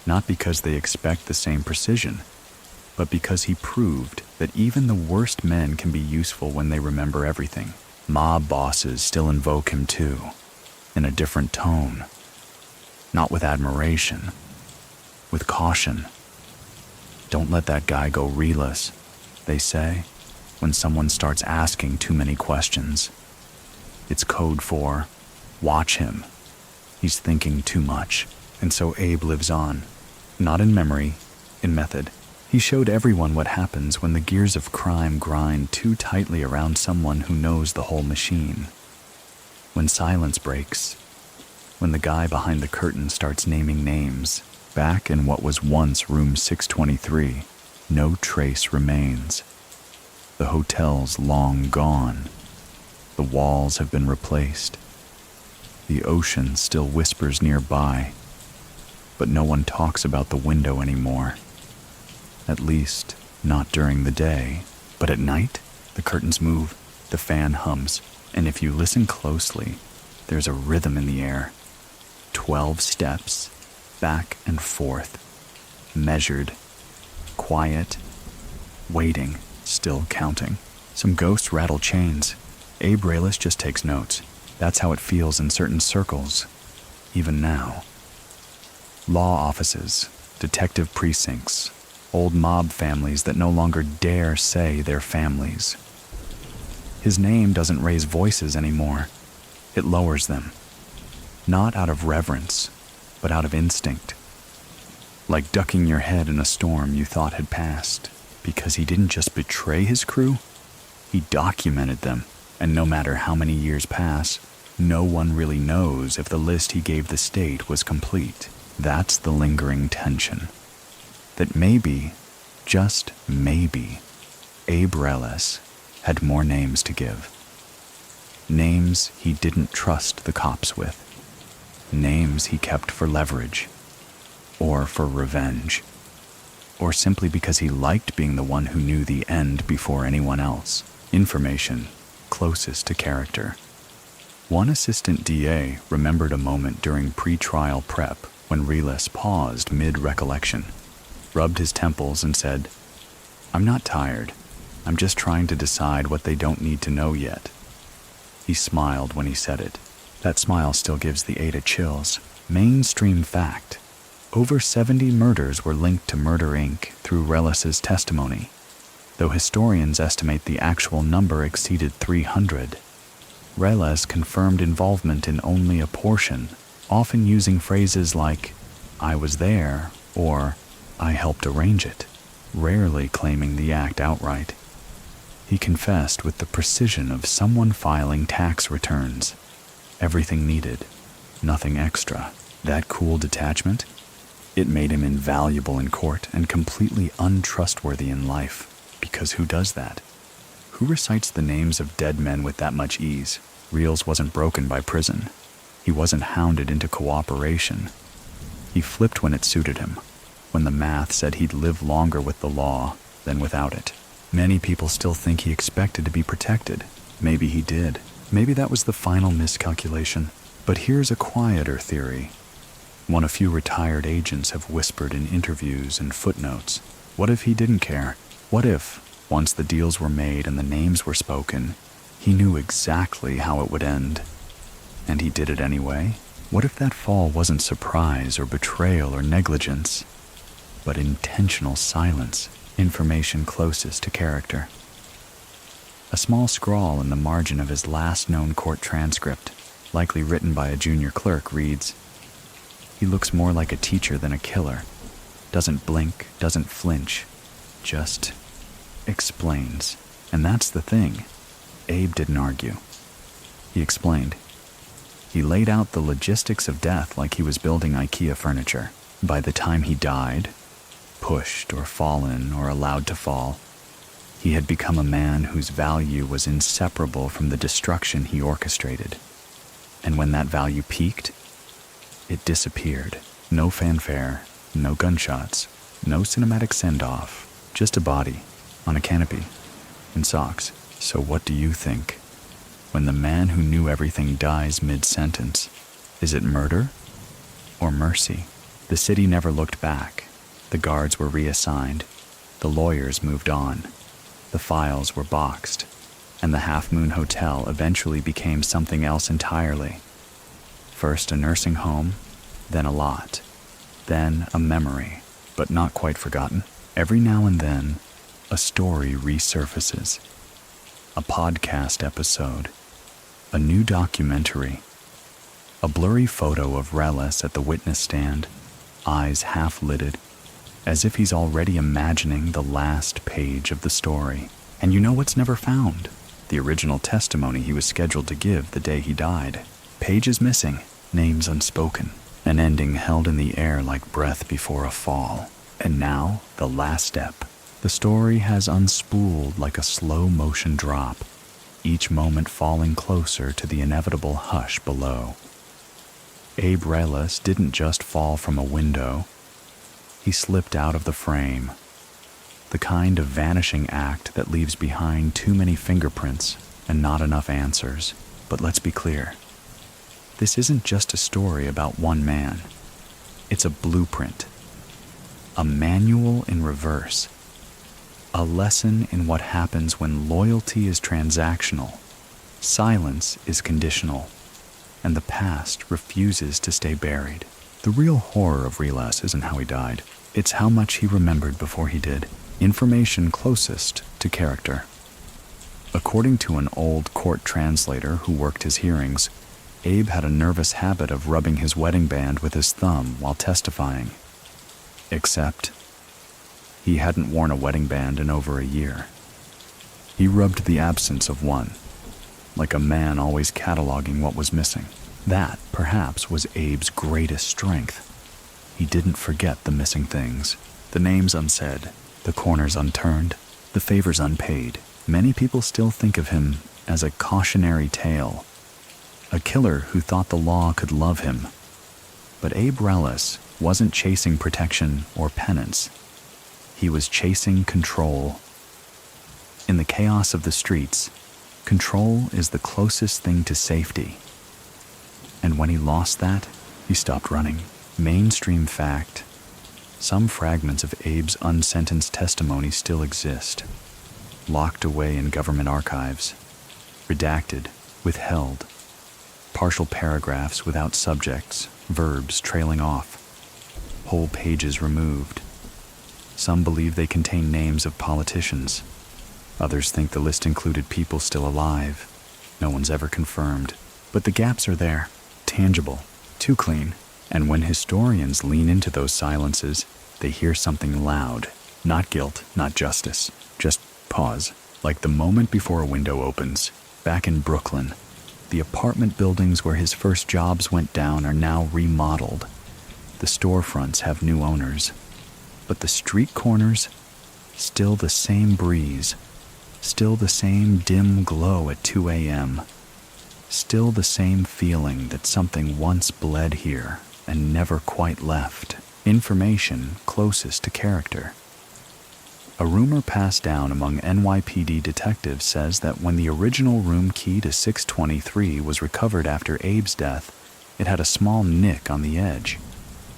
not because they expect the same precision, but because he proved that even the worst men can be useful when they remember everything. Mob bosses still invoke him too, in a different tone, not with admiration, with caution. "Don't let that guy go, Reles," they say, when someone starts asking too many questions. It's code for, watch him. He's thinking too much. And so Abe lives on, not in memory, in method. He showed everyone what happens when the gears of crime grind too tightly around someone who knows the whole machine. When silence breaks, when the guy behind the curtain starts naming names, back in what was once room 623, no trace remains. The hotel's long gone. The walls have been replaced. The ocean still whispers nearby, but no one talks about the window anymore. At least, not during the day. But at night, the curtains move, the fan hums, and if you listen closely, there's a rhythm in the air. 12 steps, back and forth, measured, quiet, waiting, still counting. Some ghosts rattle chains. Abe Reles just takes notes. That's how it feels in certain circles, even now. Law offices, detective precincts, old mob families that no longer dare say they're families. His name doesn't raise voices anymore. It lowers them. Not out of reverence, but out of instinct. Like ducking your head in a storm you thought had passed, because he didn't just betray his crew, he documented them. And no matter how many years pass, no one really knows if the list he gave the state was complete. That's the lingering tension. That maybe, just maybe, Abe Reles had more names to give. Names he didn't trust the cops with. Names he kept for leverage, or for revenge, or simply because he liked being the one who knew the end before anyone else. Information closest to character. One assistant DA remembered a moment during pre-trial prep when Reles paused mid-recollection, rubbed his temples and said, "I'm not tired. I'm just trying to decide what they don't need to know yet." He smiled when he said it. That smile still gives the Ada chills. Mainstream fact. Over 70 murders were linked to Murder Inc. through Reles' testimony, though historians estimate the actual number exceeded 300. Reles confirmed involvement in only a portion, often using phrases like, "I was there," or "I helped arrange it," rarely claiming the act outright. He confessed with the precision of someone filing tax returns. Everything needed, nothing extra. That cool detachment? It made him invaluable in court and completely untrustworthy in life. Because who does that? Who recites the names of dead men with that much ease? Reles wasn't broken by prison. He wasn't hounded into cooperation. He flipped when it suited him, when the math said he'd live longer with the law than without it. Many people still think he expected to be protected. Maybe he did. Maybe that was the final miscalculation. But here's a quieter theory. One a few retired agents have whispered in interviews and footnotes. What if he didn't care? What if, once the deals were made and the names were spoken, he knew exactly how it would end? And he did it anyway? What if that fall wasn't surprise or betrayal or negligence, but intentional silence, information closest to character? A small scrawl in the margin of his last known court transcript, likely written by a junior clerk, reads, "He looks more like a teacher than a killer. Doesn't blink, doesn't flinch, just explains." And that's the thing. Abe didn't argue. He explained. He laid out the logistics of death like he was building IKEA furniture. By the time he died, pushed or fallen or allowed to fall, he had become a man whose value was inseparable from the destruction he orchestrated. And when that value peaked, it disappeared. No fanfare, no gunshots, no cinematic send-off, just a body on a canopy in socks. So what do you think? When the man who knew everything dies mid-sentence, is it murder or mercy? The city never looked back. The guards were reassigned. The lawyers moved on. The files were boxed. And the Half Moon Hotel eventually became something else entirely. First a nursing home, then a lot, then a memory, but not quite forgotten. Every now and then, a story resurfaces. A podcast episode, a new documentary, a blurry photo of Reles at the witness stand, eyes half-lidded, as if he's already imagining the last page of the story. And you know what's never found? The original testimony he was scheduled to give the day he died. Pages missing, names unspoken, an ending held in the air like breath before a fall. And now, the last step. The story has unspooled like a slow-motion drop, each moment falling closer to the inevitable hush below. Abe Reles didn't just fall from a window. He slipped out of the frame, the kind of vanishing act that leaves behind too many fingerprints and not enough answers. But let's be clear. This isn't just a story about one man. It's a blueprint, a manual in reverse. A lesson in what happens when loyalty is transactional, silence is conditional, and the past refuses to stay buried. The real horror of Reles isn't how he died. It's how much he remembered before he did. Information closest to character. According to an old court translator who worked his hearings, Abe had a nervous habit of rubbing his wedding band with his thumb while testifying. Except he hadn't worn a wedding band in over a year. He rubbed the absence of one, like a man always cataloging what was missing. That, perhaps, was Abe's greatest strength. He didn't forget the missing things, the names unsaid, the corners unturned, the favors unpaid. Many people still think of him as a cautionary tale, a killer who thought the law could love him. But Abe Reles wasn't chasing protection or penance. He was chasing control. In the chaos of the streets, control is the closest thing to safety. And when he lost that, he stopped running. Mainstream fact. Some fragments of Abe's unsentenced testimony still exist, locked away in government archives, redacted, withheld, partial paragraphs without subjects, verbs trailing off, whole pages removed. Some believe they contain names of politicians. Others think the list included people still alive. No one's ever confirmed. But the gaps are there, tangible, too clean. And when historians lean into those silences, they hear something loud. Not guilt, not justice. Just pause. Like the moment before a window opens. Back in Brooklyn, the apartment buildings where his first jobs went down are now remodeled. The storefronts have new owners. But the street corners, still the same breeze, still the same dim glow at 2 a.m., still the same feeling that something once bled here and never quite left. Information closest to character. A rumor passed down among NYPD detectives says that when the original room key to 623 was recovered after Abe's death, it had a small nick on the edge,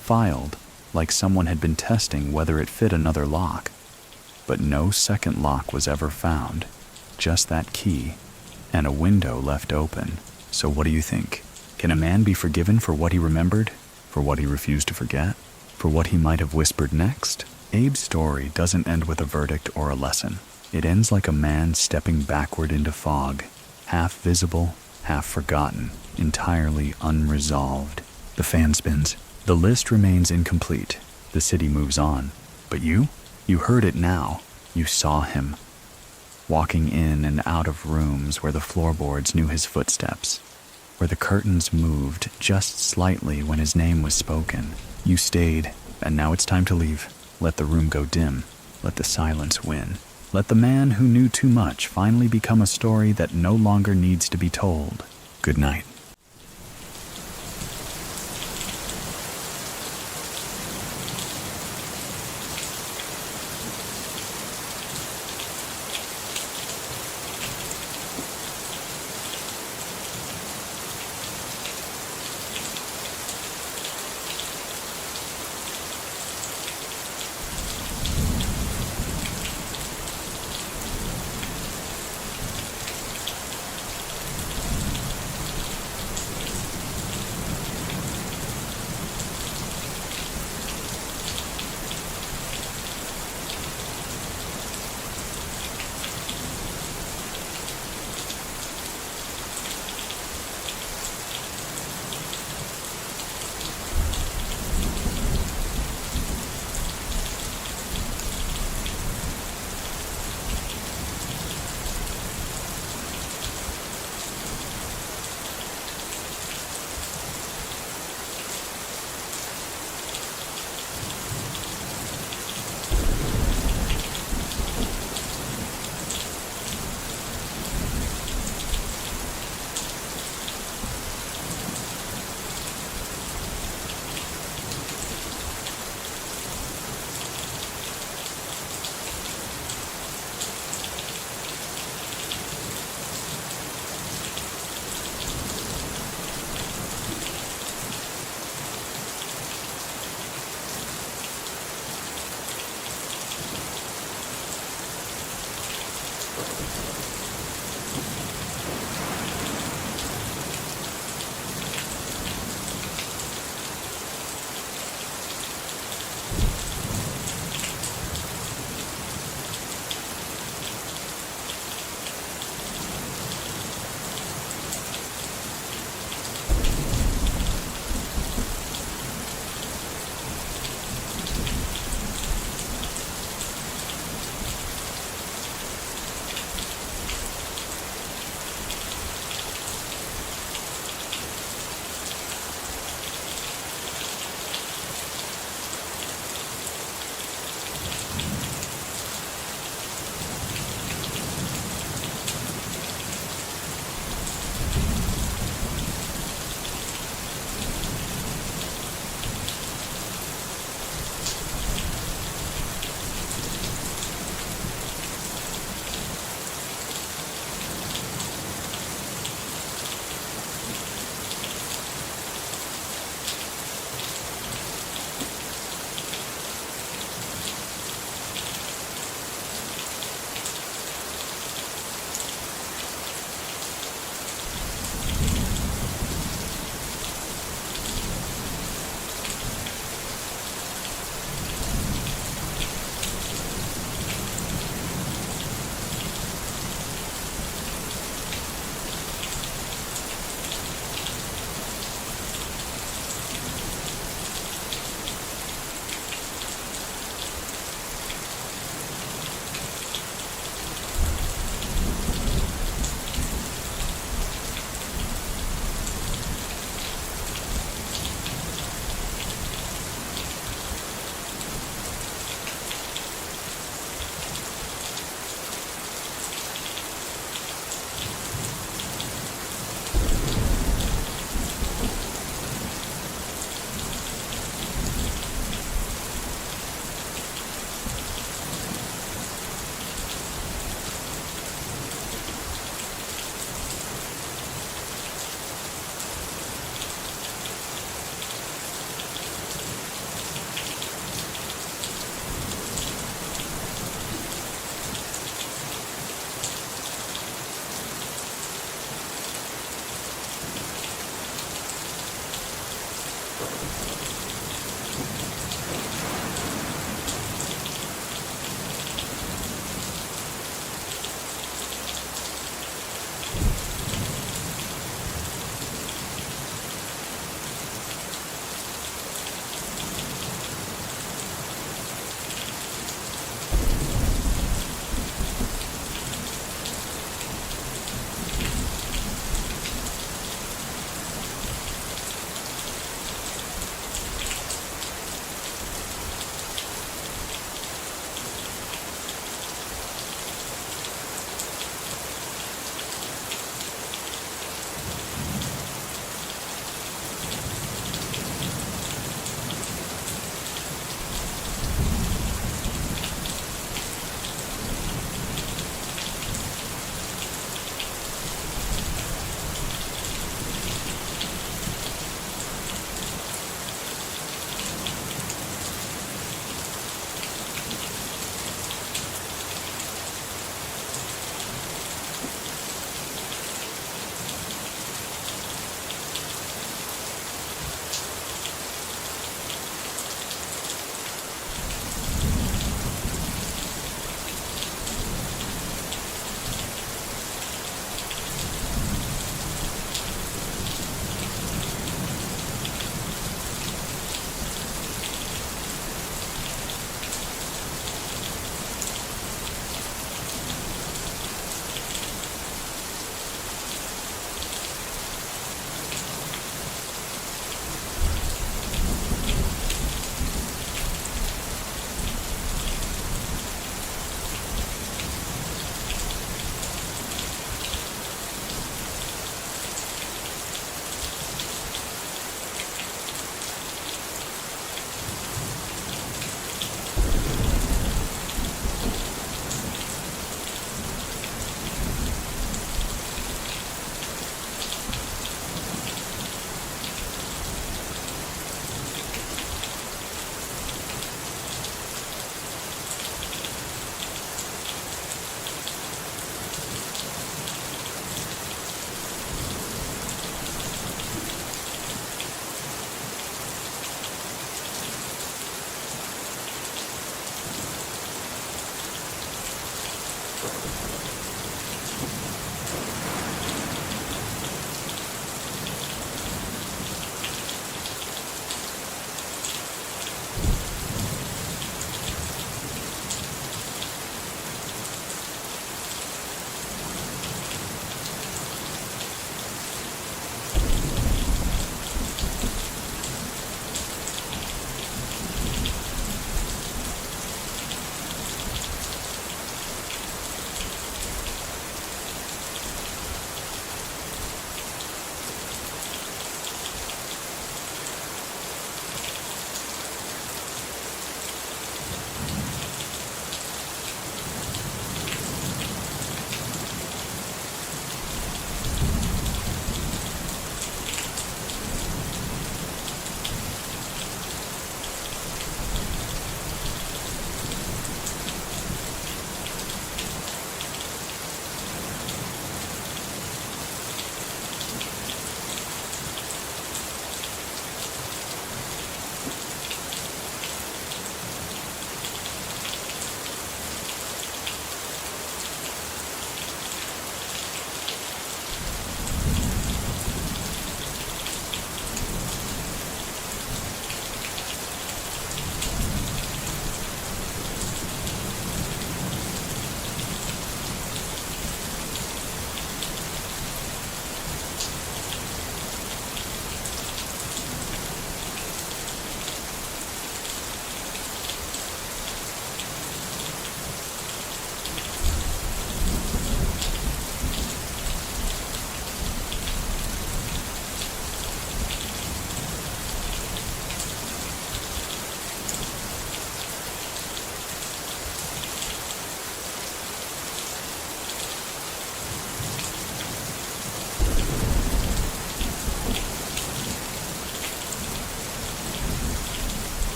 filed like someone had been testing whether it fit another lock. But no second lock was ever found, just that key, and a window left open. So what do you think? Can a man be forgiven for what he remembered? For what he refused to forget? For what he might have whispered next? Abe's story doesn't end with a verdict or a lesson. It ends like a man stepping backward into fog, half visible, half forgotten, entirely unresolved. The fan spins. The list remains incomplete. The city moves on. But you? You heard it now. You saw him. Walking in and out of rooms where the floorboards knew his footsteps, where the curtains moved just slightly when his name was spoken. You stayed, and now it's time to leave. Let the room go dim. Let the silence win. Let the man who knew too much finally become a story that no longer needs to be told. Good night.